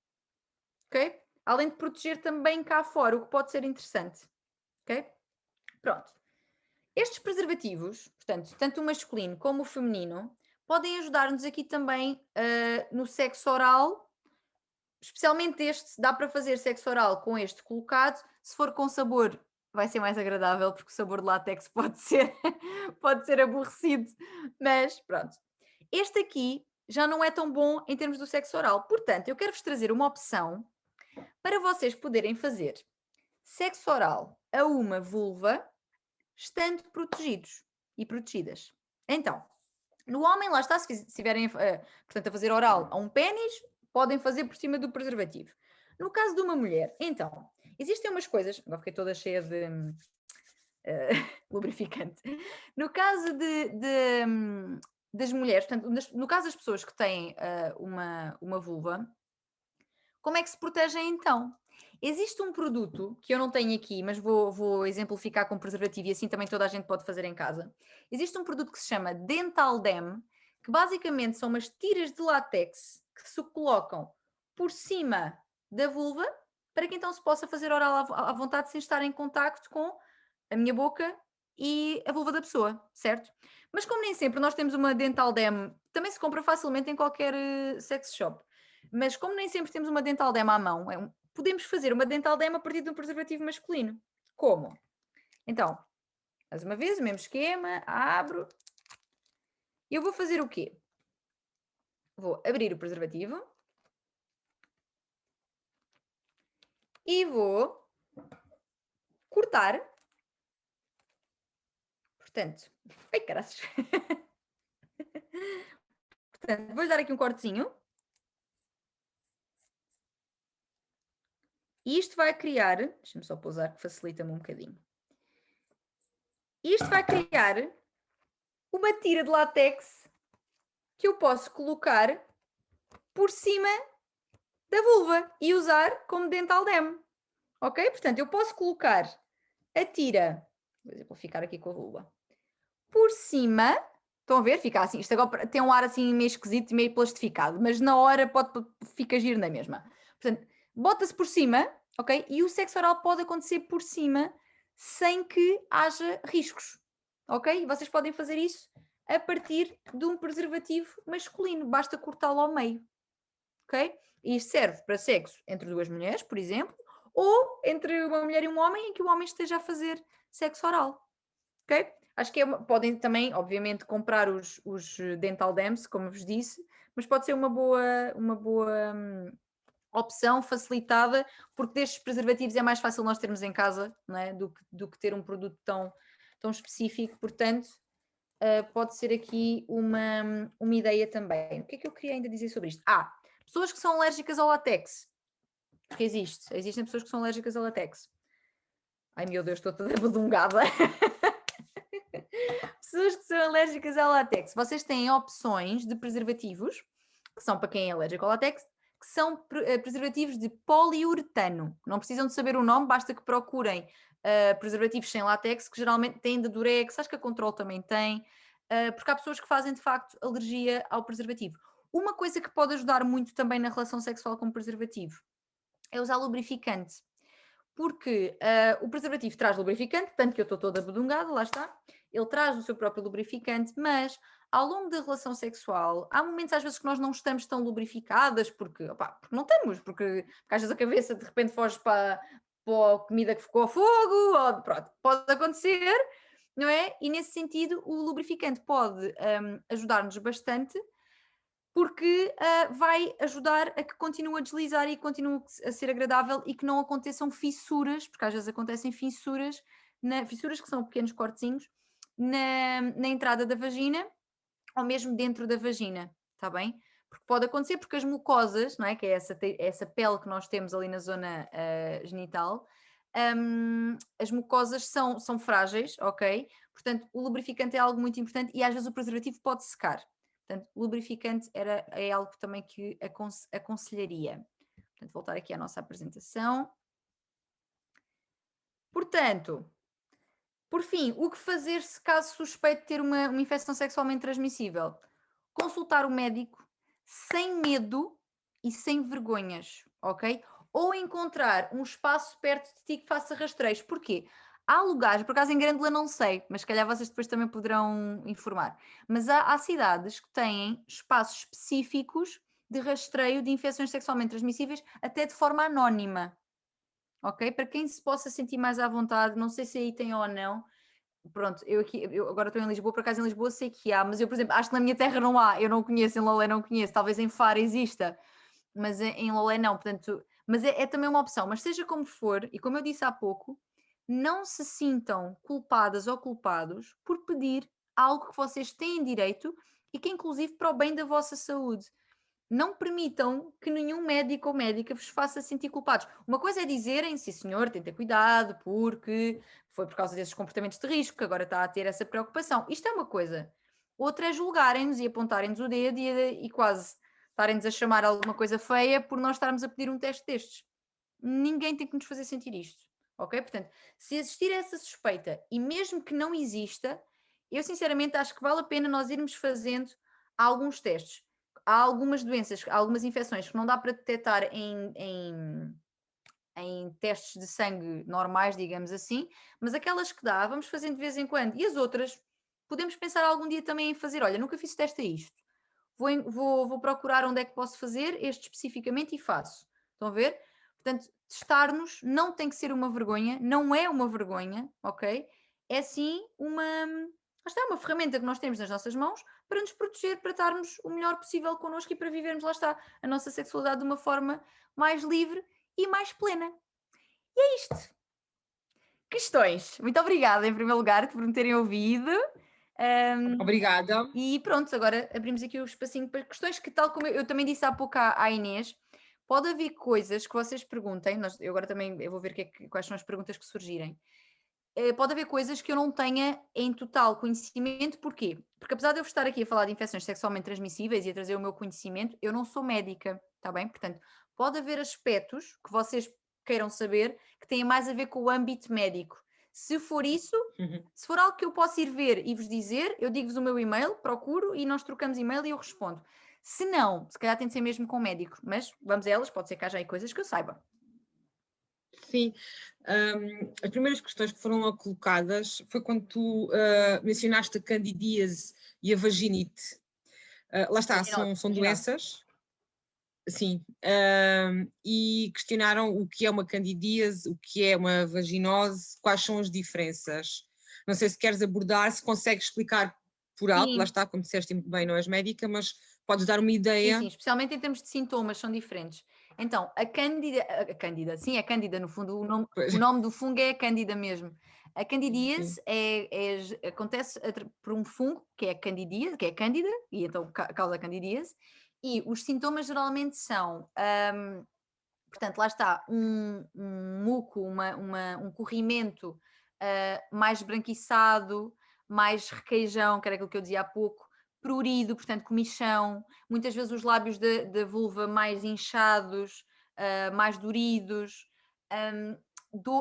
Ok? Além de proteger também cá fora, o que pode ser interessante. Ok? Pronto. Estes preservativos, portanto, tanto o masculino como o feminino, podem ajudar-nos aqui também no sexo oral, especialmente este, dá para fazer sexo oral com este colocado, se for com sabor vai ser mais agradável, porque o sabor de látex pode ser aborrecido, mas pronto. Este aqui já não é tão bom em termos do sexo oral, portanto, eu quero-vos trazer uma opção para vocês poderem fazer sexo oral a uma vulva, estando protegidos e protegidas. Então, no homem, lá está, se estiverem portanto, a fazer oral a um pênis, podem fazer por cima do preservativo. No caso de uma mulher, então, existem umas coisas, agora fiquei toda cheia de lubrificante. No caso das mulheres, portanto, no caso das pessoas que têm uma vulva, como é que se protegem então? Existe um produto que eu não tenho aqui, mas vou exemplificar com preservativo e assim também toda a gente pode fazer em casa. Existe um produto que se chama Dental Dam, que basicamente são umas tiras de látex que se colocam por cima da vulva para que então se possa fazer oral à vontade sem estar em contacto com a minha boca e a vulva da pessoa, certo? Mas como nem sempre nós temos uma Dental Dam, também se compra facilmente em qualquer sex shop. Mas como nem sempre temos uma Dental Dam à mão, podemos fazer uma Dental Dam a partir de um preservativo masculino. Como? Então, mais uma vez, o mesmo esquema, abro. E eu vou fazer o quê? Vou abrir o preservativo. E vou cortar. Portanto, ai caraças. Portanto, vou dar aqui um cortezinho. E isto vai criar, deixa-me só pousar que facilita-me um bocadinho. Isto vai criar uma tira de látex que eu posso colocar por cima da vulva e usar como Dental Dam. Ok? Portanto, eu posso colocar a tira, por exemplo, vou ficar aqui com a vulva, por cima, estão a ver? Fica assim, isto agora tem um ar assim meio esquisito, meio plastificado, mas na hora fica giro na mesma. Portanto, bota-se por cima, ok? E o sexo oral pode acontecer por cima sem que haja riscos, ok? E vocês podem fazer isso a partir de um preservativo masculino, basta cortá-lo ao meio, ok? E isto serve para sexo entre duas mulheres, por exemplo, ou entre uma mulher e um homem em que o homem esteja a fazer sexo oral, ok? Acho que podem também, obviamente, comprar os Dental Dams, como vos disse, mas pode ser uma boa opção facilitada, porque destes preservativos é mais fácil nós termos em casa, não é? do que ter um produto tão específico, portanto, pode ser aqui uma ideia também. O que é que eu queria ainda dizer sobre isto? Pessoas que são alérgicas ao látex, porque existem pessoas que são alérgicas ao látex. Ai meu Deus, estou toda badungada. Pessoas que são alérgicas ao látex, vocês têm opções de preservativos, que são para quem é alérgico ao látex, que são preservativos de poliuretano. Não precisam de saber o nome, basta que procurem preservativos sem látex, que geralmente têm de durex, acho que a Control também tem, porque há pessoas que fazem de facto alergia ao preservativo. Uma coisa que pode ajudar muito também na relação sexual com o preservativo é usar lubrificante. Porque o preservativo traz lubrificante, tanto que eu estou toda bedungada, lá está. Ele traz o seu próprio lubrificante, mas ao longo da relação sexual, há momentos às vezes que nós não estamos tão lubrificadas, porque não estamos, porque às vezes a cabeça de repente foge para a comida que ficou a fogo, ou pronto, pode acontecer, não é? E nesse sentido o lubrificante pode ajudar-nos bastante, porque vai ajudar a que continue a deslizar e continue a ser agradável e que não aconteçam fissuras, porque às vezes acontecem fissuras, fissuras que são pequenos cortezinhos, na entrada da vagina ou mesmo dentro da vagina, está bem? Porque pode acontecer porque as mucosas, não é? Que é essa pele que nós temos ali na zona genital, as mucosas são frágeis, ok? Portanto, o lubrificante é algo muito importante e às vezes o preservativo pode secar. Portanto, o lubrificante é algo também que aconselharia. Portanto, voltar aqui à nossa apresentação. Portanto, por fim, o que fazer se caso suspeite ter uma infecção sexualmente transmissível? Consultar o médico sem medo e sem vergonhas, ok? Ou encontrar um espaço perto de ti que faça rastreios. Porquê? Há lugares, por acaso em Grândola não sei, mas se calhar vocês depois também poderão informar. Mas há cidades que têm espaços específicos de rastreio de infecções sexualmente transmissíveis, até de forma anónima. Ok? Para quem se possa sentir mais à vontade, não sei se aí tem ou não. Pronto, eu agora estou em Lisboa, por acaso em Lisboa sei que há, mas eu, por exemplo, acho que na minha terra não há, eu não conheço, em Lolé não conheço, talvez em Faro exista, mas em Lolé não, portanto, mas é também uma opção, mas seja como for, e como eu disse há pouco, não se sintam culpadas ou culpados por pedir algo que vocês têm direito e que é inclusive para o bem da vossa saúde. Não permitam que nenhum médico ou médica vos faça sentir culpados. Uma coisa é dizerem, sim senhor, tem que ter cuidado, porque foi por causa desses comportamentos de risco que agora está a ter essa preocupação. Isto é uma coisa. Outra é julgarem-nos e apontarem-nos o dedo e quase estarem-nos a chamar alguma coisa feia por nós estarmos a pedir um teste destes. Ninguém tem que nos fazer sentir isto, ok? Portanto, se existir essa suspeita e mesmo que não exista, eu sinceramente acho que vale a pena nós irmos fazendo alguns testes. Há algumas doenças, algumas infecções que não dá para detectar em testes de sangue normais, digamos assim, mas aquelas que dá, vamos fazendo de vez em quando. E as outras, podemos pensar algum dia também em fazer. Olha, nunca fiz teste a isto. Vou procurar onde é que posso fazer, este especificamente, e faço. Estão a ver? Portanto, testar-nos não tem que ser uma vergonha, não é uma vergonha, ok? É sim uma ferramenta que nós temos nas nossas mãos para nos proteger, para estarmos o melhor possível connosco e para vivermos, lá está, a nossa sexualidade de uma forma mais livre e mais plena. E é isto. Questões. Muito obrigada, em primeiro lugar, por me terem ouvido. Obrigada. E pronto, agora abrimos aqui o espacinho para questões que, tal como eu também disse há pouco à Inês, pode haver coisas que vocês perguntem, eu agora também eu vou ver quais são as perguntas que surgirem. Pode haver coisas que eu não tenha em total conhecimento, porquê? Porque apesar de eu estar aqui a falar de infecções sexualmente transmissíveis e a trazer o meu conhecimento, eu não sou médica, está bem? Portanto, pode haver aspectos que vocês queiram saber que têm mais a ver com o âmbito médico. Se for isso, se for algo que eu possa ir ver e vos dizer, eu digo-vos o meu e-mail, procuro e nós trocamos e-mail e eu respondo. Se não, se calhar tem de ser mesmo com o médico, mas vamos a elas, pode ser que haja aí coisas que eu saiba. Sim, as primeiras questões que foram colocadas foi quando tu mencionaste a candidíase e a vaginite. Lá está, são doenças. Sim, e questionaram o que é uma candidíase, o que é uma vaginose, quais são as diferenças. Não sei se queres abordar, se consegues explicar por alto, Sim. lá está, como disseste muito bem, não és médica, mas podes dar uma ideia. Sim, especialmente em termos de sintomas, são diferentes. Então, a Cândida, no fundo, o nome do fungo é a Cândida mesmo. A candidíase acontece por um fungo, que é a candidíase, que é a Cândida, e então causa a candidíase, e os sintomas geralmente são, portanto, lá está, um muco, um corrimento mais esbranquiçado, mais requeijão, que era aquilo que eu dizia há pouco, prurido, portanto comichão, muitas vezes os lábios da vulva mais inchados, mais duridos,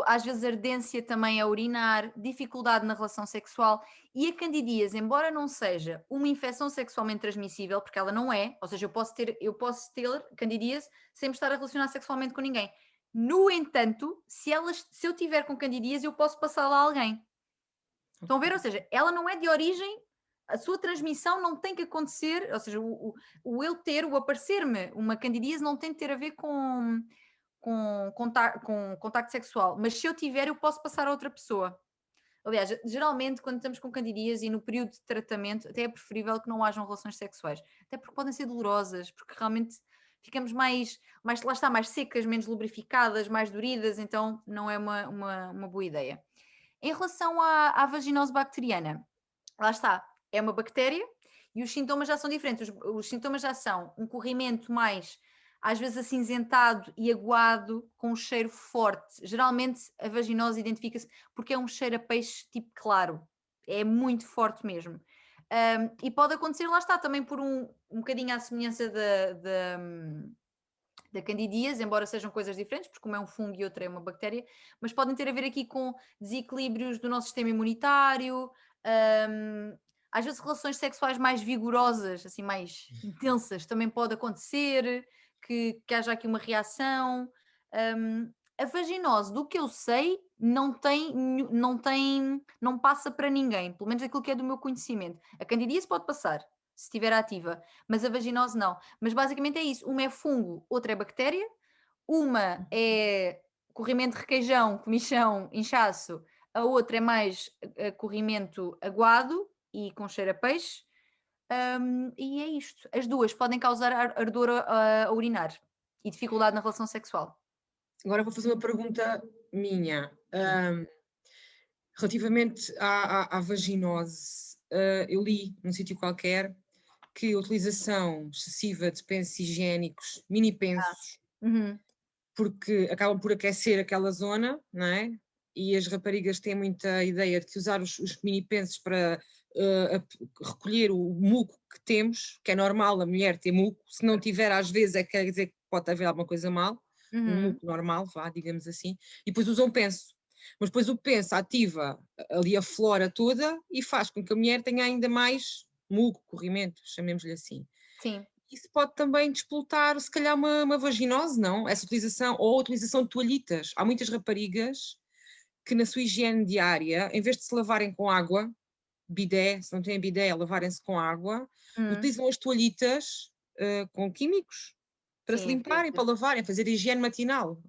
às vezes ardência também a urinar, dificuldade na relação sexual. E a candidíase, embora não seja uma infecção sexualmente transmissível, porque ela não é, ou seja, eu posso ter candidíase sem me estar a relacionar sexualmente com ninguém. No entanto, se eu tiver com candidíase, eu posso passá-la a alguém. Estão a ver? Ou seja, ela não é de origem, a sua transmissão não tem que acontecer, ou seja, o aparecer-me uma candidíase não tem de ter a ver com contacto sexual, mas se eu tiver, eu posso passar a outra pessoa. Aliás, geralmente quando estamos com candidíase e no período de tratamento, até é preferível que não hajam relações sexuais, até porque podem ser dolorosas, porque realmente ficamos mais lá está, mais secas, menos lubrificadas, mais doridas, então não é uma boa ideia. Em relação à vaginose bacteriana, lá está, é uma bactéria e os sintomas já são diferentes. Os sintomas já são um corrimento mais, às vezes, acinzentado e aguado, com um cheiro forte. Geralmente a vaginose identifica-se porque é um cheiro a peixe tipo claro, é muito forte mesmo. E pode acontecer, lá está, também por um bocadinho à semelhança da candidíase, embora sejam coisas diferentes, porque uma é um fungo e outra é uma bactéria, mas podem ter a ver aqui com desequilíbrios do nosso sistema imunitário, às vezes relações sexuais mais vigorosas, assim mais intensas, também pode acontecer, que haja aqui uma reação. A vaginose, do que eu sei, não passa para ninguém, pelo menos aquilo que é do meu conhecimento. A candidíase pode passar, se estiver ativa, mas a vaginose não. Mas basicamente é isso, uma é fungo, outra é bactéria, uma é corrimento de requeijão, comichão, inchaço, a outra é mais corrimento aguado e com cheiro a peixe, e é isto. As duas podem causar ardor a urinar e dificuldade na relação sexual. Agora vou fazer uma pergunta minha. Relativamente à vaginose, eu li num sítio qualquer que a utilização excessiva de pensos higiênicos, mini pensos, porque acabam por aquecer aquela zona, não é? E as raparigas têm muita ideia de que usar os mini pensos para recolher o muco que temos, que é normal a mulher ter muco, se não tiver às vezes quer dizer que pode haver alguma coisa mal, um muco normal, vá, digamos assim, e depois usam penso. Mas depois o penso ativa ali a flora toda e faz com que a mulher tenha ainda mais muco, corrimento, chamemos-lhe assim. Sim. Isso pode também despoltar, se calhar, uma vaginose, não? Essa utilização, ou a utilização de toalhitas. Há muitas raparigas que na sua higiene diária, em vez de se lavarem com água, bidé, se não têm bidé, lavarem-se com água, utilizam as toalhitas com químicos para se limparem, para lavarem, fazer higiene matinal.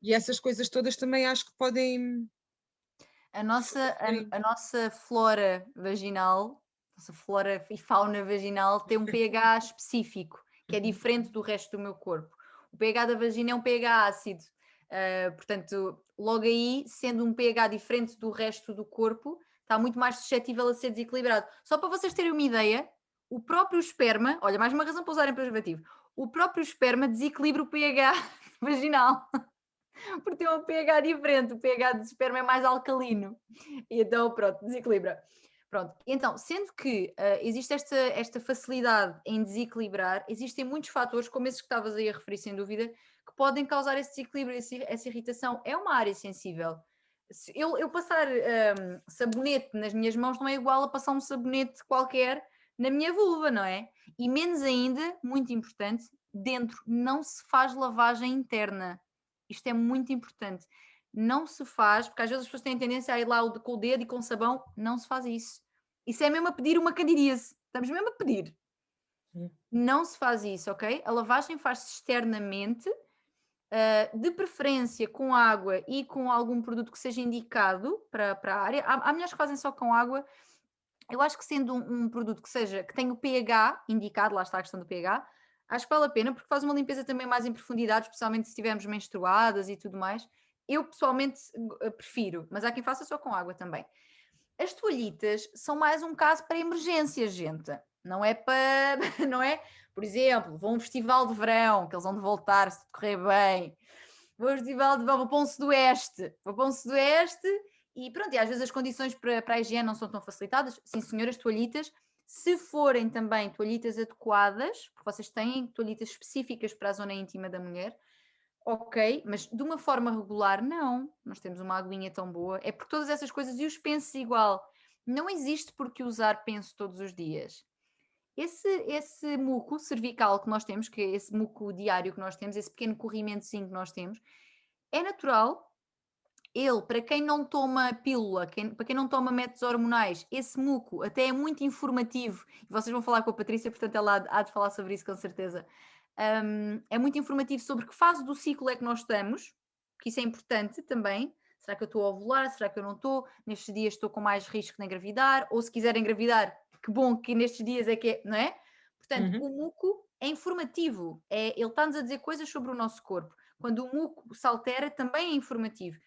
E essas coisas todas também acho que podem... A nossa flora vaginal, nossa flora e fauna vaginal tem um pH específico, que é diferente do resto do meu corpo. O pH da vagina é um pH ácido, portanto, logo aí, sendo um pH diferente do resto do corpo, está muito mais suscetível a ser desequilibrado. Só para vocês terem uma ideia, o próprio esperma, olha, mais uma razão para usarem preservativo, o próprio esperma desequilibra o pH vaginal. Porque tem um pH diferente, o pH do esperma é mais alcalino, e então pronto, desequilibra. Pronto, então, sendo que existe esta facilidade em desequilibrar, existem muitos fatores, como esses que estavas aí a referir, sem dúvida, que podem causar esse desequilíbrio, essa irritação. É uma área sensível. Se eu passar sabonete nas minhas mãos não é igual a passar um sabonete qualquer na minha vulva, não é? E menos ainda, muito importante, dentro não se faz lavagem interna. Isto é muito importante. Não se faz, porque às vezes as pessoas têm tendência a ir lá com o dedo e com sabão. Não se faz isso. Isso é mesmo a pedir uma candidíase. Estamos mesmo a pedir. Não se faz isso, ok? A lavagem faz-se externamente, de preferência com água e com algum produto que seja indicado para a área. Há mulheres que fazem só com água. Eu acho que sendo um produto que tenha o pH indicado, lá está a questão do pH, acho que vale a pena porque faz uma limpeza também mais em profundidade, especialmente se estivermos menstruadas e tudo mais. Eu pessoalmente prefiro, mas há quem faça só com água também. As toalhitas são mais um caso para emergências, gente. Não é para, não é? Por exemplo, vou a um festival de verão, que eles vão de voltar se correr bem. Vou a um festival de verão, vou para um sudoeste. E pronto, e às vezes as condições para a higiene não são tão facilitadas. Sim, senhoras, toalhitas. Se forem também toalhitas adequadas, porque vocês têm toalhitas específicas para a zona íntima da mulher, ok, mas de uma forma regular, não. Nós temos uma aguinha tão boa. É por todas essas coisas. E os pensos igual. Não existe por que usar penso todos os dias. Esse muco cervical que nós temos, que é esse muco diário que nós temos, esse pequeno corrimentozinho que nós temos, é natural. Ele, para quem não toma pílula, para quem não toma métodos hormonais, esse muco até é muito informativo. E vocês vão falar com a Patrícia, portanto ela há de falar sobre isso com certeza. É muito informativo sobre que fase do ciclo é que nós estamos, que isso é importante também, será que eu estou a ovular, será que eu não estou, nestes dias estou com mais risco de engravidar, ou se quiser engravidar, que bom que nestes dias é que é, não é? Portanto, o muco é informativo, ele está-nos a dizer coisas sobre o nosso corpo. Quando o muco se altera, também é informativo.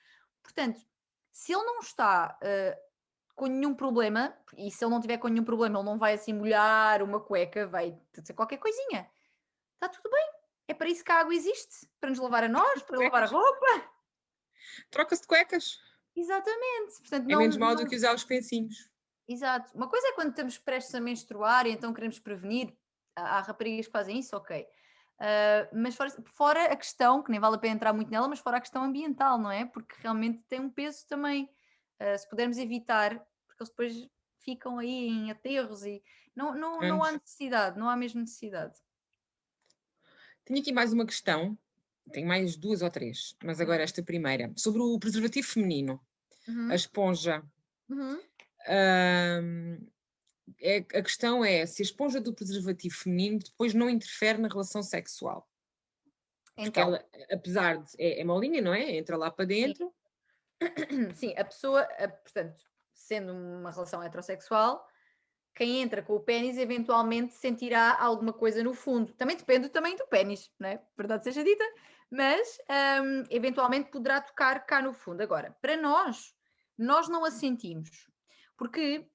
Portanto, se ele não está com nenhum problema, e se ele não tiver com nenhum problema, ele não vai assim molhar uma cueca, vai dizer qualquer coisinha. Está tudo bem. É para isso que a água existe, para nos lavar a nós, para lavar a roupa. Troca-se de cuecas. Exatamente. Portanto, É menos mal do que usar os pensinhos. Exato. Uma coisa é quando estamos prestes a menstruar e então queremos prevenir. Há raparigas que fazem isso, ok. Mas fora a questão, que nem vale a pena entrar muito nela, mas fora a questão ambiental, não é? Porque realmente tem um peso também. Se pudermos evitar, porque eles depois ficam aí em aterros e não há necessidade, não há mesmo necessidade. Tenho aqui mais uma questão, tenho mais 2 ou 3, mas agora esta primeira, sobre o preservativo feminino, a esponja. A questão é se a esponja do preservativo feminino depois não interfere na relação sexual. Porque Então, ela, apesar de. É molinha, não é? Entra lá para dentro. sim, a pessoa, portanto, sendo uma relação heterossexual, quem entra com o pénis eventualmente sentirá alguma coisa no fundo. Também depende do tamanho do pénis, não é? Verdade seja dita, mas eventualmente poderá tocar cá no fundo. Agora, para nós não a sentimos, porque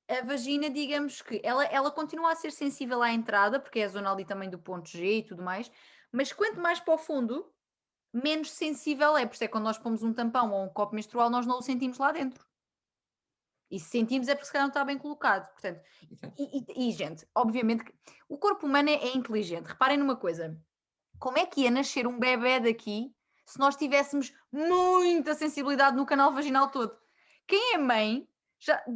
a vagina, digamos que ela continua a ser sensível à entrada, porque é a zona ali também do ponto G e tudo mais, mas quanto mais para o fundo, menos sensível é. Por isso é que quando nós pomos um tampão ou um copo menstrual, nós não o sentimos lá dentro. E se sentimos é porque se calhar não está bem colocado. Portanto, gente, obviamente que o corpo humano é inteligente. Reparem numa coisa. Como é que ia nascer um bebé daqui se nós tivéssemos muita sensibilidade no canal vaginal todo? Quem é mãe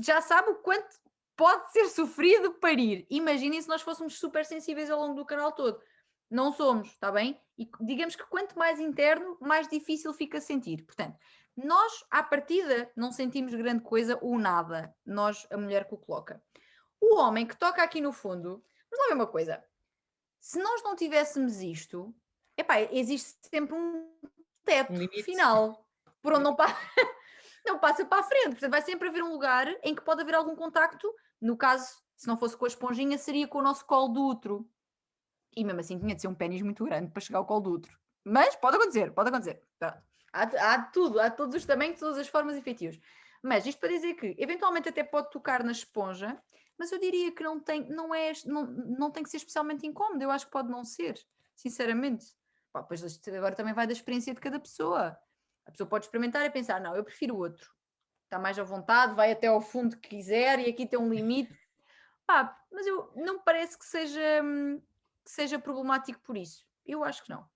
já sabe o quanto pode ser sofrido parir. Imaginem se nós fôssemos super sensíveis ao longo do canal todo. Não somos, está bem? E digamos que quanto mais interno, mais difícil fica sentir. Portanto, nós, à partida, não sentimos grande coisa ou nada. Nós, a mulher que o coloca. O homem que toca aqui no fundo, vamos lá ver uma coisa. Se nós não tivéssemos isto, epá, existe sempre um teto final por onde não passa para a frente. Portanto, vai sempre haver um lugar em que pode haver algum contacto. No caso, se não fosse com a esponjinha, seria com o nosso colo do útero. E mesmo assim tinha de ser um pênis muito grande para chegar ao colo do útero. Mas pode acontecer, pode acontecer. Há tudo, há todos os tamanhos, todas as formas e feitios. Mas isto para dizer que eventualmente até pode tocar na esponja, mas eu diria que não tem que ser especialmente incómodo. Eu acho que pode não ser, sinceramente. Pá, pois agora também vai da experiência de cada pessoa. A pessoa pode experimentar e pensar, não, eu prefiro o outro. Está mais à vontade, vai até ao fundo que quiser e aqui tem um limite. Pá, mas não me parece que seja problemático por isso. Eu acho que não.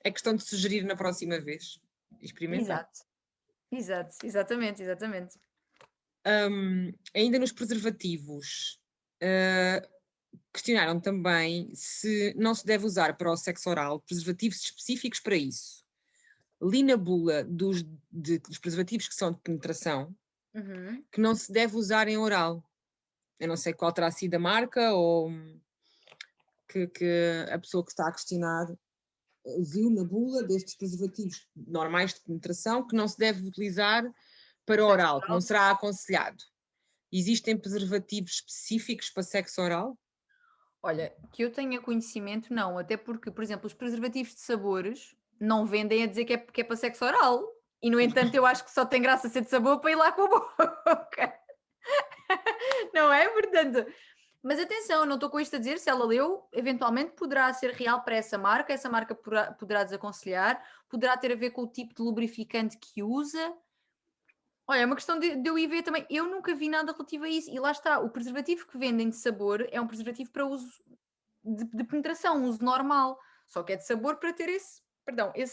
É questão de sugerir na próxima vez. Experimentar. Exatamente. Ainda nos preservativos, questionaram também se não se deve usar para o sexo oral preservativos específicos para isso. Li na bula dos preservativos que são de penetração que não se deve usar em oral. Eu não sei qual terá sido a marca ou que a pessoa que está a questionar viu na bula destes preservativos normais de penetração que não se deve utilizar para oral, que não será aconselhado. Existem preservativos específicos para sexo oral? Olha, que eu tenha conhecimento, não. Até porque, por exemplo, os preservativos de sabores não vendem a dizer que é para sexo oral. E, no entanto, eu acho que só tem graça ser de sabor para ir lá com a boca. Não é? Portanto... Mas atenção, não estou com isto a dizer, se ela leu, eventualmente poderá ser real para essa marca poderá desaconselhar, poderá ter a ver com o tipo de lubrificante que usa. Olha, é uma questão de eu ir ver também. Eu nunca vi nada relativo a isso. E lá está, o preservativo que vendem de sabor é um preservativo para uso de penetração, uso normal. Só que é de sabor para ter esse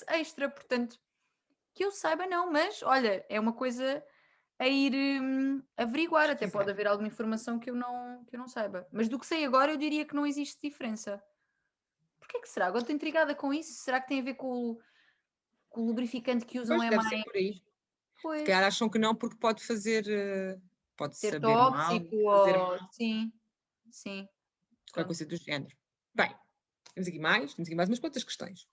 extra. Portanto, que eu saiba não, mas olha, é uma coisa a ir averiguar. Até pode haver alguma informação que eu não saiba. Mas do que sei agora, eu diria que não existe diferença. Porquê que será? Agora estou intrigada com isso. Será que tem a ver com o lubrificante que usam? Pois, deve ser por aí. Pois. Se calhar acham que não, porque pode fazer... pode ser saber tóxico mal, fazer ou... mal. Sim. Qualquer coisa do género. Bem, temos aqui mais umas quantas questões.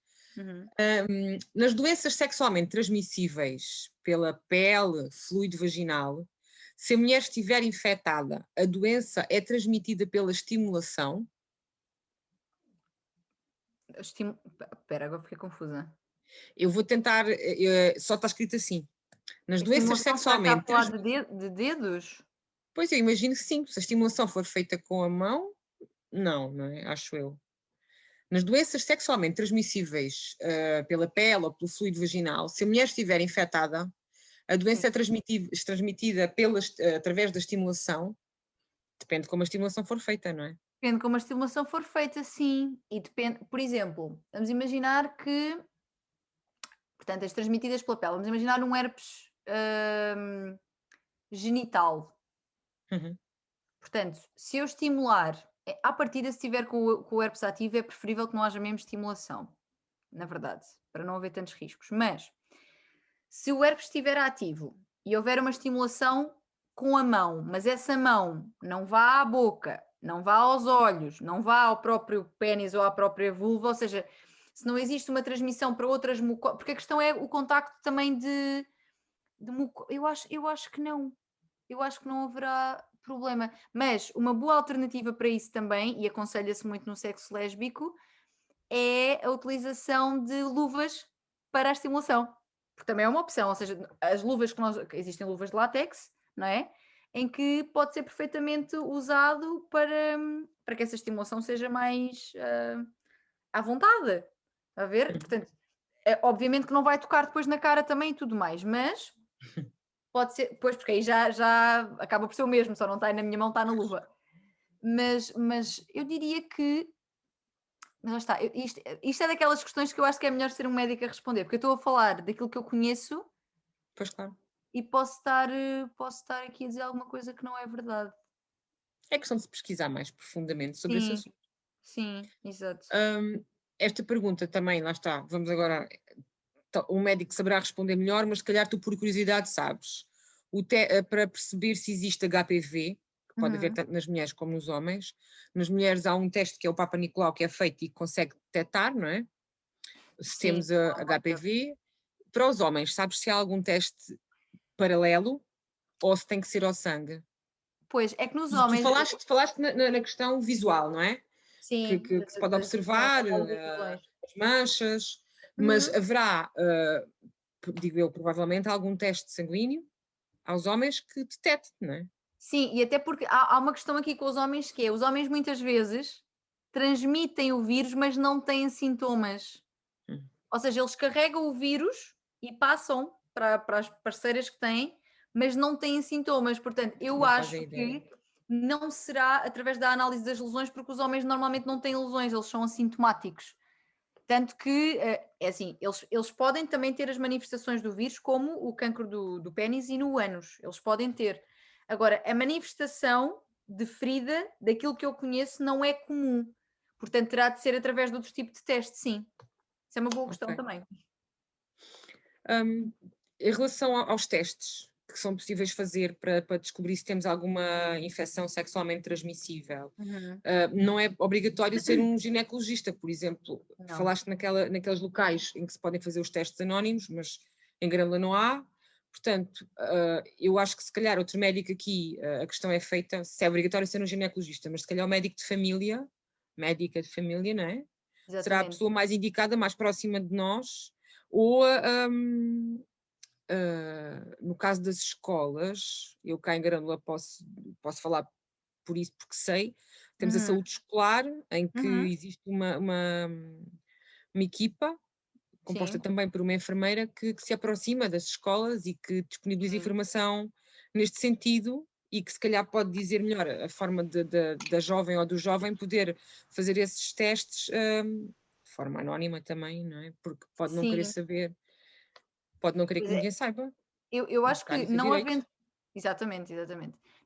Nas doenças sexualmente transmissíveis pela pele, fluido vaginal, se a mulher estiver infectada, a doença é transmitida pela estimulação? Espera, agora fiquei confusa. Eu vou tentar, só está escrito assim. Nas A doenças estimulação será que está a sexualmente falar transmissíveis. de dedos? Pois eu imagino que sim. Se a estimulação for feita com a mão, não é? Acho eu. Nas doenças sexualmente transmissíveis pela pele ou pelo fluido vaginal, se a mulher estiver infectada, a doença é transmitida através da estimulação. Depende de como a estimulação for feita, não é? Depende de como a estimulação for feita, sim. E depende, por exemplo, vamos imaginar que, portanto, as transmitidas pela pele, vamos imaginar um herpes genital. Uhum. Portanto, se eu estimular, à partida, se estiver com o herpes ativo, é preferível que não haja mesmo estimulação, na verdade, para não haver tantos riscos. Mas, se o herpes estiver ativo e houver uma estimulação com a mão, mas essa mão não vá à boca, não vá aos olhos, não vá ao próprio pênis ou à própria vulva, ou seja, se não existe uma transmissão para outras mucosas, porque a questão é o contacto também de mucosas. Eu acho que não. Eu acho que não haverá problema. Mas uma boa alternativa para isso também, e aconselha-se muito no sexo lésbico, é a utilização de luvas para a estimulação. Porque também é uma opção, ou seja, as luvas que existem luvas de látex, não é? Em que pode ser perfeitamente usado para que essa estimulação seja mais à vontade. A ver? Portanto, obviamente que não vai tocar depois na cara também e tudo mais, mas pode ser, pois, porque aí já acaba por ser o mesmo, só não está aí na minha mão, está na luva. Mas eu diria que. Mas lá está, isto é daquelas questões que eu acho que é melhor ser um médico a responder, porque eu estou a falar daquilo que eu conheço. Pois claro. E posso estar aqui a dizer alguma coisa que não é verdade. É questão de se pesquisar mais profundamente sobre esse assunto. Sim, exato. Esta pergunta também, lá está, vamos agora. O médico saberá responder melhor, mas se calhar tu por curiosidade sabes. Para perceber se existe HPV, que pode haver tanto nas mulheres como nos homens. Nas mulheres há um teste que é o Papa Nicolau que é feito e consegue detectar, não é? Se Sim, temos a HPV. Para os homens, sabes se há algum teste paralelo ou se tem que ser ao sangue? Pois, é que nos Tu homens. falaste na questão visual, não é? Sim, Que se pode observar as manchas, mas haverá, digo eu, provavelmente algum teste sanguíneo aos homens que detecte, não é? Sim, e até porque há uma questão aqui com os homens que é, os homens muitas vezes transmitem o vírus, mas não têm sintomas. Ou seja, eles carregam o vírus e passam para as parceiras que têm, mas não têm sintomas. Portanto, eu Não acho fazem que ideia. não será através da análise das lesões, porque os homens normalmente não têm lesões, eles são assintomáticos. Tanto que, é assim, eles podem também ter as manifestações do vírus, como o cancro do pênis e no ânus, eles podem ter. Agora, a manifestação de ferida, daquilo que eu conheço, não é comum. Portanto, terá de ser através de outro tipo de teste, sim. Isso é uma boa questão também. Em relação aos testes que são possíveis fazer para descobrir se temos alguma infecção sexualmente transmissível, não é obrigatório ser um ginecologista, por exemplo. Não. Falaste naqueles locais em que se podem fazer os testes anónimos, mas em Grândola não há. Portanto, eu acho que se calhar outro médico aqui, a questão é feita, se é obrigatório ser um ginecologista, mas se calhar o médico de família, médica de família, não é? Exatamente. Será a pessoa mais indicada, mais próxima de nós, ou no caso das escolas, eu cá em Grândola posso falar por isso porque sei, temos a saúde escolar, em que existe uma equipa composta também por uma enfermeira que se aproxima das escolas e que disponibiliza informação neste sentido e que se calhar pode dizer melhor a forma da jovem ou do jovem poder fazer esses testes de forma anónima também, não é? Porque pode não querer saber, pode não querer que ninguém saiba. Eu acho que não direito. havendo. Exatamente.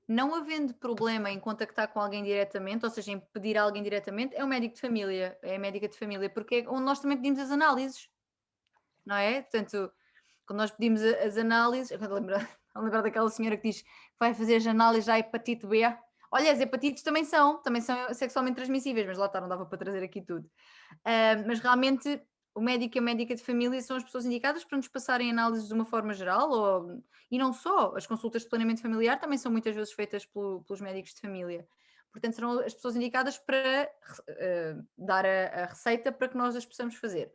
Não havendo problema em contactar com alguém diretamente, ou seja, em pedir a alguém diretamente, é o médico de família, é a médica de família, porque é onde nós também pedimos as análises, não é? Portanto, quando nós pedimos as análises, eu lembrar daquela senhora que diz que vai fazer as análises à hepatite B. Olha, as hepatites também são sexualmente transmissíveis, mas lá está, não dava para trazer aqui tudo. Mas realmente o médico e a médica de família são as pessoas indicadas para nos passarem análises de uma forma geral, e não só, as consultas de planeamento familiar também são muitas vezes feitas pelos médicos de família. Portanto, serão as pessoas indicadas para dar a receita para que nós as possamos fazer.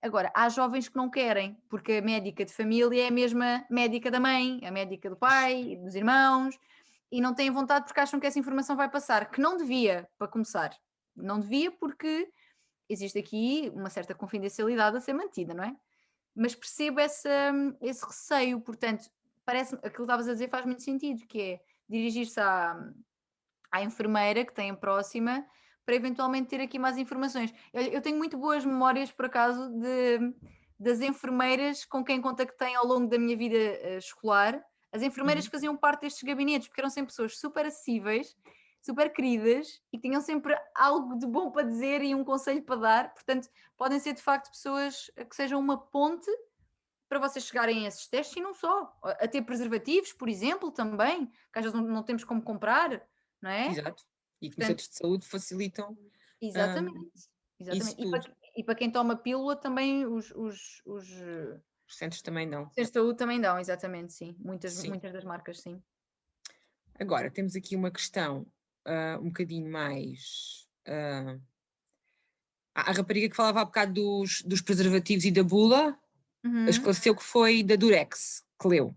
Agora, há jovens que não querem, porque a médica de família é a mesma médica da mãe, a médica do pai, dos irmãos, e não têm vontade porque acham que essa informação vai passar, que não devia, para começar. Não devia porque existe aqui uma certa confidencialidade a ser mantida, não é? Mas percebo esse receio, portanto, parece-me, aquilo que estavas a dizer faz muito sentido, que é dirigir-se à enfermeira que tem próxima para eventualmente ter aqui mais informações. Eu tenho muito boas memórias, por acaso, das enfermeiras com quem contactei ao longo da minha vida escolar. As enfermeiras faziam parte destes gabinetes, porque eram sempre pessoas super acessíveis, super queridas e que tinham sempre algo de bom para dizer e um conselho para dar. Portanto, podem ser de facto pessoas que sejam uma ponte para vocês chegarem a esses testes e não só. A ter preservativos, por exemplo, também, que às vezes não temos como comprar, não é? Exato. E que os Portanto, centros de saúde facilitam exatamente. isso Exatamente. tudo. E para quem toma pílula também os Os centros também dão. centros de saúde também dão, exatamente, sim. Sim. Muitas das marcas, sim. Agora, temos aqui uma questão um bocadinho mais... a rapariga que falava há bocado dos preservativos e da bula, esclareceu que foi da Durex, que leu.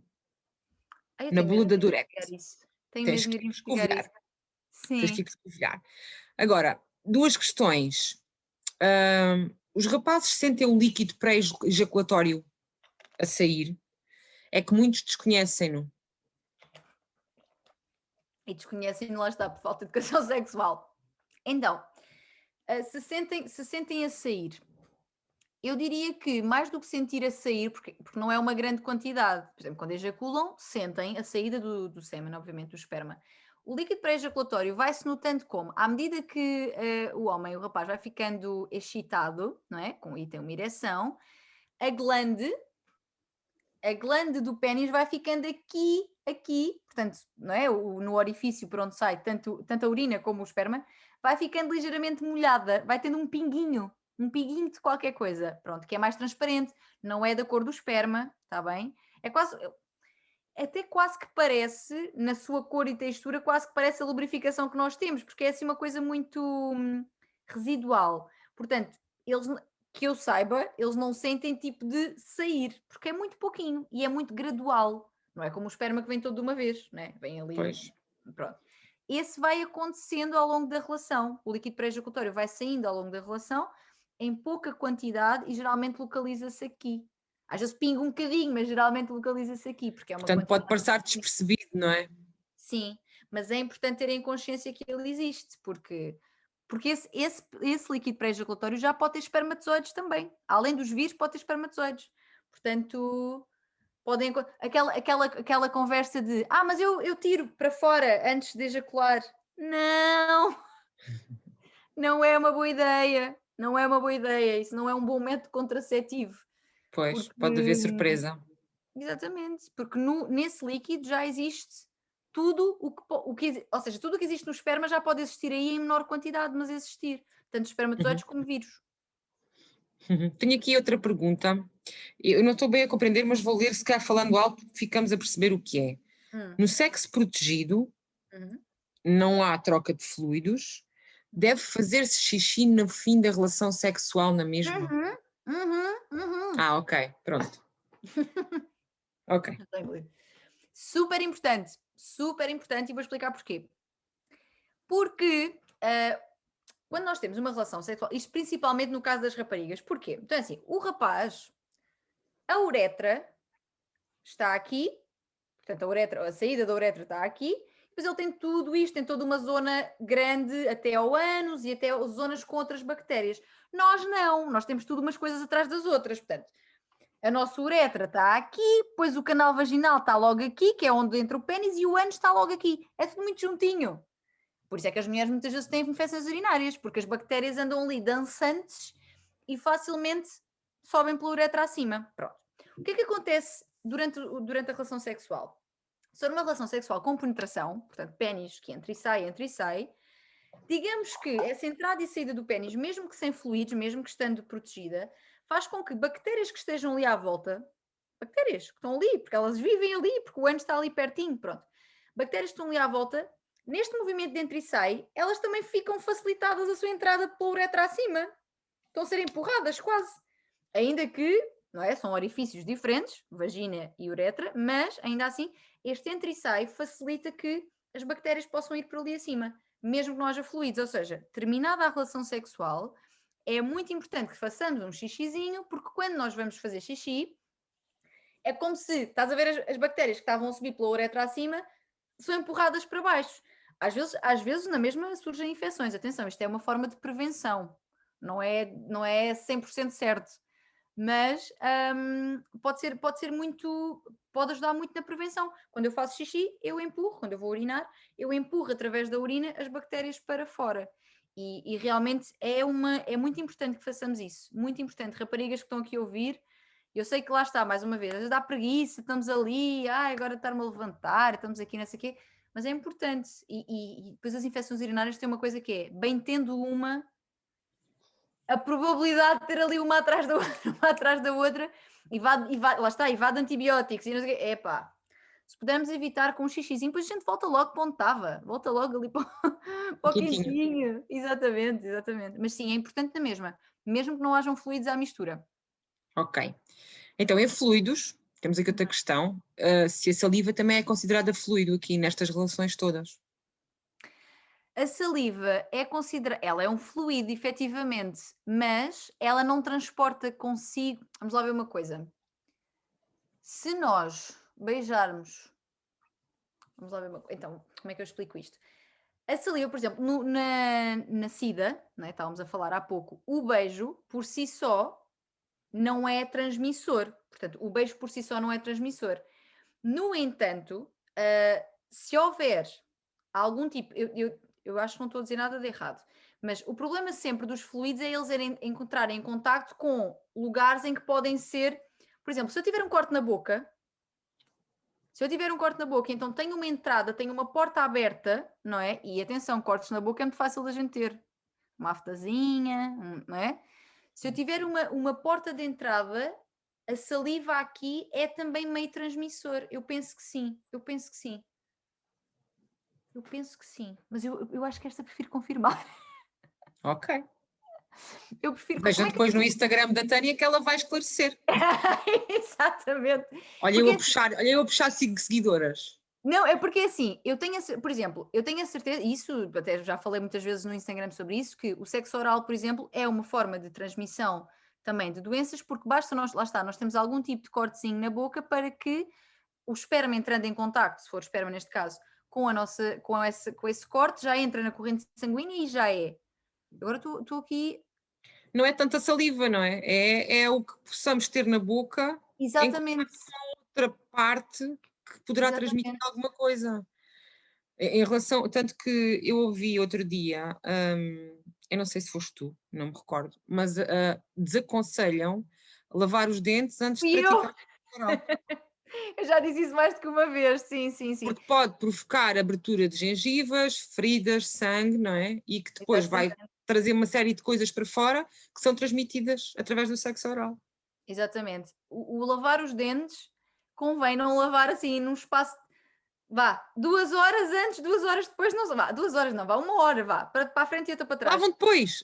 Eu Na tenho bula mesmo da de Durex. investigar isso. Tenho Tens mesmo que de ir investigar desconfiar. isso. Sim. Tens que desconfiar. Agora, duas questões. Os rapazes sentem um líquido pré-ejaculatório a sair? É que muitos desconhecem-no. E desconhecem, lá está, por falta de educação sexual. Então, se sentem a sair, eu diria que mais do que sentir a sair, porque não é uma grande quantidade, por exemplo, quando ejaculam, sentem a saída do sêmen, obviamente, do esperma. O líquido pré-ejaculatório vai-se notando como? À medida que o homem, o rapaz, vai ficando excitado, não é? E tem uma ereção, a glande do pênis vai ficando aqui, portanto, não é? No orifício por onde sai tanto a urina como o esperma, vai ficando ligeiramente molhada, vai tendo um pinguinho de qualquer coisa, pronto, que é mais transparente, não é da cor do esperma, está bem? Até quase que parece, na sua cor e textura, quase que parece a lubrificação que nós temos, porque é assim uma coisa muito residual. Portanto, que eu saiba, eles não sentem tipo de sair, porque é muito pouquinho e é muito gradual. Não é como o esperma que vem todo de uma vez, né? Vem ali. Pois. Pronto. Esse vai acontecendo ao longo da relação. O líquido pré-ejaculatório vai saindo ao longo da relação em pouca quantidade e geralmente localiza-se aqui. Às vezes pinga um bocadinho, mas geralmente localiza-se aqui, porque é uma Portanto, pode quantidade. passar despercebido, não é? Sim, mas é importante terem consciência que ele existe, porque esse líquido pré-ejaculatório já pode ter espermatozoides também. Além dos vírus, pode ter espermatozoides. Portanto, podem. Aquela conversa de mas eu tiro para fora antes de ejacular. Não! Não é uma boa ideia. Não é uma boa ideia. Isso não é um bom método contraceptivo. Pois, pode haver surpresa. Exatamente, porque nesse líquido já existe tudo ou seja, tudo o que existe no esperma já pode existir aí em menor quantidade, mas existir, tanto espermatozoides como vírus. Tenho aqui outra pergunta. Eu não estou bem a compreender, mas vou ler, se calhar falando alto, ficamos a perceber o que é. No sexo protegido, não há troca de fluidos, deve fazer-se xixi no fim da relação sexual na mesma? Ok, pronto. Ok. Super importante e vou explicar porquê. Porque quando nós temos uma relação sexual, isto principalmente no caso das raparigas, porquê? Então assim, o rapaz, a uretra está aqui, portanto a saída da uretra está aqui, depois ele tem tudo isto, tem toda uma zona grande até ao ânus e até zonas com outras bactérias. Nós não, nós temos tudo umas coisas atrás das outras, portanto, a nossa uretra está aqui, depois o canal vaginal está logo aqui, que é onde entra o pênis, e o ânus está logo aqui. É tudo muito juntinho. Por isso é que as mulheres muitas vezes têm infecções urinárias, porque as bactérias andam ali dançantes e facilmente sobem pela uretra acima. Pronto. O que é que acontece durante a relação sexual? Se for uma relação sexual com penetração, portanto, pênis que entra e sai, digamos que essa entrada e saída do pênis, mesmo que sem fluidos, mesmo que estando protegida, faz com que bactérias que estejam ali à volta, bactérias que estão ali, porque elas vivem ali, porque o ânus está ali pertinho, pronto. Bactérias que estão ali à volta, neste movimento de entra e sai, elas também ficam facilitadas a sua entrada pela uretra acima. Estão a ser empurradas quase. Ainda que, não é? São orifícios diferentes, vagina e uretra, mas ainda assim, este entra e sai facilita que as bactérias possam ir por ali acima, mesmo que não haja fluidos. Ou seja, terminada a relação sexual, é muito importante que façamos um xixizinho, porque quando nós vamos fazer xixi, é como se, estás a ver as bactérias que estavam a subir pela uretra acima, são empurradas para baixo. Às vezes na mesma surgem infecções. Atenção, isto é uma forma de prevenção. Não é 100% certo. Mas pode ajudar muito na prevenção. Quando eu faço xixi, eu empurro. Quando eu vou urinar, eu empurro através da urina as bactérias para fora. E realmente é muito importante que façamos isso. Muito importante. Raparigas que estão aqui a ouvir, eu sei que lá está, mais uma vez, às vezes dá preguiça, estamos ali, agora estar-me a levantar, estamos aqui, não sei o quê, mas é importante. E depois as infecções urinárias têm uma coisa que é, bem tendo uma, a probabilidade de ter ali uma atrás da outra, uma atrás da outra, lá está, e vá de antibióticos, e não sei o quê, epá, se pudermos evitar com um xixizinho, depois a gente volta logo para onde estava, volta logo ali para o Quentinho. quentinho, exatamente, mas sim, é importante na mesma, mesmo que não hajam fluidos à mistura. Ok. Então, em fluidos, temos aqui outra questão, se a saliva também é considerada fluido aqui nestas relações todas. A saliva ela é um fluido, efetivamente, mas ela não transporta consigo. Vamos lá ver uma coisa. Se nós beijarmos. Vamos lá ver uma coisa. Então, como é que eu explico isto? A saliva, por exemplo, na SIDA, não é? Estávamos a falar há pouco, o beijo por si só não é transmissor. Portanto, o beijo por si só não é transmissor. No entanto, se houver algum tipo. Eu acho que não estou a dizer nada de errado, mas o problema sempre dos fluidos é eles encontrarem em contacto com lugares em que podem ser. Por exemplo, se eu tiver um corte na boca. Se eu tiver um corte na boca, então tenho uma entrada, tenho uma porta aberta, não é? E atenção, cortes na boca é muito fácil da gente ter. Uma aftazinha, não é? Se eu tiver uma porta de entrada, a saliva aqui é também meio transmissor. Eu penso que sim. Mas eu acho que esta prefiro confirmar. Ok. Eu prefiro... Vejam depois no Instagram da Tânia que ela vai esclarecer. Exatamente. Olha eu a puxar 5 seguidoras. Não, é porque assim, por exemplo, eu tenho a certeza, isso até já falei muitas vezes no Instagram sobre isso, que o sexo oral, por exemplo, é uma forma de transmissão também de doenças, porque basta nós temos algum tipo de cortezinho na boca para que o esperma entrando em contacto, se for esperma neste caso, com esse corte, já entra na corrente sanguínea e já é. Agora estou aqui... Não é tanta saliva, não é? É o que possamos ter na boca. Exatamente. Outra parte que poderá transmitir alguma coisa. Em relação, tanto que eu ouvi outro dia, eu não sei se foste tu, não me recordo, mas desaconselham lavar os dentes antes de praticar o oral. Eu já disse isso mais do que uma vez, sim. Porque pode provocar abertura de gengivas, feridas, sangue, não é? E que depois vai trazer uma série de coisas para fora que são transmitidas através do sexo oral. Exatamente. O lavar os dentes convém não lavar assim num espaço, 2 horas antes, 2 horas depois, não vá, 2 horas não, 1 hora, para a frente e outra para trás. Lavam depois!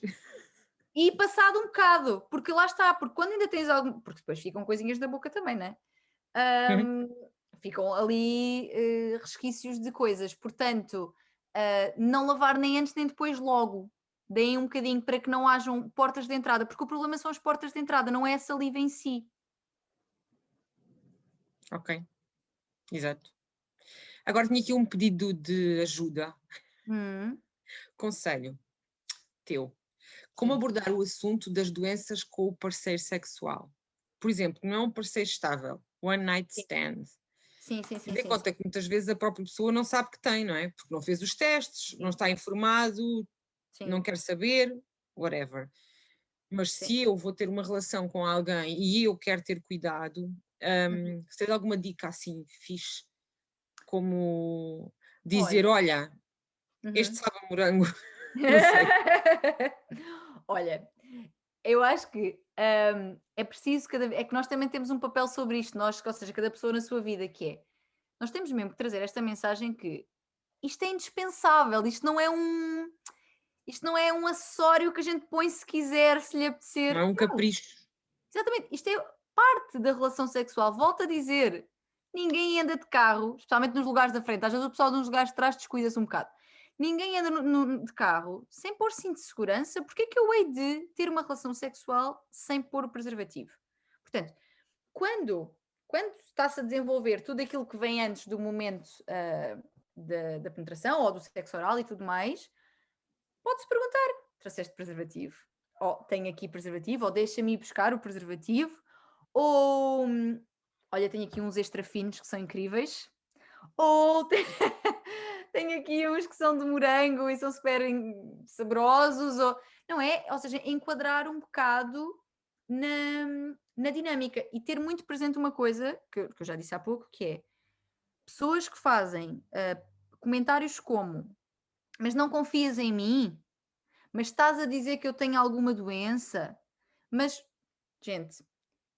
E passado um bocado, porque lá está, porque quando ainda tens algum, porque depois ficam coisinhas na boca também, não é? Ficam ali resquícios de coisas, portanto, não lavar nem antes nem depois logo. Deem um bocadinho para que não hajam portas de entrada, porque o problema são as portas de entrada, não é a saliva em si. Ok, exato. Agora tinha aqui um pedido de ajuda. Conselho teu. Como abordar o assunto das doenças com o parceiro sexual? Por exemplo, não é um parceiro estável, one night stand. Sim. Dê conta que muitas vezes a própria pessoa não sabe que tem, não é? Porque não fez os testes, não está informado, não quer saber, whatever. Mas se eu vou ter uma relação com alguém e eu quero ter cuidado, se tens alguma dica assim fixe, como dizer, olha, este sabe a morango, não sei. Olha, eu acho que é preciso, é que nós também temos um papel sobre isto, ou seja, cada pessoa na sua vida, que é, nós temos mesmo que trazer esta mensagem que isto é indispensável, isto não é um acessório que a gente põe se quiser, se lhe apetecer. Não é um capricho. Exatamente, isto é parte da relação sexual. Volto a dizer, ninguém anda de carro, especialmente nos lugares da frente, às vezes o pessoal nos lugares de trás descuida-se um bocado. Ninguém anda de carro sem pôr cinto de segurança. Porque é que eu hei de ter uma relação sexual sem pôr o preservativo? Portanto, quando está-se a desenvolver tudo aquilo que vem antes do momento da penetração ou do sexo oral e tudo mais, pode-se perguntar, trouxeste preservativo? Ou tenho aqui preservativo? Ou deixa-me ir buscar o preservativo? Ou, olha, tenho aqui uns extra finos que são incríveis. Ou tenho aqui uns que são de morango e são super saborosos. Não é? Ou seja, enquadrar um bocado na dinâmica e ter muito presente uma coisa que eu já disse há pouco, que é pessoas que fazem comentários como: mas não confias em mim? Mas estás a dizer que eu tenho alguma doença? Mas, gente,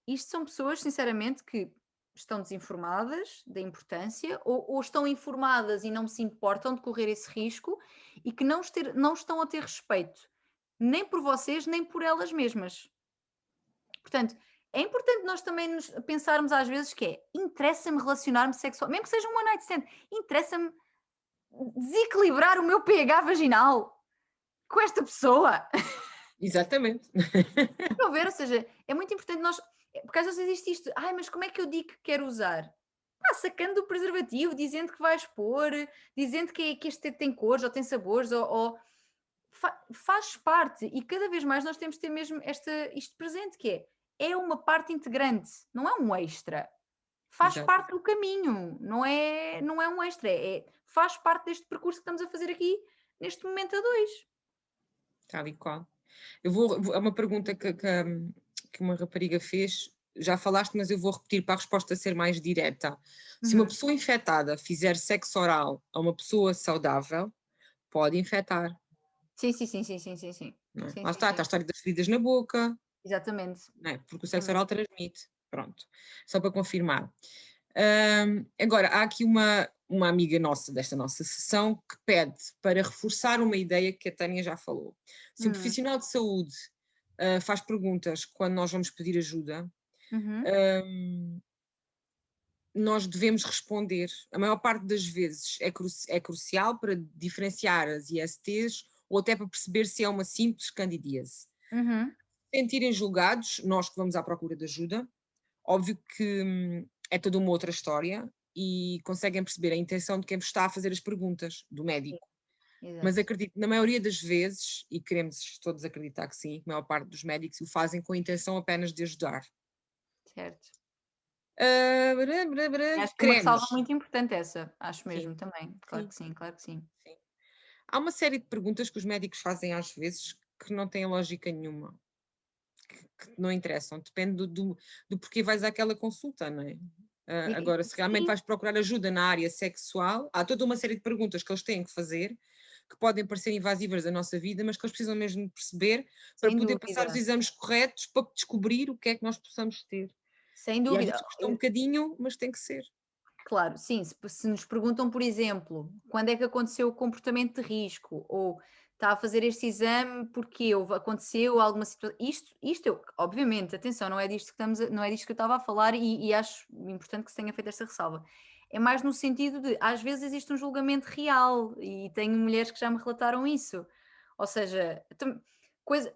isto são pessoas, sinceramente, que estão desinformadas da importância ou estão informadas e não se importam de correr esse risco e que não estão a ter respeito nem por vocês, nem por elas mesmas. Portanto, é importante nós também nos pensarmos às vezes que interessa-me relacionar-me sexualmente, mesmo que seja um one night stand, interessa-me desequilibrar o meu pH vaginal com esta pessoa. Exatamente. Estão a ver? Ou seja, é muito importante nós... Porque às vezes existe isto, mas como é que eu digo que quero usar? Sacando o preservativo, dizendo que vais pôr, dizendo que este tem cores ou tem sabores, faz parte. E cada vez mais nós temos de ter mesmo isto presente, que é uma parte integrante, não é um extra. Faz Exato. parte do caminho, não é um extra, faz parte deste percurso que estamos a fazer aqui, neste momento a dois. Tal e qual. É uma pergunta que uma rapariga fez, já falaste, mas eu vou repetir para a resposta ser mais direta. Se uma pessoa infectada fizer sexo oral a uma pessoa saudável, pode infectar. Sim. Não é? Lá está a história das feridas na boca. Exatamente. Não é? Porque o sexo oral transmite. Pronto, só para confirmar. Agora, há aqui uma amiga nossa, desta nossa sessão, que pede para reforçar uma ideia que a Tânia já falou. Se um profissional de saúde faz perguntas quando nós vamos pedir ajuda, nós devemos responder. A maior parte das vezes é crucial para diferenciar as ISTs ou até para perceber se é uma simples candidíase. Sentirem julgados, nós que vamos à procura de ajuda, óbvio que é toda uma outra história e conseguem perceber a intenção de quem vos está a fazer as perguntas, do médico. Mas acredito, na maioria das vezes, e queremos todos acreditar que sim, a maior parte dos médicos o fazem com a intenção apenas de ajudar. Certo. Acho que é uma salva muito importante essa, acho mesmo também. Claro que sim. Há uma série de perguntas que os médicos fazem às vezes que não têm lógica nenhuma, que não interessam, depende do porquê vais àquela consulta, não é? Agora, se realmente vais procurar ajuda na área sexual, há toda uma série de perguntas que eles têm que fazer, que podem parecer invasivas da nossa vida, mas que eles precisam mesmo de perceber para poder passar os exames corretos, para descobrir o que é que nós possamos ter. Sem dúvida. E às vezes custa um bocadinho, mas tem que ser. Claro, sim. Se nos perguntam, por exemplo, quando é que aconteceu o comportamento de risco, ou está a fazer este exame porque aconteceu alguma situação. Isto obviamente, atenção, não é disto que eu estava a falar e acho importante que se tenha feito esta ressalva. É mais no sentido de, às vezes existe um julgamento real e tenho mulheres que já me relataram isso. Ou seja,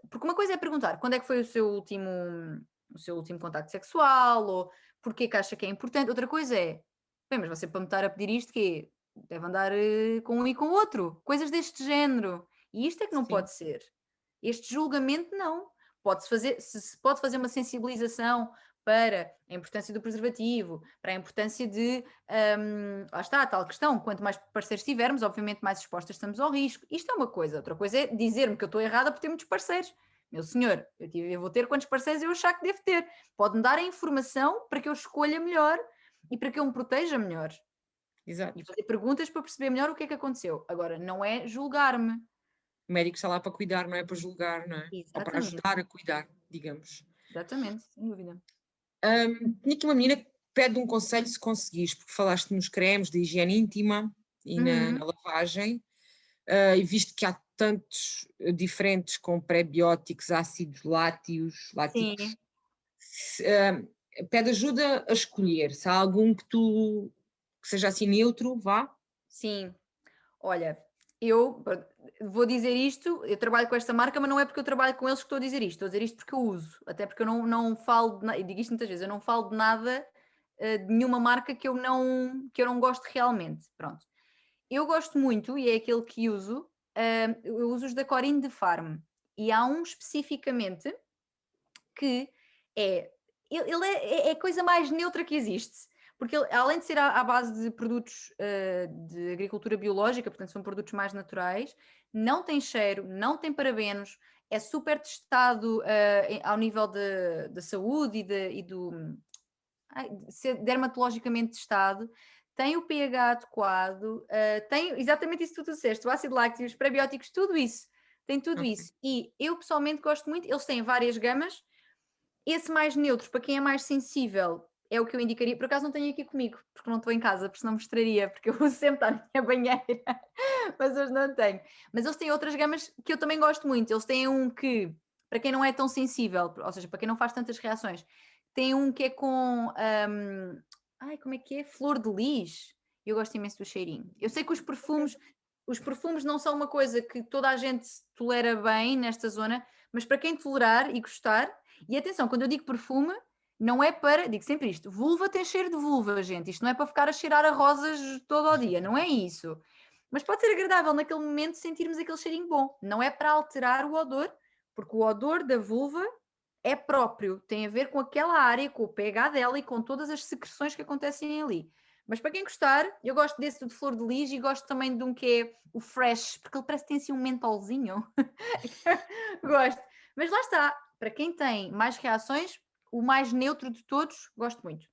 porque uma coisa é perguntar quando é que foi o seu último contacto sexual, ou porque que acha que é importante. Outra coisa é, bem, mas você para me estar a pedir isto que deve andar com um e com o outro, coisas deste género. E isto é que não pode ser. Este julgamento não. Pode fazer uma sensibilização para a importância do preservativo, para a importância de... lá está a tal questão, quanto mais parceiros tivermos, obviamente mais expostas estamos ao risco. Isto é uma coisa. Outra coisa é dizer-me que eu estou errada por ter muitos parceiros. Meu senhor, eu vou ter quantos parceiros eu achar que devo ter. Pode-me dar a informação para que eu escolha melhor e para que eu me proteja melhor. Exato. E fazer perguntas para perceber melhor o que é que aconteceu. Agora, não é julgar-me. O médico está lá para cuidar, não é para julgar, não é? Exatamente. Ou para ajudar a cuidar. digamos. Exatamente, sem dúvida. Tinha aqui uma menina que pede um conselho se conseguires, porque falaste nos cremes de higiene íntima e na lavagem, e visto que há tantos diferentes com pré-bióticos, ácidos láticos, Sim. pede ajuda a escolher, se há algum que seja assim neutro, vá. Sim, olha, eu vou dizer isto, eu trabalho com esta marca, mas não é porque eu trabalho com eles que estou a dizer isto, estou a dizer isto porque eu uso, até porque eu não falo, eu digo isto muitas vezes, eu não falo de nada, de nenhuma marca que eu não gosto realmente, pronto. Eu gosto muito, e é aquele que uso, eu uso os da Corinne de Farm, e há um especificamente que ele é a coisa mais neutra que existe. Porque ele, além de ser à base de produtos de agricultura biológica, portanto são produtos mais naturais, não tem cheiro, não tem parabenos, é super testado ao nível de saúde de ser dermatologicamente testado, tem o pH adequado, tem exatamente isso que tu disseste, o ácido lácteo, os prebióticos, tudo isso, tem tudo Ok. isso. E eu pessoalmente gosto muito, eles têm várias gamas, esse mais neutro, para quem é mais sensível, é o que eu indicaria. Por acaso não tenho aqui comigo, porque não estou em casa, porque senão mostraria, porque eu uso sempre estar na minha banheira, mas hoje não tenho. Mas eles têm outras gamas que eu também gosto muito. Eles têm um que, para quem não é tão sensível, ou seja, para quem não faz tantas reações, tem um que é com. Como é que é? Flor de lis. Eu gosto imenso do cheirinho. Eu sei que os perfumes não são uma coisa que toda a gente tolera bem nesta zona, mas para quem tolerar e gostar, e atenção, quando eu digo perfume, não é para, digo sempre isto, vulva tem cheiro de vulva, gente, isto não é para ficar a cheirar a rosas todo o dia, não é isso. Mas pode ser agradável naquele momento sentirmos aquele cheirinho bom, não é para alterar o odor, porque o odor da vulva é próprio, tem a ver com aquela área, com o pH dela e com todas as secreções que acontecem ali. Mas para quem gostar, eu gosto desse de flor de lis e gosto também de um que é o fresh, porque ele parece que tem assim um mentolzinho. Gosto. Mas lá está, para quem tem mais reações, o mais neutro de todos, gosto muito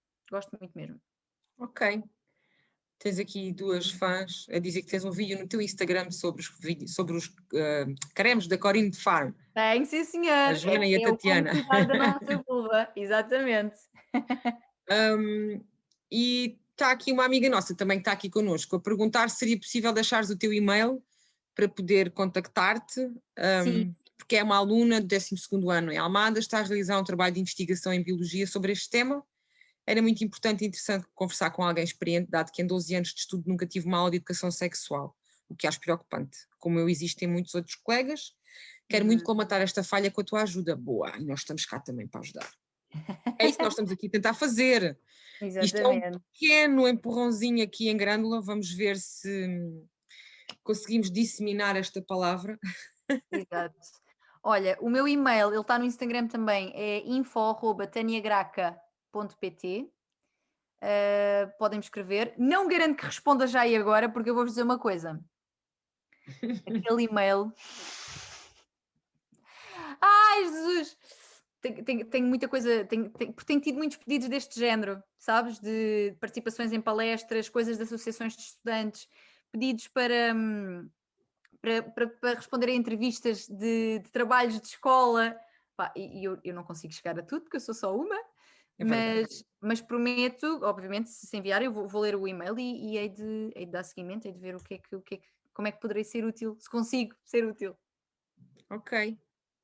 mesmo. Ok. Tens aqui duas fãs a dizer que tens um vídeo no teu Instagram sobre os cremes da Corinne de Farm. Tem, sim senhor. A Joana e a É o como Tatiana. cuidar da nossa vulva, exatamente. E está aqui uma amiga nossa também que está aqui connosco a perguntar se seria possível deixares o teu e-mail para poder contactar-te, Sim. porque é uma aluna do 12º ano em Almada, está a realizar um trabalho de investigação em biologia sobre este tema. Era muito importante e interessante conversar com alguém experiente, dado que em 12 anos de estudo nunca tive uma aula de educação sexual, o que acho preocupante. Como eu, existem muitos outros colegas. Quero muito colmatar esta falha com a tua ajuda. Boa, e nós estamos cá também para ajudar. É isso que nós estamos aqui a tentar fazer. Isto é um Exatamente. pequeno empurrãozinho aqui em Grândola. Vamos ver se conseguimos disseminar esta palavra. Exato. Olha, o meu e-mail, ele está no Instagram também, é info@taniagraca.pt. Podem me escrever. Não garanto que responda já e agora, porque eu vou-vos dizer uma coisa. Aquele e-mail. Ai, Jesus! Tenho muita coisa, porque tenho tido muitos pedidos deste género, sabes? De participações em palestras, coisas de associações de estudantes, pedidos para responder a entrevistas de trabalhos de escola. Pá, e eu não consigo chegar a tudo, porque eu sou só uma, É verdade. mas prometo, obviamente, se enviar, eu vou ler o e-mail e hei de dar seguimento, hei de ver como é que poderei ser útil, se consigo ser útil. Ok.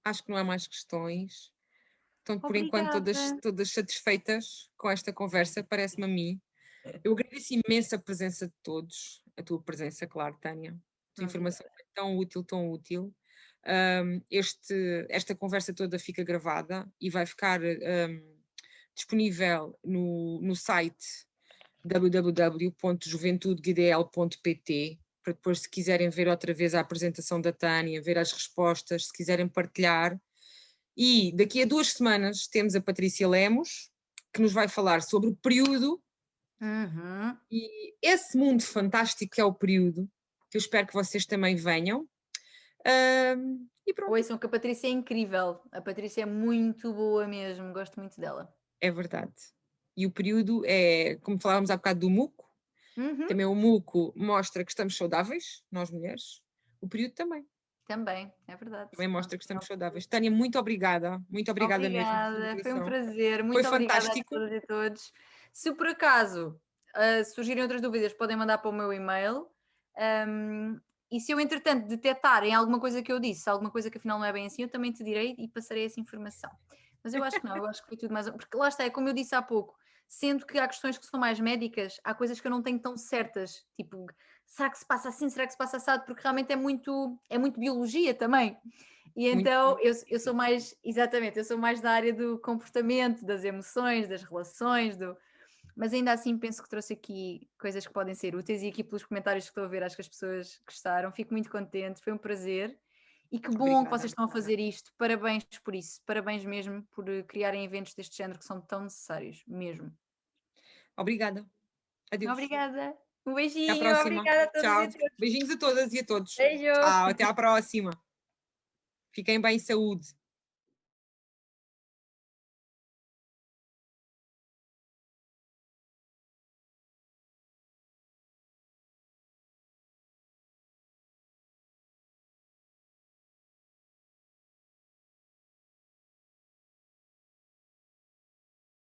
Acho que não há mais questões. Estão, por enquanto, Obrigada. todas satisfeitas com esta conversa, parece-me a mim. Eu agradeço imenso a presença de todos, a tua presença, claro, Tânia. A tua informação foi tão útil, tão útil. Esta conversa toda fica gravada e vai ficar disponível no site www.juventudegdl.pt, para depois, se quiserem ver outra vez a apresentação da Tânia, ver as respostas, se quiserem partilhar. E daqui a 2 semanas temos a Patrícia Lemos, que nos vai falar sobre o período e esse mundo fantástico que é o período, que eu espero que vocês também venham. E pronto, Ouçam que a Patrícia é incrível. A Patrícia é muito boa mesmo, gosto muito dela. é verdade. E o período é, como falávamos há bocado do muco, Uhum. também o muco mostra que estamos saudáveis, nós mulheres, o período também. Também, é verdade. Também mostra que Acho estamos saudáveis. Tânia, muito obrigada mesmo. Obrigada, de foi um coração. prazer. Muito obrigada fantástico. a todas e todos. Se por acaso surgirem outras dúvidas, podem mandar para o meu e-mail. E se eu, entretanto, detectar em alguma coisa que eu disse, alguma coisa que afinal não é bem assim, eu também te direi e passarei essa informação. Mas eu acho que não, eu acho que foi tudo mais. Porque lá está, é como eu disse há pouco, sendo que há questões que são mais médicas, há coisas que eu não tenho tão certas. Tipo, será que se passa assim? Será que se passa assado? Porque realmente é muito biologia também. E Muito então eu sou mais, exatamente, eu sou mais da área do comportamento, das emoções, das relações, mas ainda assim penso que trouxe aqui coisas que podem ser úteis e aqui pelos comentários que estou a ver acho que as pessoas gostaram, fico muito contente, foi um prazer e que bom que Obrigada. vocês estão a fazer isto, parabéns por isso, parabéns mesmo por criarem eventos deste género que são tão necessários, mesmo. Obrigada. Adeus. Obrigada, um Até à beijinho, próxima. obrigada a todos Tchau. e a todos. Beijinhos a todas e a todos. Beijo. Tchau, até à próxima. Fiquem bem, saúde.